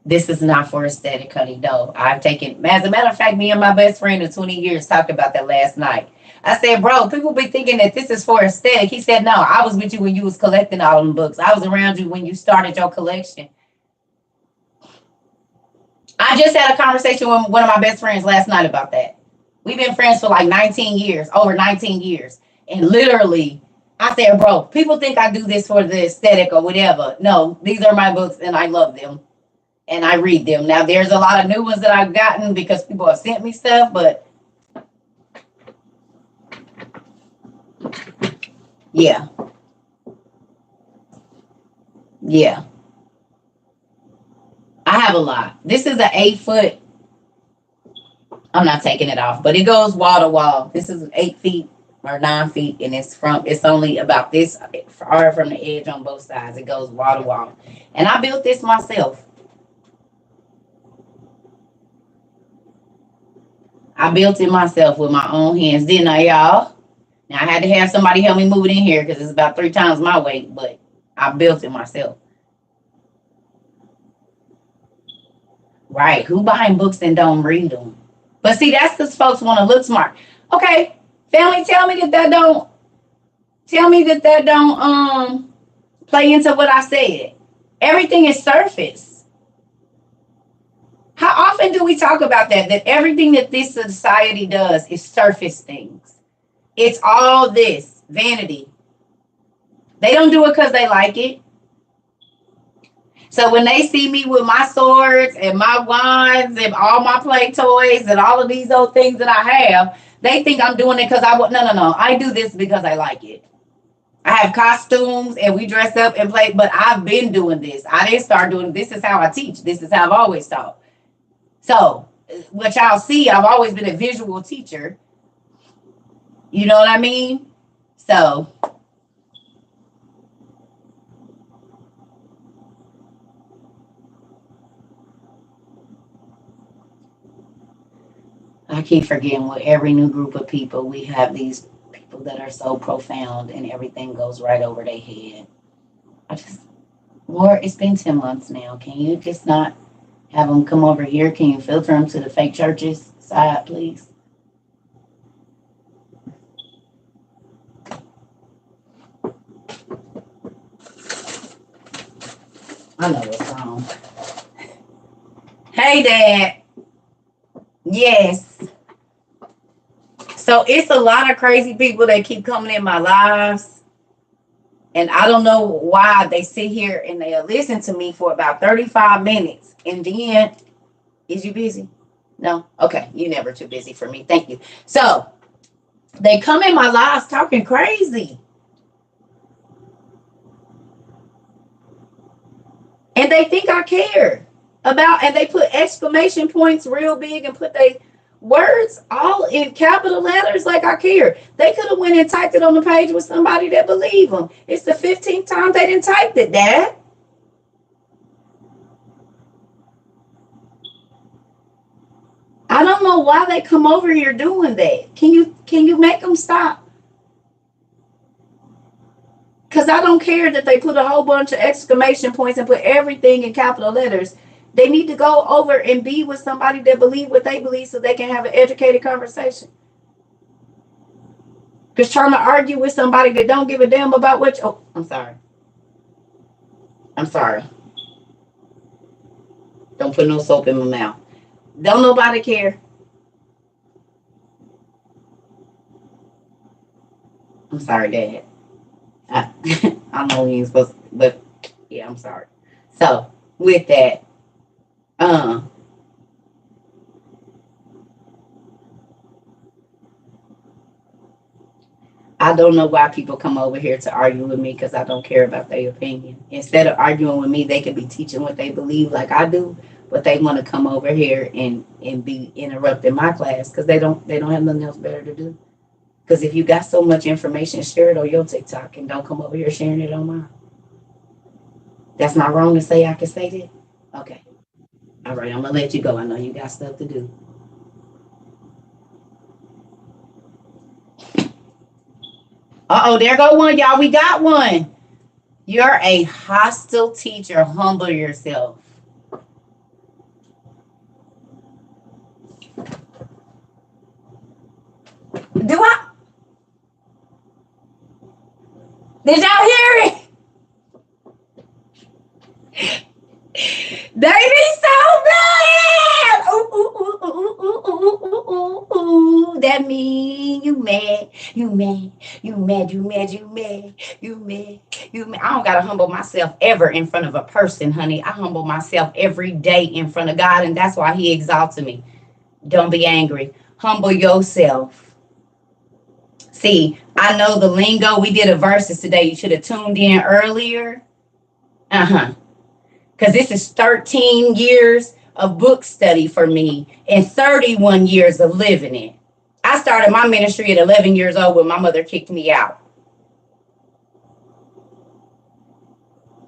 This is not for aesthetic, honey. No, I've taken, as a matter of fact, me and my best friend of 20 years talked about that last night. I said, bro, people be thinking that this is for aesthetic. He said, no, I was with you when you was collecting all them books. I was around you when you started your collection. I just had a conversation with one of my best friends last night about that. We've been friends for like 19 years, over 19 years. And literally, I said, bro, people think I do this for the aesthetic or whatever. No, these are my books and I love them. And I read them. Now, there's a lot of new ones that I've gotten because people have sent me stuff, but yeah. Yeah. I have a lot. This is an 8-foot. I'm not taking it off, but it goes wall to wall. This is 8 feet or 9 feet, and it's only about this far from the edge on both sides. It goes wall to wall. And I built this myself. I built it myself with my own hands, didn't I, y'all? Now, I had to have somebody help me move it in here because it's about 3 times my weight, but I built it myself. Right. Who buying books and don't read them? But see, that's because folks want to look smart. Okay, family, tell me that don't play into what I said. Everything is surface. How often do we talk about that? That everything that this society does is surface things. It's all this vanity. They don't do it because they like it. So when they see me with my swords and my wands and all my play toys and all of these old things that I have, they think I'm doing it because I want. No. I do this because I like it. I have costumes and we dress up and play, but I've been doing this. I didn't start doing this. Is how I teach. This is how I've always taught. So, what y'all see, I've always been a visual teacher. You know what I mean? So, I keep forgetting with every new group of people, we have these people that are so profound and everything goes right over their head. Lord, it's been 10 months now. Can you just not have them come over here? Can you filter them to the fake churches side, please? I know what's wrong. Hey, Dad. Yes. So it's a lot of crazy people that keep coming in my lives. And I don't know why they sit here and they listen to me for about 35 minutes. And then, is you busy? No? Okay. You're never too busy for me. Thank you. So they come in my lives talking crazy. And they think I care about, and they put exclamation points real big and put they words all in capital letters like I care. They could have went and typed it on the page with somebody that believe them. It's the 15th time they didn't type it, Dad. I don't know why they come over here doing that. Can you make them stop? Because I don't care that they put a whole bunch of exclamation points and put everything in capital letters. They need to go over and be with somebody that believe what they believe so they can have an educated conversation. Because trying to argue with somebody that don't give a damn about what you... Oh, I'm sorry. I'm sorry. Don't put no soap in my mouth. Don't nobody care. I'm sorry, Dad. I know you ain't supposed to, but yeah, I'm sorry. So, with that, I don't know why people come over here to argue with me because I don't care about their opinion. Instead of arguing with me, they could be teaching what they believe like I do, but they want to come over here and be interrupting my class because they don't have nothing else better to do. Because if you got so much information, share it on your TikTok and don't come over here sharing it on mine. That's not wrong to say I can say that? Okay. All right, I'm going to let you go. I know you got stuff to do. Uh-oh, there go one, y'all. We got one. You're a hostile teacher. Humble yourself. Do I? Did y'all hear it? They be so bad. Ooh, ooh, ooh, ooh, ooh, ooh, ooh, ooh, ooh. That mean you mad, you mad, you mad, you mad, you mad, you mad, you mad. I don't gotta humble myself ever in front of a person, honey. I humble myself every day in front of God, and that's why He exalted me. Don't be angry. Humble yourself. See, I know the lingo. We did a verses today. You should have tuned in earlier. Because this is 13 years of book study for me and 31 years of living it. I started my ministry at 11 years old when my mother kicked me out.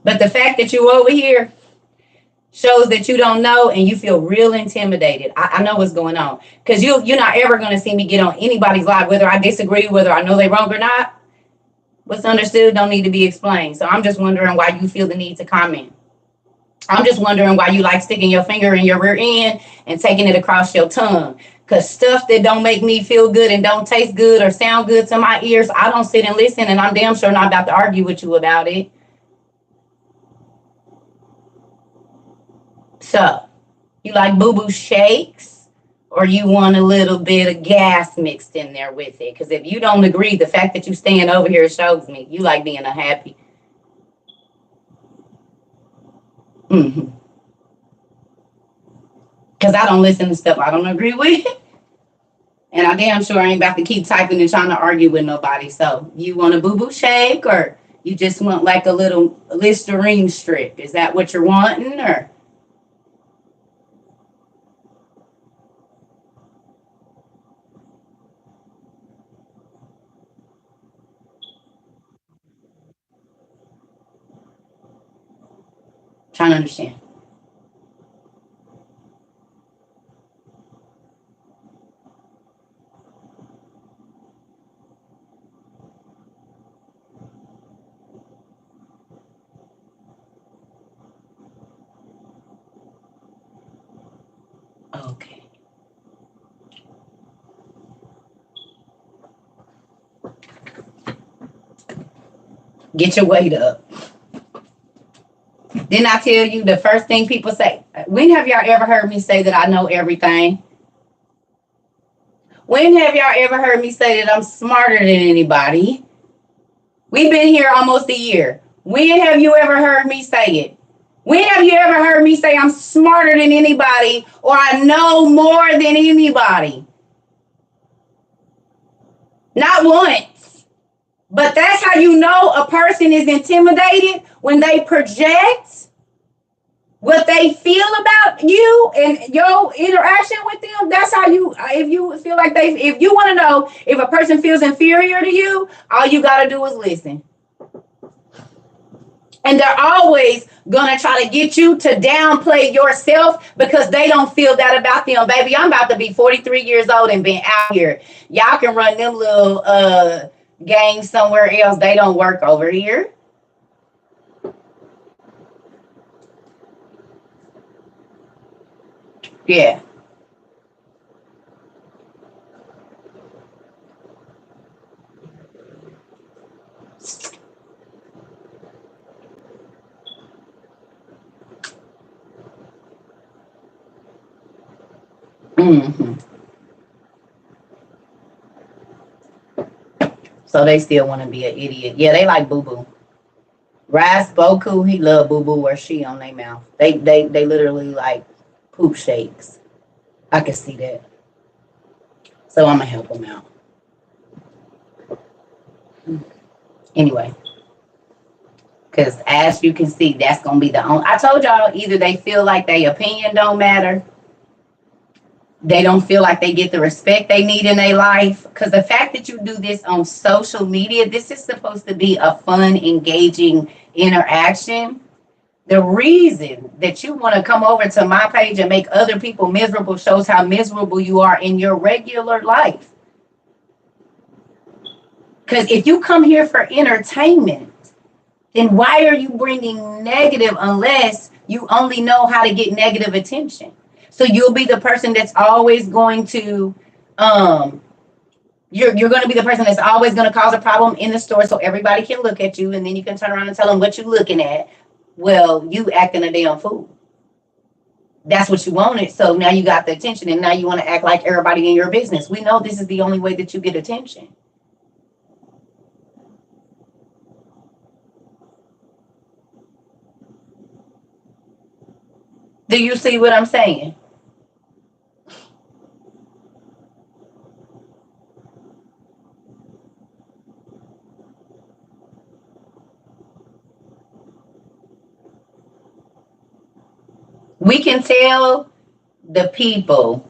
But the fact that you over here shows that you don't know and you feel real intimidated. I know what's going on. Because you're not ever going to see me get on anybody's live, whether I disagree, whether I know they're wrong or not. What's understood don't need to be explained. So I'm just wondering why you feel the need to comment. I'm just wondering why you like sticking your finger in your rear end and taking it across your tongue. Because stuff that don't make me feel good and don't taste good or sound good to my ears, I don't sit and listen, and I'm damn sure not about to argue with you about it. So, you like boo-boo shakes, or you want a little bit of gas mixed in there with it? Because if you don't agree, the fact that you stand over here shows me you like being unhappy. Because I don't listen to stuff I don't agree with. And I damn sure ain't about to keep typing and trying to argue with nobody. So, you want a boo-boo shake, or you just want like a little Listerine strip? Is that what you're wanting, or... Trying to understand. Okay. Get your weight up. Didn't I tell you the first thing people say? When have y'all ever heard me say that I know everything? When have y'all ever heard me say that I'm smarter than anybody? We've been here almost a year. When have you ever heard me say it? When have you ever heard me say I'm smarter than anybody or I know more than anybody? Not once. But that's how you know a person is intimidated, when they project. what they feel about you and your interaction with them. That's how you, if you feel like if you want to know if a person feels inferior to you, all you got to do is listen. And they're always going to try to get you to downplay yourself because they don't feel that about them. Baby, I'm about to be 43 years old and been out here. Y'all can run them little games somewhere else. They don't work over here. Yeah. Mm-hmm. So they still want to be an idiot. Yeah, they like boo boo. Raz Boku, he love boo boo or she on their mouth. They literally like poop shakes. I can see that. So I'm gonna help them out. Anyway, because as you can see, that's gonna be the only. I told y'all either they feel like their opinion don't matter, they don't feel like they get the respect they need in their life. Because the fact that you do this on social media, this is supposed to be a fun, engaging interaction. The reason that you want to come over to my page and make other people miserable shows how miserable you are in your regular life. Because if you come here for entertainment, then why are you bringing negative unless you only know how to get negative attention? So you'll be the person that's always going to, you're going to be the person that's always going to cause a problem in the store so everybody can look at you and then you can turn around and tell them what you're looking at. Well, you acting a damn fool. That's what you wanted. So now you got the attention and now you want to act like everybody in your business. We know this is the only way that you get attention. Do you see what I'm saying? We can tell the people,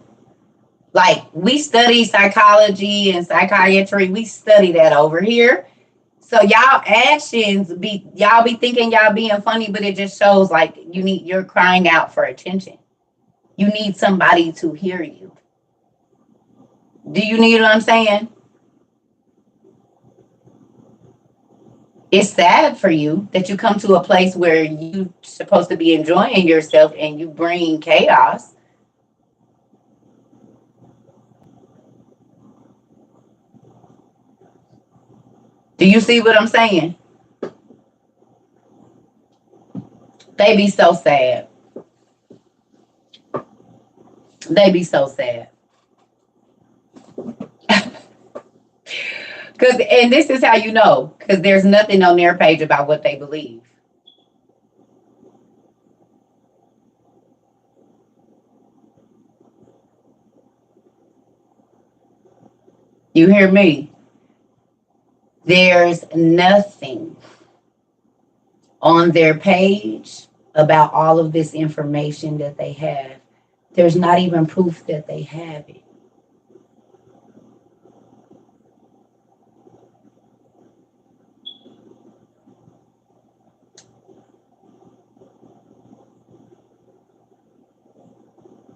like we study psychology and psychiatry, we study that over here. So y'all actions y'all be thinking y'all being funny, but it just shows like you're crying out for attention. You need somebody to hear you. Do you need what I'm saying? It's sad for you that you come to a place where you're supposed to be enjoying yourself and you bring chaos. Do you see what I'm saying? They be so sad. They be so sad. And this is how you know, because there's nothing on their page about what they believe. You hear me? There's nothing on their page about all of this information that they have. There's not even proof that they have it.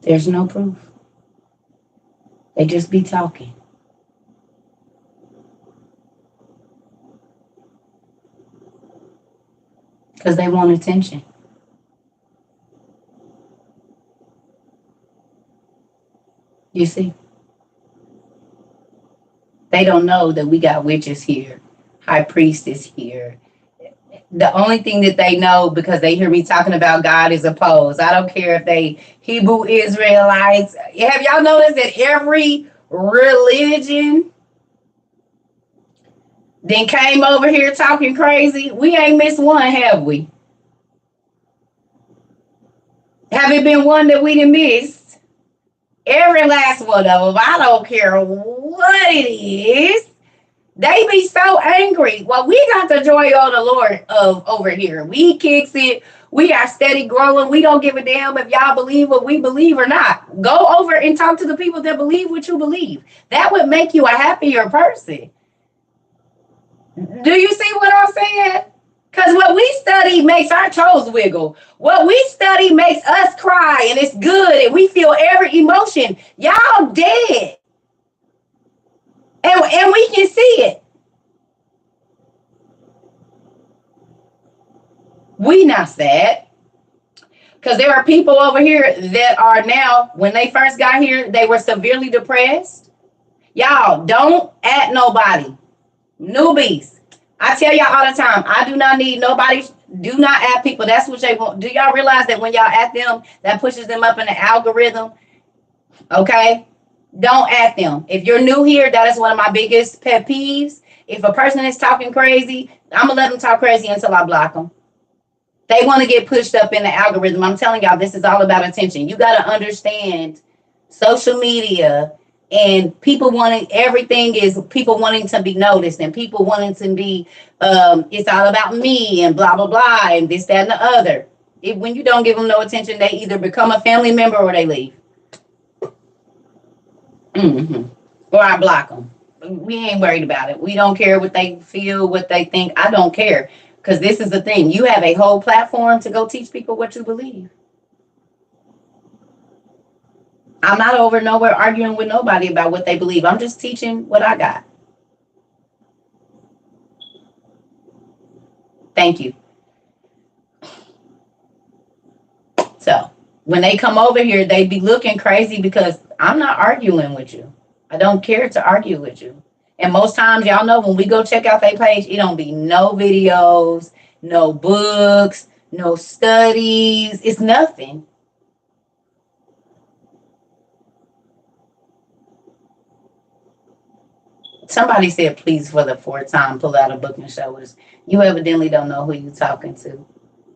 There's no proof. They just be talking. Because they want attention. You see? They don't know that we got witches here, high priestess here. The only thing that they know, because they hear me talking about God, is opposed. I don't care if they Hebrew Israelites. Have y'all noticed that every religion then came over here talking crazy? We ain't missed one, have we? Have it been one that we didn't miss? Every last one of them. I don't care what it is. They be so angry. Well, we got the joy of the Lord over here. We kicks it. We are steady growing. We don't give a damn if y'all believe what we believe or not. Go over and talk to the people that believe what you believe. That would make you a happier person. Do you see what I'm saying? Because what we study makes our toes wiggle. What we study makes us cry, and it's good, and we feel every emotion. Y'all dead. And we can see it. We not sad. Because there are people over here that are now, when they first got here, they were severely depressed. Y'all, don't at nobody. Newbies. I tell y'all all the time, I do not need nobody. Do not at people. That's what they want. Do y'all realize that when y'all at them, that pushes them up in the algorithm? Okay? Don't at them. If you're new here, that is one of my biggest pet peeves. If a person is talking crazy, I'm going to let them talk crazy until I block them. They want to get pushed up in the algorithm. I'm telling y'all, this is all about attention. You got to understand social media and people wanting, everything is people wanting to be noticed and people wanting to be, it's all about me and blah, blah, blah, and this, that, and the other. When you don't give them no attention, they either become a family member or they leave. Or I block them. We ain't worried about it. We don't care what they feel, what they think. I don't care. Because this is the thing. You have a whole platform to go teach people what you believe. I'm not over nowhere arguing with nobody about what they believe. I'm just teaching what I got. Thank you. So when they come over here, they be looking crazy because I'm not arguing with you. I don't care to argue with you. And most times, y'all know, when we go check out their page, it don't be no videos, no books, no studies. It's nothing. Somebody said, please, for the fourth time, pull out a book and show us. You evidently don't know who you're talking to.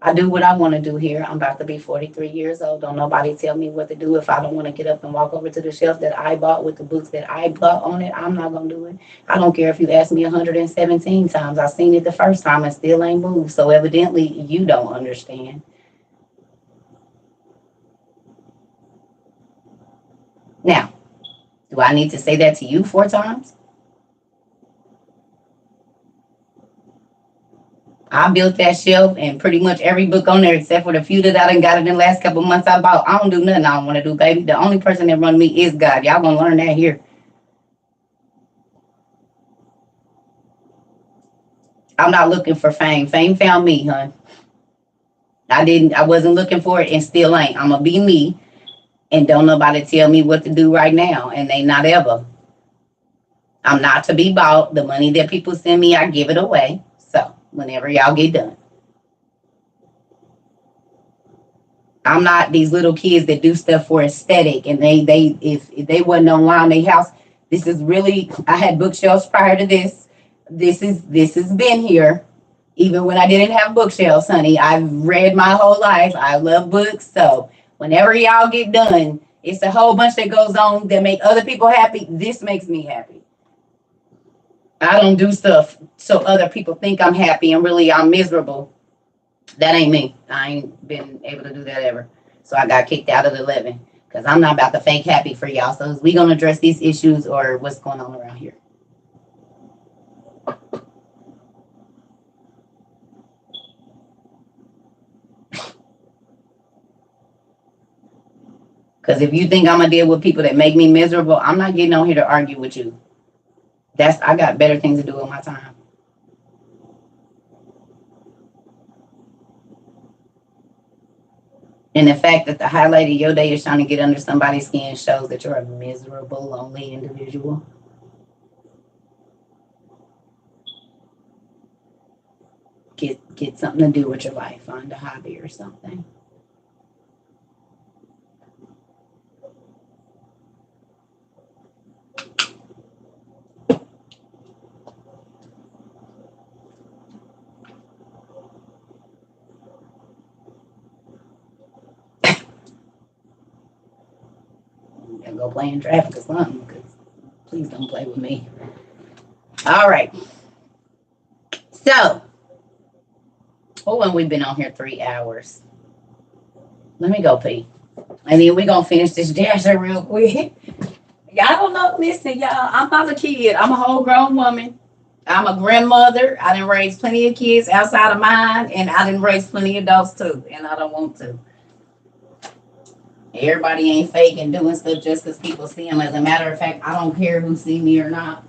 I do what I want to do here. I'm about to be 43 years old. Don't nobody tell me what to do. If I don't want to get up and walk over to the shelf that I bought with the books that I bought on it, I'm not going to do it. I don't care if you ask me 117 times. I seen it the first time and still ain't moved. So evidently you don't understand. Now, do I need to say that to you 4 times? I built that shelf and pretty much every book on there, except for the few that I done got in the last couple months I bought. I don't do nothing I don't want to do, baby. The only person that run me is God. Y'all gonna learn that here. I'm not looking for fame. Fame found me, hon. I wasn't looking for it and still ain't. I'm gonna be me and don't nobody tell me what to do right now. And they not ever. I'm not to be bought. The money that people send me, I give it away. So whenever y'all get done. I'm not these little kids that do stuff for aesthetic and if they wasn't online their house. This is really, I had bookshelves prior to this. This has been here. Even when I didn't have bookshelves, honey. I've read my whole life. I love books. So whenever y'all get done, it's a whole bunch that goes on that make other people happy. This makes me happy. I don't do stuff so other people think I'm happy and really I'm miserable. That ain't me. I ain't been able to do that ever. So I got kicked out of the 11 because I'm not about to fake happy for y'all. So is we going to address these issues or what's going on around here? Because if you think I'm going to deal with people that make me miserable, I'm not getting on here to argue with you. I got better things to do with my time. And the fact that the highlight of your day is trying to get under somebody's skin shows that you're a miserable, lonely individual. Get something to do with your life. Find a hobby or something. Go play in traffic or something, because please don't play with me. All right. So, Oh, and we've been on here 3 hours. Let me go pee. And then we're going to finish this Jasher real quick. Y'all don't know. Listen, y'all, I'm not a kid. I'm a whole grown woman. I'm a grandmother. I didn't raise plenty of kids outside of mine, and I didn't raise plenty of adults too, and I don't want to. Everybody ain't fake and doing stuff just because people see them. As a matter of fact, I don't care who see me or not.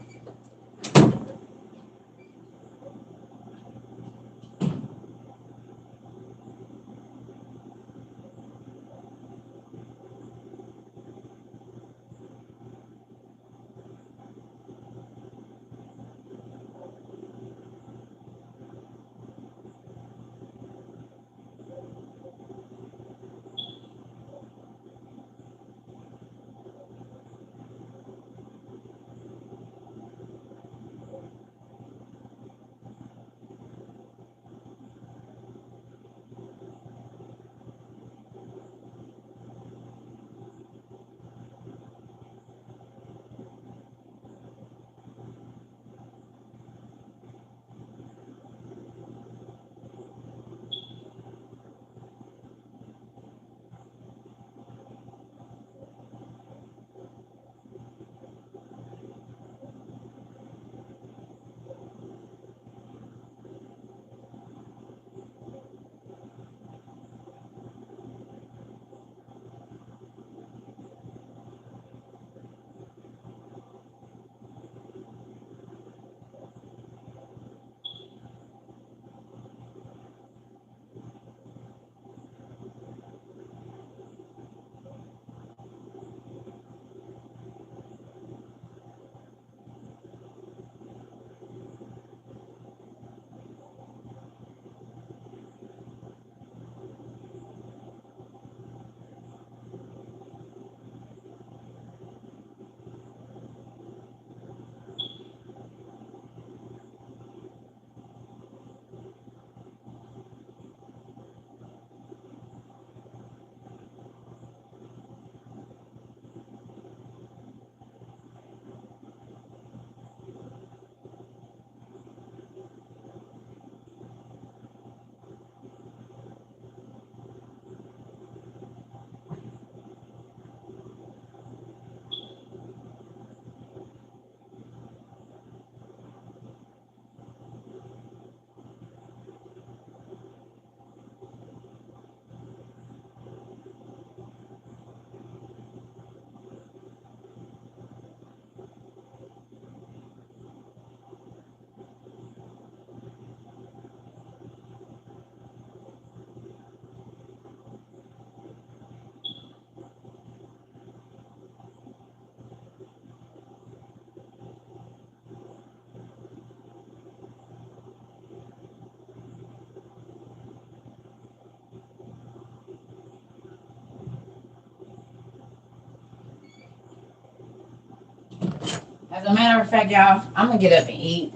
As a matter of fact, y'all, I'm gonna get up and eat,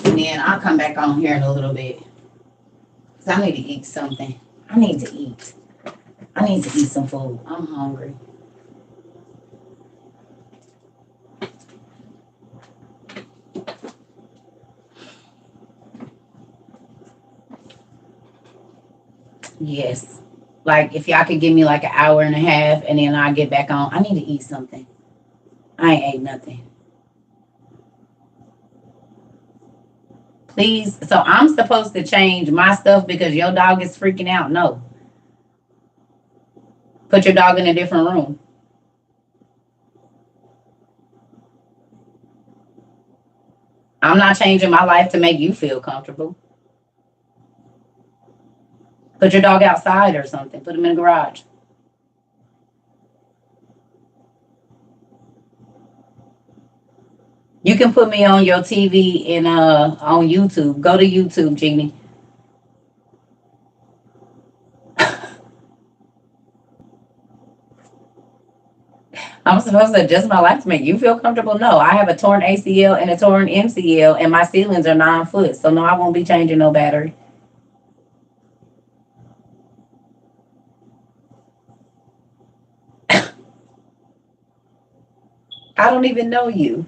and then I'll come back on here in a little bit. Cause I need to eat something. I need to eat. I need to eat some food. I'm hungry. Yes. Like if y'all could give me like an hour and a half, and then I'll get back on. I need to eat something. I ain't ate nothing. Please. So I'm supposed to change my stuff because your dog is freaking out. No. Put your dog in a different room. I'm not changing my life to make you feel comfortable. Put your dog outside or something. Put him in the garage. You can put me on your TV and on YouTube. Go to YouTube, Jeannie. I'm supposed to adjust my life to make you feel comfortable? No, I have a torn ACL and a torn MCL, and my ceilings are 9 foot. So no, I won't be changing no battery. I don't even know you.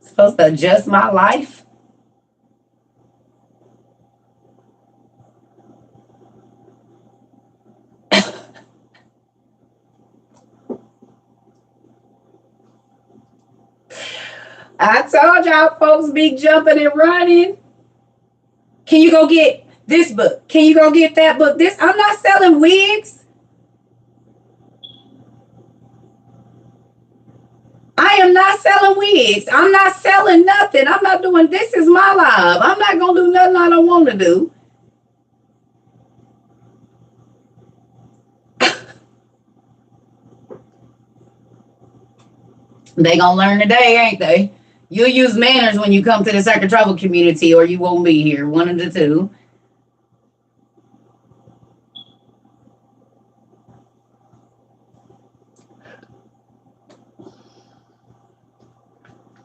Supposed to adjust my life? I told y'all folks be jumping and running. Can you go get this book? Can you go get that book? I'm not selling wigs. I am not selling wigs. I'm not selling nothing. I'm not doing, this is my life. I'm not going to do nothing I don't want to do. They going to learn today, ain't they? You'll use manners when you come to the Second Trouble community, or you won't be here. One of the two.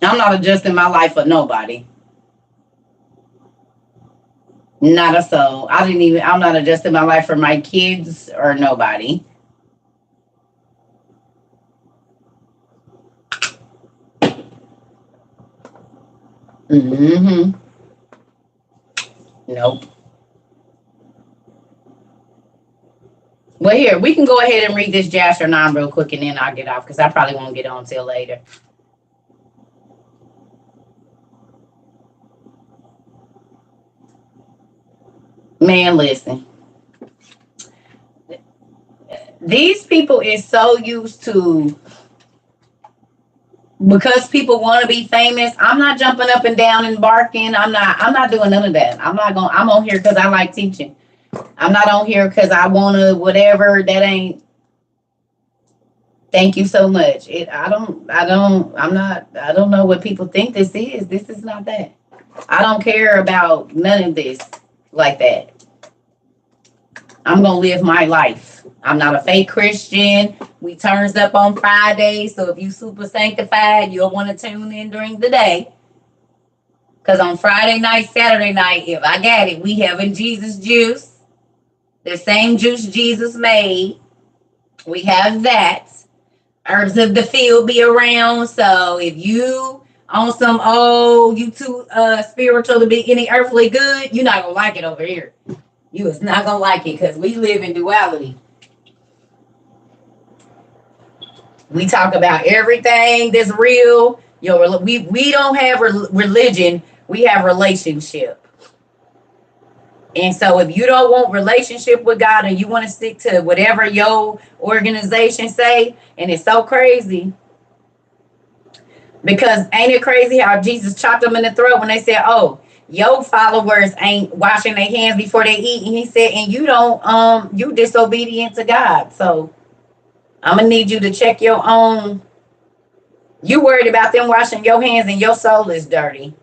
I'm not adjusting my life for nobody. Not a soul. I'm not adjusting my life for my kids or nobody. Mm-hmm. Nope. Well, here, we can go ahead and read this Jasher 9 real quick, and then I'll get off, because I probably won't get on till later. Man, listen. These people is so used to, because people want to be famous. I'm not jumping up and down and barking. I'm not doing none of that. I'm on here because I like teaching. I'm not on here because I want to whatever. That ain't. Thank you so much. I don't know what people think this is. This is not that. I don't care about none of this like that. I'm going to live my life. I'm not a fake Christian. We turns up on Fridays. So if you super sanctified, you'll want to tune in during the day. Because on Friday night, Saturday night, if I got it, we having Jesus juice. The same juice Jesus made. We have that. Herbs of the field be around. So if you on some, you too spiritual to be any earthly good, you're not going to like it over here. You is not going to like it, because we live in duality. We talk about everything that's real. We don't have religion. We have relationship. And so if you don't want relationship with God and you want to stick to whatever your organization say, and it's so crazy, because ain't it crazy how Jesus chopped them in the throat when they said, your followers ain't washing their hands before they eat. And he said, and you don't, you disobedient to God. So I'm going to need you to check your own. You worried about them washing your hands and your soul is dirty.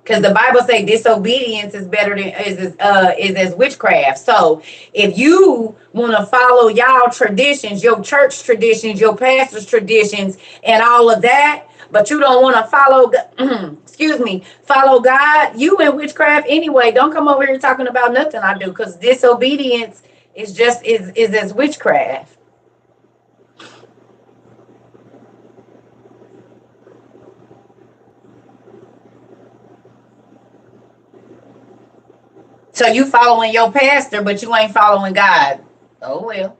Because the Bible say disobedience is better than is as witchcraft. So if you want to follow y'all traditions, your church traditions, your pastor's traditions, and all of that, but you don't want to follow, follow God, you in witchcraft anyway. Don't come over here talking about nothing I do, because disobedience is as witchcraft. So you following your pastor, but you ain't following God. Oh, well.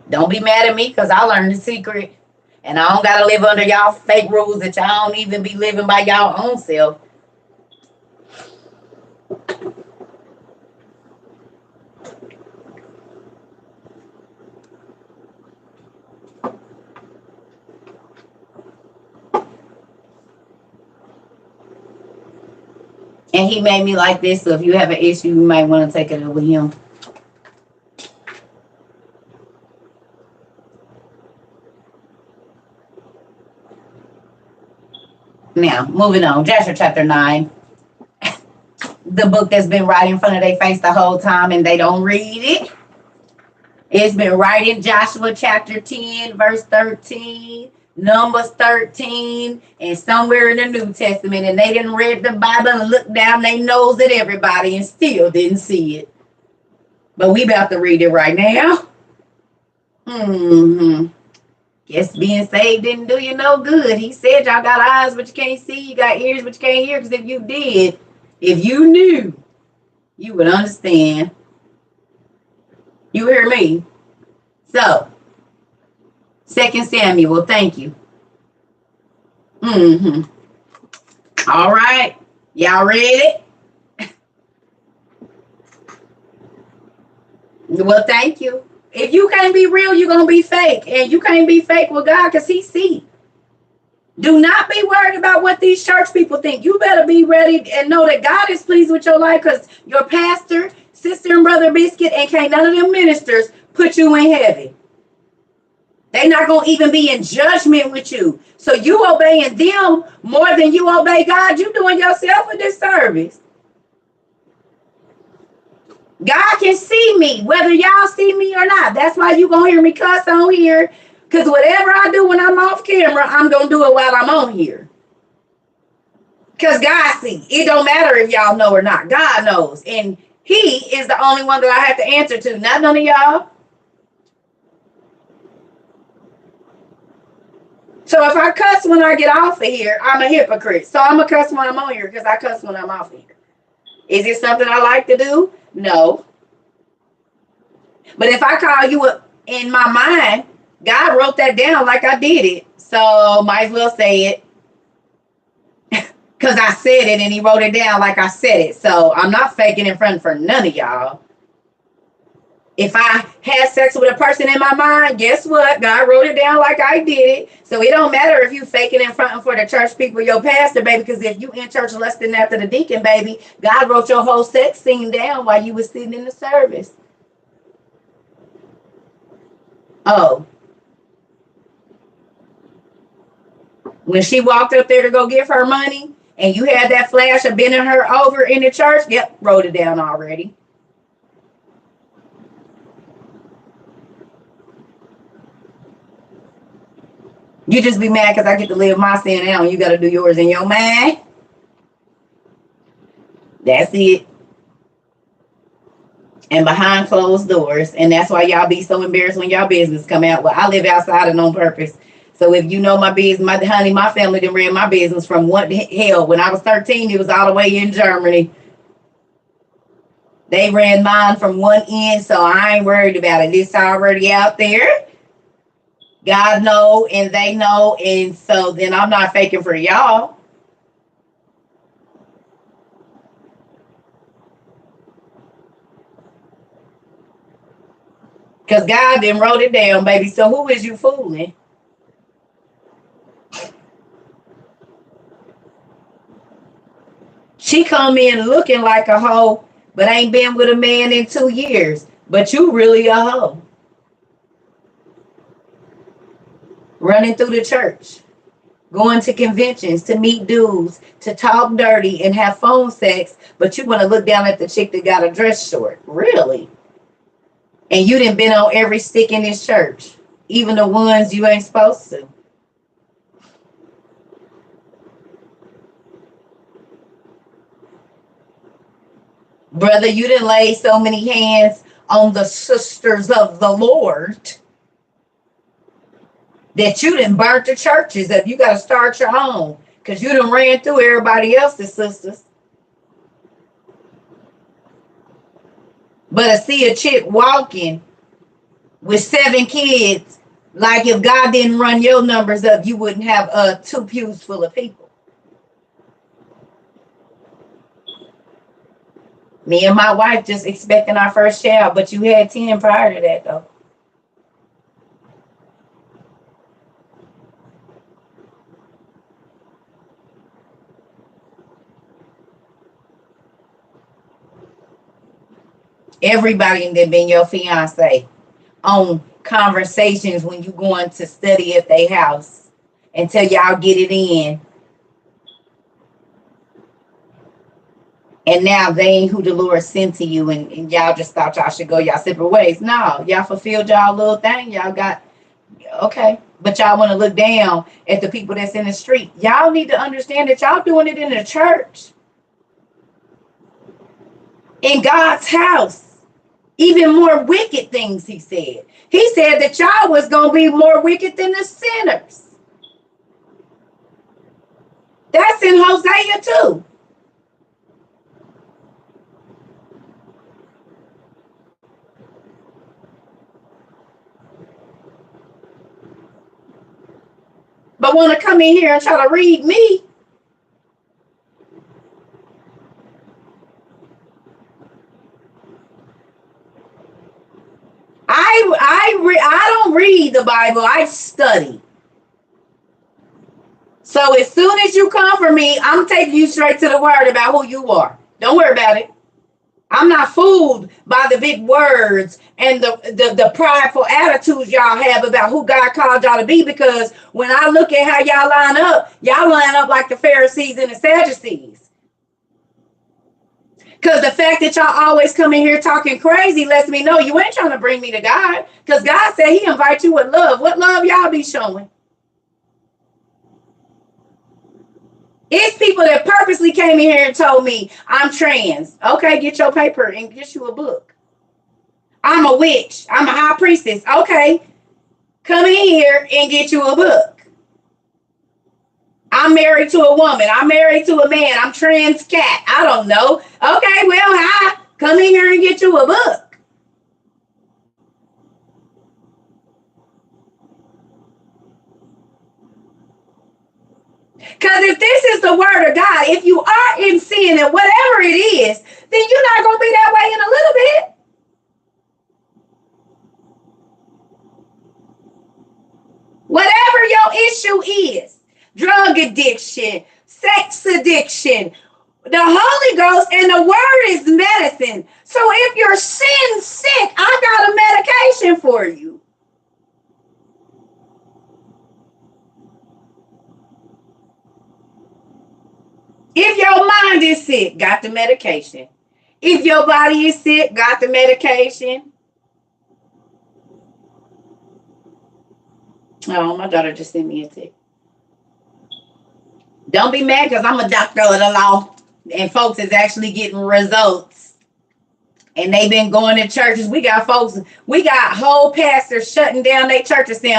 Don't be mad at me, because I learned the secret. And I don't got to live under y'all fake rules that y'all don't even be living by y'all own self. And he made me like this, so if you have an issue, you might want to take it up with him. Now, moving on. Jasher chapter 9. The book that's been right in front of their face the whole time and they don't read it. It's been right in Joshua chapter 10, verse 13. Numbers 13, and somewhere in the New Testament, and they didn't read the Bible and look down their nose at everybody and still didn't see it. But we about to read it right now. Guess being saved didn't do you no good. He said y'all got eyes but you can't see, you got ears but you can't hear, because if you knew, you would understand. You hear me? So 2 Samuel, thank you. Mm-hmm. All right. Y'all ready? Well, thank you. If you can't be real, you're going to be fake. And you can't be fake with God because he sees. Do not be worried about what these church people think. You better be ready and know that God is pleased with your life because your pastor, sister, and brother Biscuit, and can't none of them ministers put you in heaven. They're not going to even be in judgment with you. So you obeying them more than you obey God, you doing yourself a disservice. God can see me, whether y'all see me or not. That's why you going to hear me cuss on here. Because whatever I do when I'm off camera, I'm going to do it while I'm on here. Because God sees. It don't matter if y'all know or not. God knows. And he is the only one that I have to answer to. Not none of y'all. So if I cuss when I get off of here, I'm a hypocrite. So I'm going to cuss when I'm on here because I cuss when I'm off of here. Is it something I like to do? No. But if I call you up in my mind, God wrote that down like I did it. So might as well say it. Because I said it and he wrote it down like I said it. So I'm not faking in front for none of y'all. If I had sex with a person in my mind, guess what? God wrote it down like I did it. So it don't matter if you faking in front for the church people, your pastor, baby, because if you in church lusting after the deacon, baby, God wrote your whole sex scene down while you was sitting in the service. Oh. When she walked up there to go give her money and you had that flash of bending her over in the church, yep, wrote it down already. You just be mad because I get to live my sin now and you got to do yours in your mind. That's it. And behind closed doors. And that's why y'all be so embarrassed when y'all business come out. Well, I live outside and on purpose. So if you know my business, my family done ran my business from what hell. When I was 13, it was all the way in Germany. They ran mine from one end, so I ain't worried about it. It's already out there. God know and they know, and so then I'm not faking for y'all. Because God then wrote it down, baby. So who is you fooling? She come in looking like a hoe, but ain't been with a man in 2 years. But you really a hoe. Running through the church. Going to conventions, to meet dudes, to talk dirty and have phone sex. But you want to look down at the chick that got a dress short. Really? And you done been on every stick in this church. Even the ones you ain't supposed to. Brother, you didn't lay so many hands on the sisters of the Lord that you done burnt the churches up. You got to start your own because you done ran through everybody else's sisters. But I see a chick walking with 7 kids, like if God didn't run your numbers up, you wouldn't have 2 pews full of people. Me and my wife just expecting our first child, but you had 10 prior to that, though. Everybody that been your fiance on conversations when you going to study at their house until y'all get it in. And now they ain't who the Lord sent to you, and y'all just thought y'all should go y'all separate ways. No, y'all fulfilled y'all little thing. Y'all got, okay. But y'all want to look down at the people that's in the street. Y'all need to understand that y'all doing it in the church. In God's house. Even more wicked things, he said. He said that y'all was going to be more wicked than the sinners. That's in Hosea too. But y'all want to come in here and try to read me. I don't read the Bible. I study. So as soon as you come for me, I'm taking you straight to the word about who you are. Don't worry about it. I'm not fooled by the big words and the prideful attitudes y'all have about who God called y'all to be, because when I look at how y'all line up like the Pharisees and the Sadducees. Because the fact that y'all always come in here talking crazy lets me know you ain't trying to bring me to God. Because God said he invites you with love. What love y'all be showing? It's people that purposely came in here and told me I'm trans. Okay, get your paper and get you a book. I'm a witch. I'm a high priestess. Okay, come in here and get you a book. I'm married to a woman. I'm married to a man. I'm trans cat. I don't know. Okay, well, hi. Come in here and get you a book. Because if this is the word of God, if you are in sin and whatever it is, then you're not going to be that way in a little bit. Whatever your issue is, drug addiction, sex addiction, the Holy Ghost and the word is medicine. So if you're sin sick, I got a medication for you. If your mind is sick, got the medication. If your body is sick, got the medication. Oh, my daughter just sent me a text. Don't be mad because I'm a doctor of the law and folks is actually getting results. And they've been going to churches. We got whole pastors shutting down their churches saying,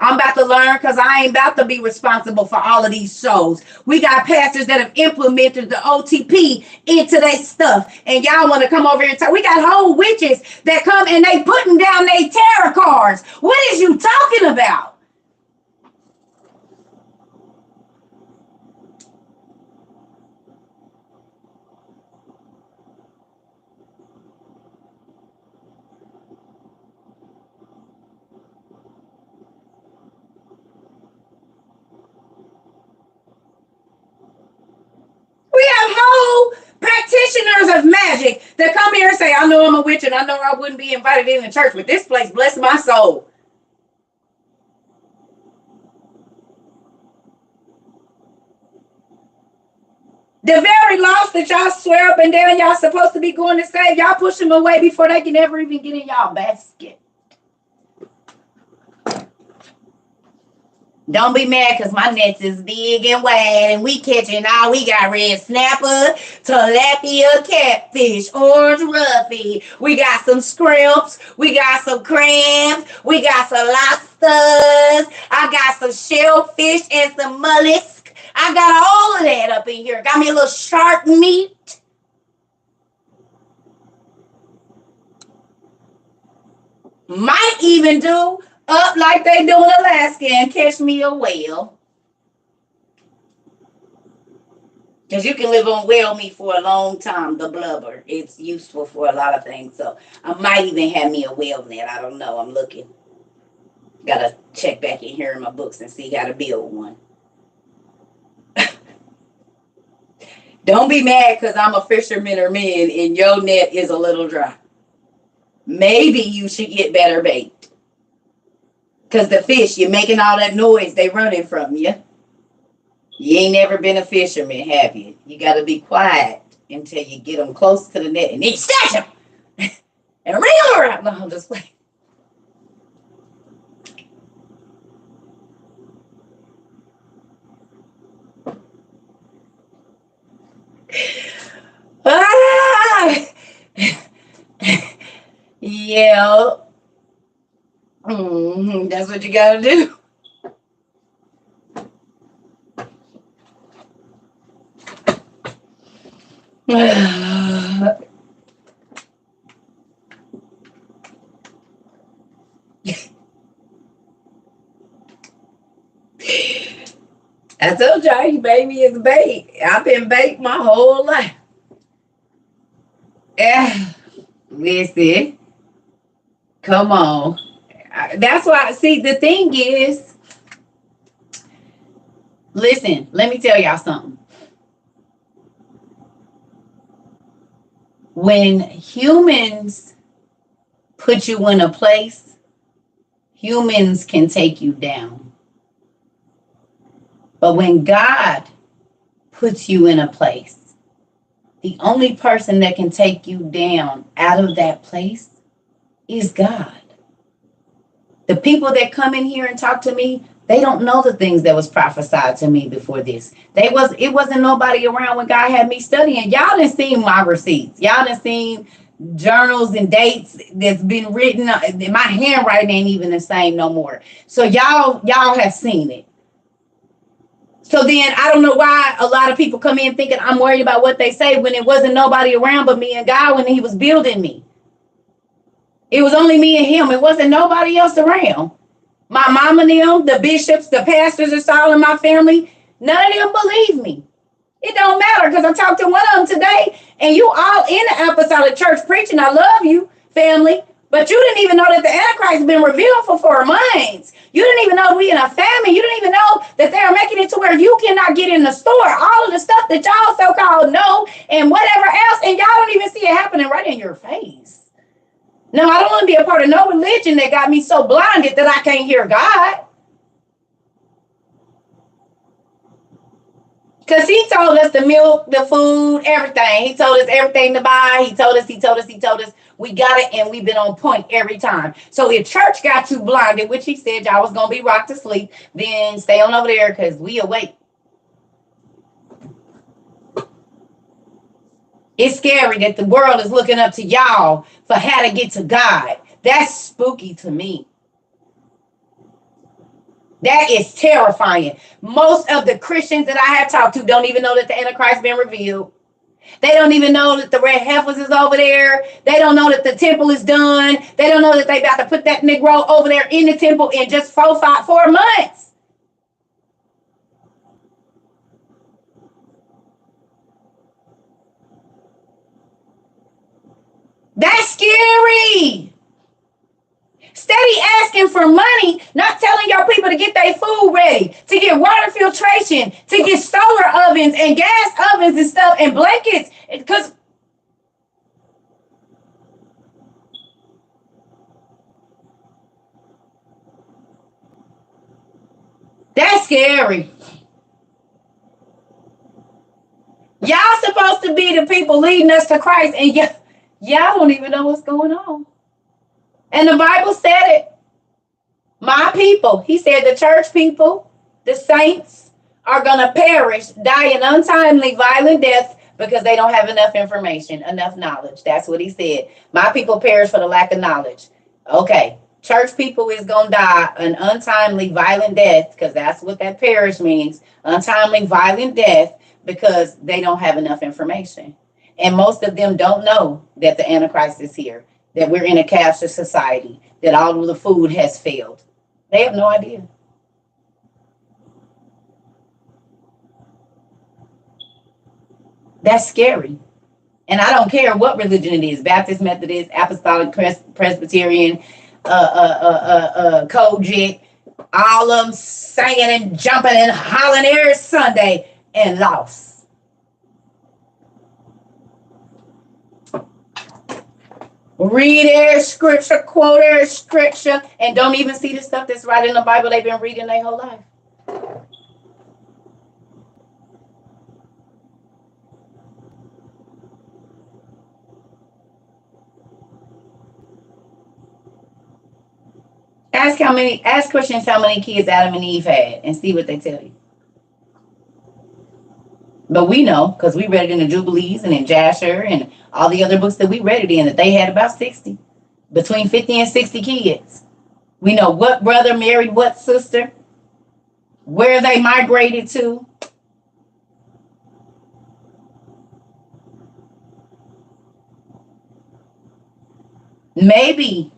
I'm about to learn because I ain't about to be responsible for all of these shows. We got pastors that have implemented the OTP into their stuff. And y'all want to come over here and talk. We got whole witches that come and they putting down their tarot cards. What is you talking about? We have whole practitioners of magic that come here and say, I know I'm a witch and I know I wouldn't be invited in the church, but this place, bless my soul. The very lost that y'all swear up and down y'all supposed to be going to save, y'all push them away before they can ever even get in y'all basket. Don't be mad because my nets is big and wide and we catching all. We got red snapper, tilapia, catfish, orange roughy. We got some scrimps. We got some crabs. We got some lobsters. I got some shellfish and some mollusks. I got all of that up in here. Got me a little shark meat. Might even do up like they do in Alaska and catch me a whale. Because you can live on whale meat for a long time, the blubber. It's useful for a lot of things. So I might even have me a whale net. I don't know. I'm looking. Got to check back in here in my books and see how to build one. Don't be mad because I'm a fisherman or man and your net is a little dry. Maybe you should get better bait. Because the fish, you're making all that noise, they running from you. You ain't never been a fisherman, have you? You got to be quiet until you get them close to the net and then you snatch them and reel them around. No, I'm just playing. Yeah. That's what you got to do. I told y'all you made me as bait. I've been bait my whole life. Listen, come on. That's why, see, the thing is, listen, let me tell y'all something. When humans put you in a place, humans can take you down. But when God puts you in a place, the only person that can take you down out of that place is God. The people that come in here and talk to me, they don't know the things that was prophesied to me before this. It wasn't nobody around when God had me studying. Y'all done seen my receipts. Y'all done seen journals and dates that's been written. My handwriting ain't even the same no more. So y'all have seen it. So then I don't know why a lot of people come in thinking I'm worried about what they say when it wasn't nobody around but me and God when he was building me. It was only me and him. It wasn't nobody else around. My mom and them, the bishops, the pastors that's all in my family, none of them believe me. It don't matter because I talked to one of them today and you all in the apostolic church preaching. I love you, family. But you didn't even know that the Antichrist has been revealed for 4 months. You didn't even know we in a famine. You didn't even know that they're making it to where you cannot get in the store. All of the stuff that y'all so-called know and whatever else, and y'all don't even see it happening right in your face. No, I don't want to be a part of no religion that got me so blinded that I can't hear God. Because he told us the milk, the food, everything. He told us everything to buy. He told us. We got it, and we've been on point every time. So if church got you blinded, which he said y'all was going to be rocked to sleep, then stay on over there because we awake. It's scary that the world is looking up to y'all for how to get to God. That's spooky to me. That is terrifying. Most of the Christians that I have talked to don't even know that the Antichrist been revealed. They don't even know that the red heifers is over there. They don't know that the temple is done. They don't know that they about to put that Negro over there in the temple in just 4 months. That's scary. Steady asking for money, not telling your people to get their food ready, to get water filtration, to get solar ovens and gas ovens and stuff and blankets. Because that's scary. Y'all supposed to be the people leading us to Christ, and y'all don't even know what's going on. And the Bible said it. My people, he said the church people, the saints, are going to perish, die an untimely, violent death because they don't have enough information, enough knowledge. That's what he said. My people perish for the lack of knowledge. Okay, church people is going to die an untimely, violent death because that's what that perish means. Untimely, violent death because they don't have enough information. And most of them don't know that the Antichrist is here, that we're in a cashless society, that all of the food has failed. They have no idea. That's scary. And I don't care what religion it is, Baptist, Methodist, Apostolic, Presbyterian, Kojic, all of them singing and jumping and hollering every Sunday and lost. Read every scripture, quote every scripture, and don't even see the stuff that's right in the Bible they've been reading their whole life. Ask Christians how many kids Adam and Eve had and see what they tell you. But we know, because we read it in the Jubilees and in Jasher and all the other books that we read it in, that they had about 60, between 50 and 60 kids. We know what brother married what sister, where they migrated to. Maybe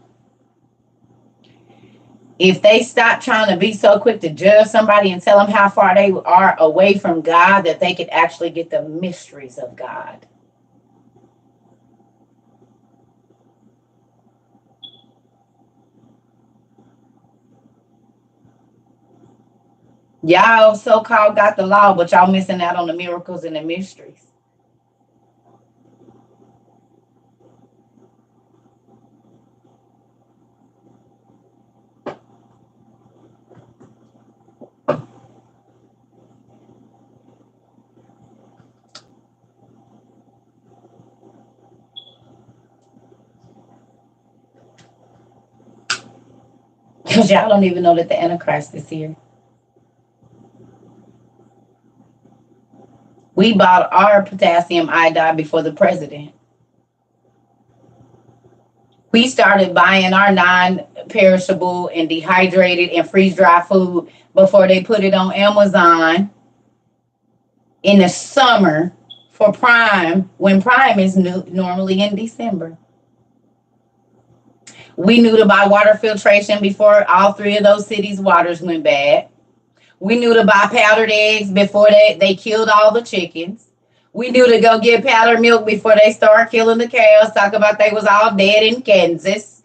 If they stop trying to be so quick to judge somebody and tell them how far they are away from God, that they could actually get the mysteries of God. Y'all so-called got the law, but y'all missing out on the miracles and the mysteries. Because y'all don't even know that the Antichrist is here. We bought our potassium iodide before the president. We started buying our non-perishable and dehydrated and freeze-dry food before they put it on Amazon in the summer for Prime, when Prime is normally in December. We knew to buy water filtration before all three of those cities' waters went bad. We knew to buy powdered eggs before they killed all the chickens. We knew to go get powdered milk before they started killing the cows. Talk about they was all dead in Kansas.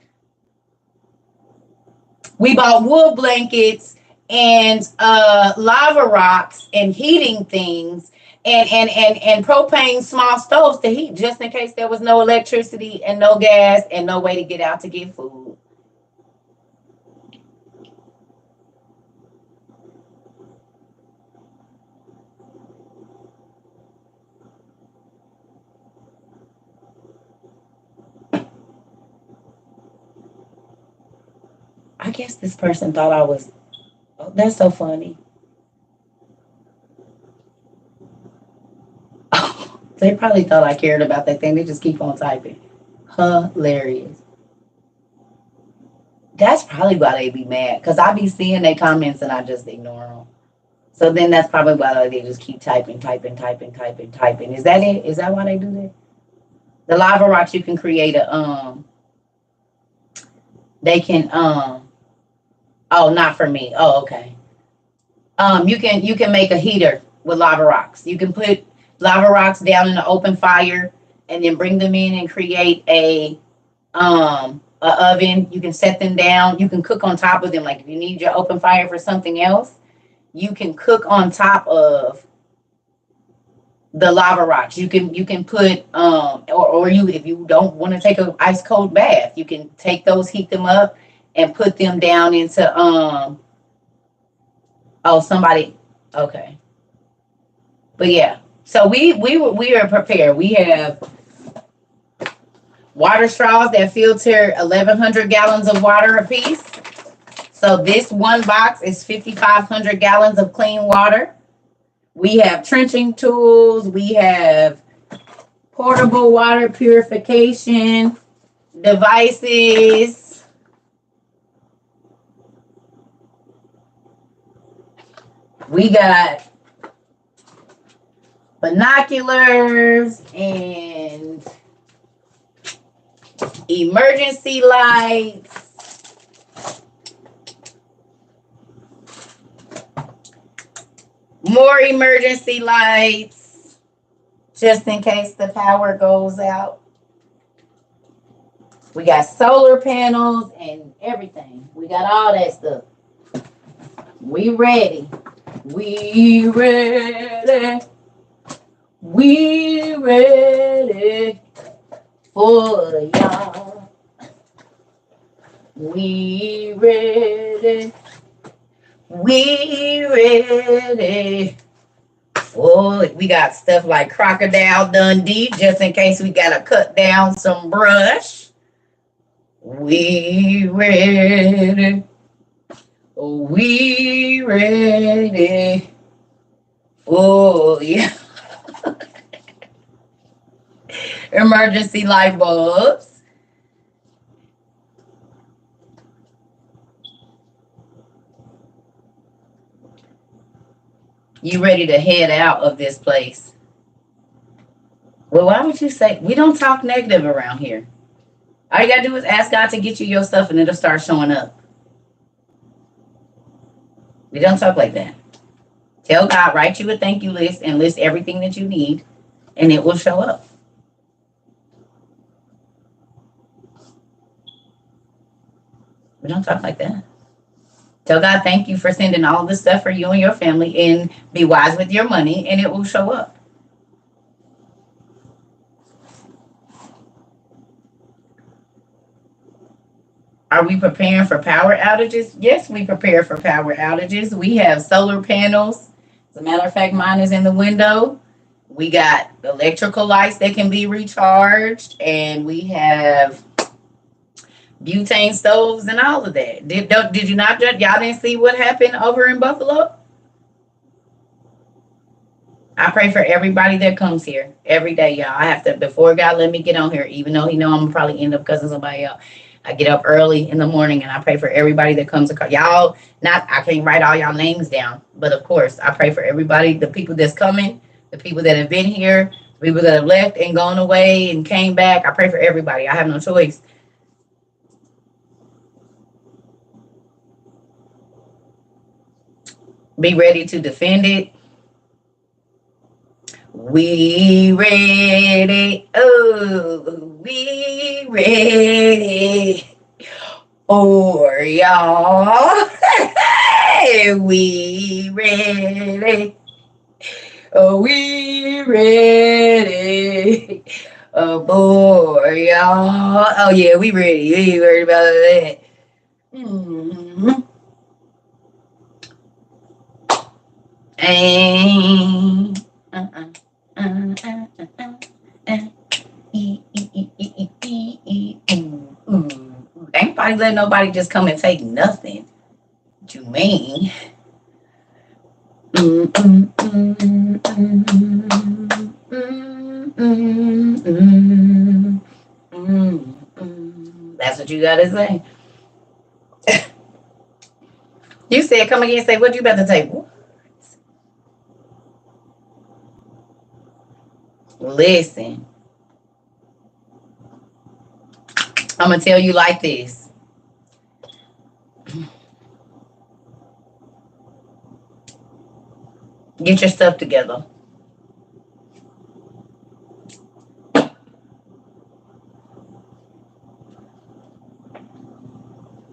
We bought wool blankets and lava rocks and heating things and propane small stoves to heat just in case there was no electricity and no gas and no way to get out to get food. I guess this person thought I was, oh, that's so funny. They probably thought I cared about that thing. They just keep on typing. Hilarious. That's probably why they be mad. Because I be seeing their comments and I just ignore them. So then that's probably why they just keep typing. Is that it? Is that why they do that? The lava rocks, you can create a, they can, oh, not for me. Oh, okay. You can make a heater with lava rocks. You can put lava rocks down in the open fire and then bring them in and create a oven. You can set them down. You can cook on top of them. Like if you need your open fire for something else, you can cook on top of the lava rocks. You can put or you, if you don't want to take an ice cold bath, you can take those, heat them up, and put them down into oh, somebody, okay. But yeah, so we are prepared. We have water straws that filter 1,100 gallons of water apiece. So this one box is 5,500 gallons of clean water. We have trenching tools. We have portable water purification devices. We got binoculars and emergency lights. More emergency lights just in case the power goes out. We got solar panels and everything. We got all that stuff. We ready. We ready. We ready for y'all. We ready. We ready. Oh, we got stuff like Crocodile Dundee, just in case we gotta cut down some brush. We ready. We ready. Oh, yeah. Emergency light bulbs. You ready to head out of this place? Well, why would you say, we don't talk negative around here? All you gotta do is ask God to get you your stuff and it'll start showing up. We don't talk like that. Tell God, write you a thank you list and list everything that you need, and it will show up. We don't talk like that. Tell God, thank you for sending all this stuff for you and your family, and be wise with your money, and it will show up. Are we preparing for power outages? Yes, we prepare for power outages. We have solar panels. As a matter of fact, mine is in the window. We got electrical lights that can be recharged, and we have butane stoves and all of that. Did you not? Y'all didn't see what happened over in Buffalo? I pray for everybody that comes here every day, y'all. I have to, before God let me get on here, even though He know I'm gonna probably end up cussing somebody out. I get up early in the morning and I pray for everybody that comes to y'all. Not, I can't write all y'all names down, but of course I pray for everybody, the people that's coming, the people that have been here, the people that have left and gone away and came back. I pray for everybody. I have no choice. Be ready to defend it. We ready. Oh, we ready. For y'all. We ready. Oh, we ready. For y'all. Oh, yeah, we ready. We ain't worried about that. Mm-hmm. And ain't nobody let nobody just come and take nothing. What you mean? That's what you gotta say. You said, come again and say, what you about to take? Listen, I'm gonna tell you like this. Get your stuff together.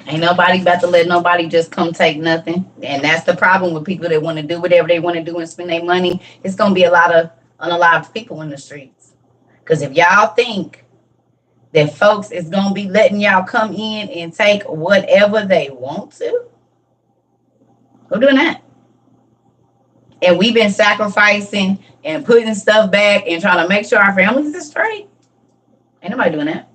Ain't nobody about to let nobody just come take nothing. And that's the problem with people that want to do whatever they want to do and spend their money. It's going to be a lot of unalived people in the streets. Because if y'all think that folks is going to be letting y'all come in and take whatever they want to, who doing that? And we've been sacrificing and putting stuff back and trying to make sure our families are straight. Ain't nobody doing that.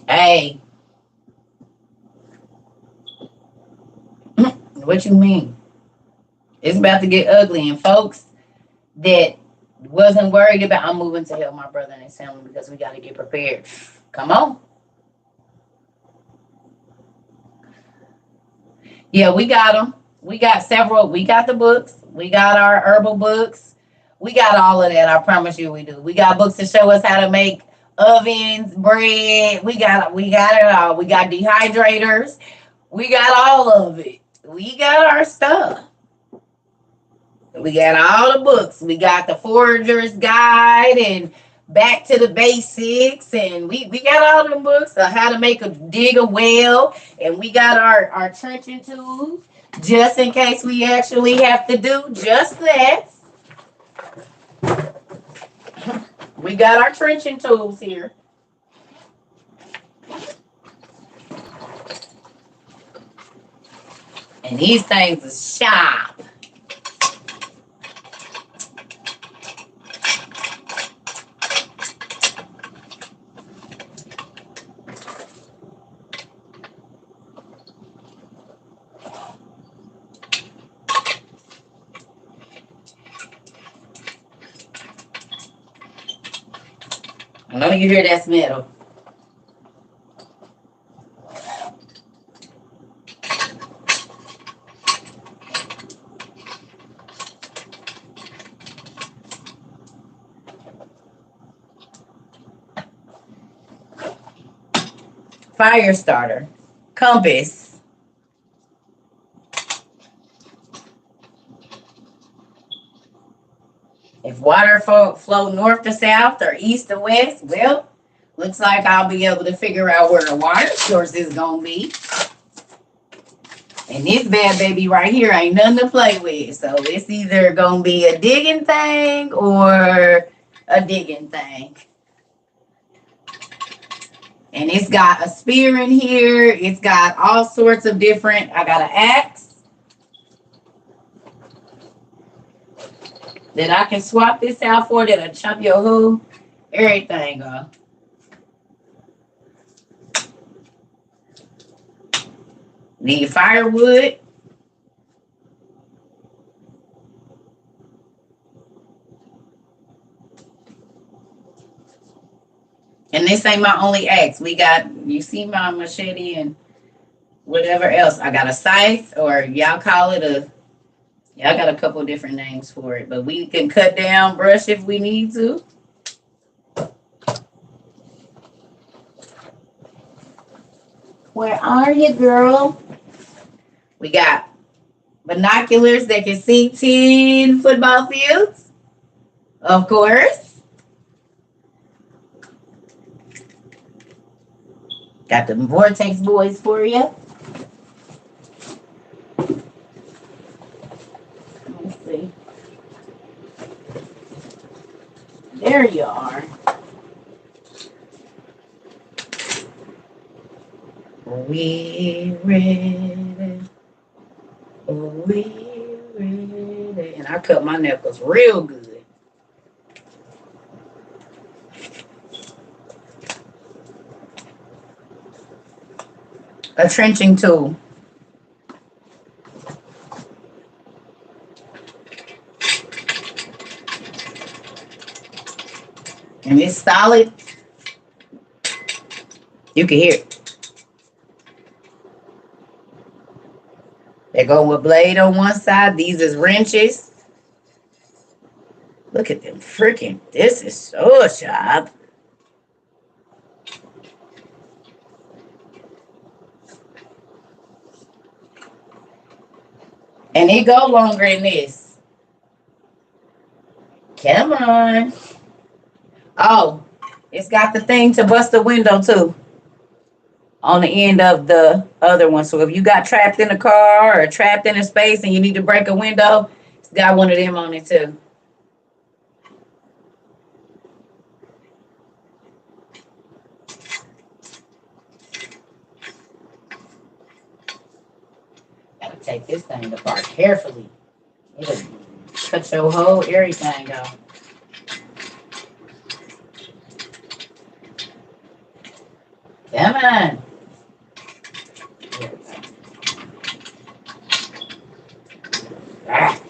Hey. What you mean? It's about to get ugly. And folks that wasn't worried about, I'm moving to help my brother and his family because we got to get prepared. Come on. Yeah, we got them. We got several. We got the books. We got our herbal books. We got all of that. I promise you we do. We got books to show us how to make ovens, bread. We got it all. We got dehydrators. We got all of it. We got our stuff. We got all the books. We got the Forager's Guide and Back to the Basics. And we got all the books on how to dig a well. And we got our trenching tools just in case we actually have to do just that. We got our trenching tools here. And these things are sharp. I know you hear that smell. fire starter, compass, if water flow north to south or east to west, well, looks like I'll be able to figure out where the water source is going to be. And this bad baby right here ain't nothing to play with. So it's either going to be a digging thing or a digging thing. And it's got a spear in here. It's got all sorts of different, I got an axe that I can swap this out for, that'll chop your who, everything off. Need firewood. And this ain't my only axe. We got, you see my machete and whatever else. I got a scythe, or y'all call it a, y'all got a couple different names for it. But we can cut down brush if we need to. Where are you, girl? We got binoculars that can see 10 football fields, of course. Got the vortex boys for you. Let's see. There you are. We ready. We ready. And I cut my knuckles real good. A trenching tool. And it's solid. You can hear it. They go with blade on one side. These is wrenches. Look at them freaking. This is so sharp. And it go longer than this. Come on. Oh, it's got the thing to bust the window too. On the end of the other one. So if you got trapped in a car or trapped in a space and you need to break a window, it's got one of them on it too. Gotta take this thing apart carefully. It'll cut your whole everything off. Come on. Ah.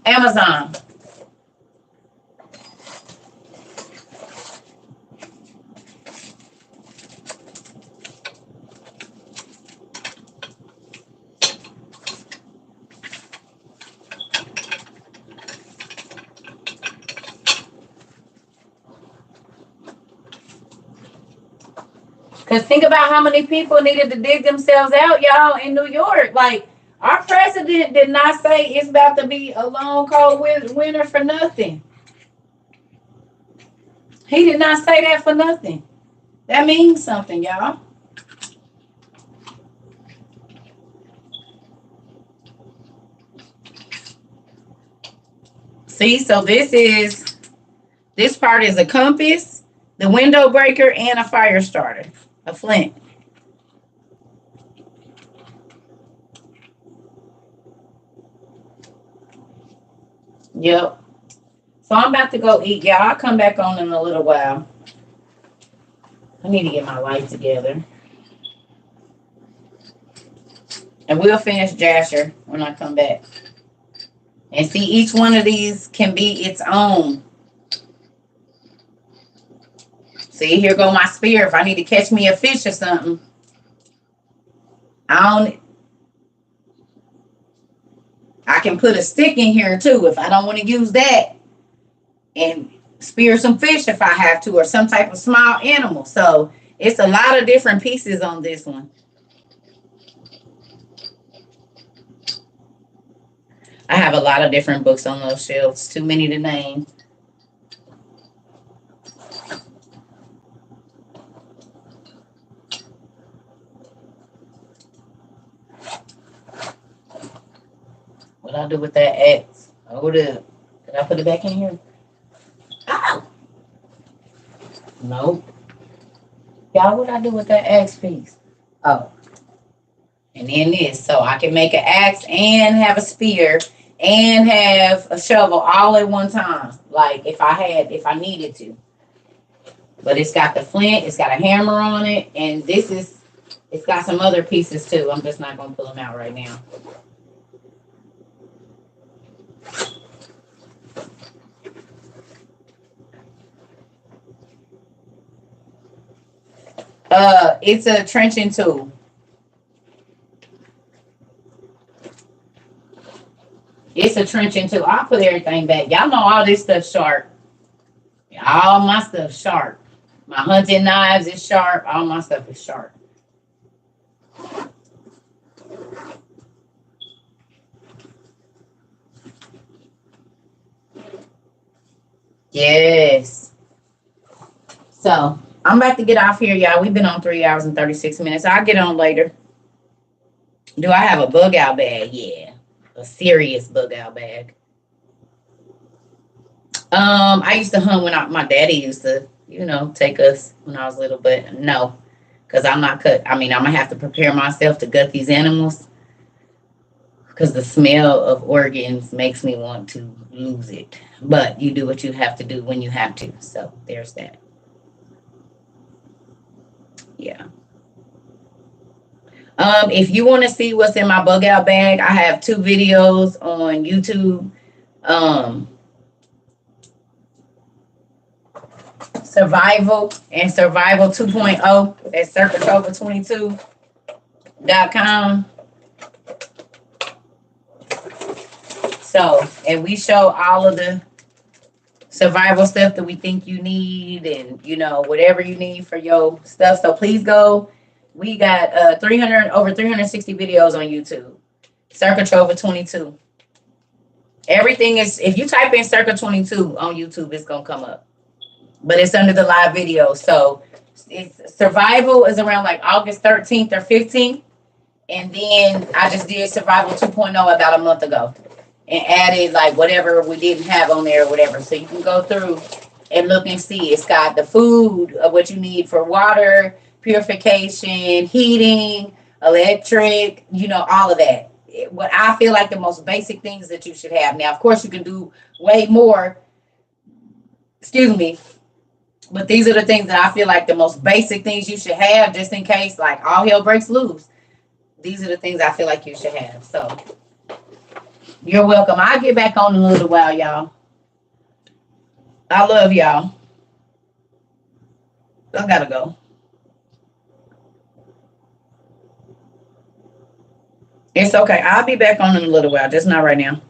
Amazon. Because think about how many people needed to dig themselves out, y'all, in New York. Like, our president did not say it's about to be a long, cold winter for nothing. He did not say that for nothing. That means something, y'all. See, so this part is a compass, the window breaker, and a fire starter. A flint. Yep. So I'm about to go eat, y'all. I'll come back on in a little while. I need to get my life together. And we'll finish Jasher when I come back. And see, each one of these can be its own. See, here go my spear. If I need to catch me a fish or something, I don't. I can put a stick in here too if I don't want to use that, and spear some fish if I have to, or some type of small animal. So it's a lot of different pieces on this one. I have a lot of different books on those shelves. Too many to name. What I do with that X? Hold up. Did I put it back in here? Ow! Nope. Y'all, what I do with that axe piece? Oh. And then this. So I can make an axe and have a spear and have a shovel all at one time. Like if I needed to. But it's got the flint, it's got a hammer on it, and it's got some other pieces too. I'm just not gonna pull them out right now. It's a trenching tool. It's a trenching tool. I'll put everything back. Y'all know all this stuff sharp. All my stuff sharp. My hunting knives is sharp. All my stuff is sharp. Yes. So I'm about to get off here, y'all. We've been on 3 hours and 36 minutes. I'll get on later. Do I have a bug out bag? Yeah. A serious bug out bag. I used to hunt when my daddy used to, take us when I was little, but no, because I'm not cut. I mean, I'm gonna have to prepare myself to gut these animals because the smell of organs makes me want to lose it. But you do what you have to do when you have to. So there's that. Yeah. If you want to see what's in my bug out bag, I have 2 videos on YouTube. Survival and Survival 2.0 at circuitover22.com. So, and we show all of the survival stuff that we think you need, and whatever you need for your stuff. So please go. We got over 360 videos on YouTube. Circuitover22. Everything is, if you type in Circuit22 on YouTube, it's gonna come up. But it's under the live video. So it's survival is around like August 13th or 15th. And then I just did Survival 2.0 about a month ago and added like whatever we didn't have on there or whatever. So you can go through and look and see. It's got the food of what you need for water, purification, heating, electric, all of that. What I feel like the most basic things that you should have. Now, of course, you can do way more. Excuse me. But these are the things that I feel like the most basic things you should have, just in case like all hell breaks loose. These are the things I feel like you should have. So you're welcome. I'll get back on in a little while, y'all. I love y'all. I gotta go. It's okay. I'll be back on in a little while, just not right now.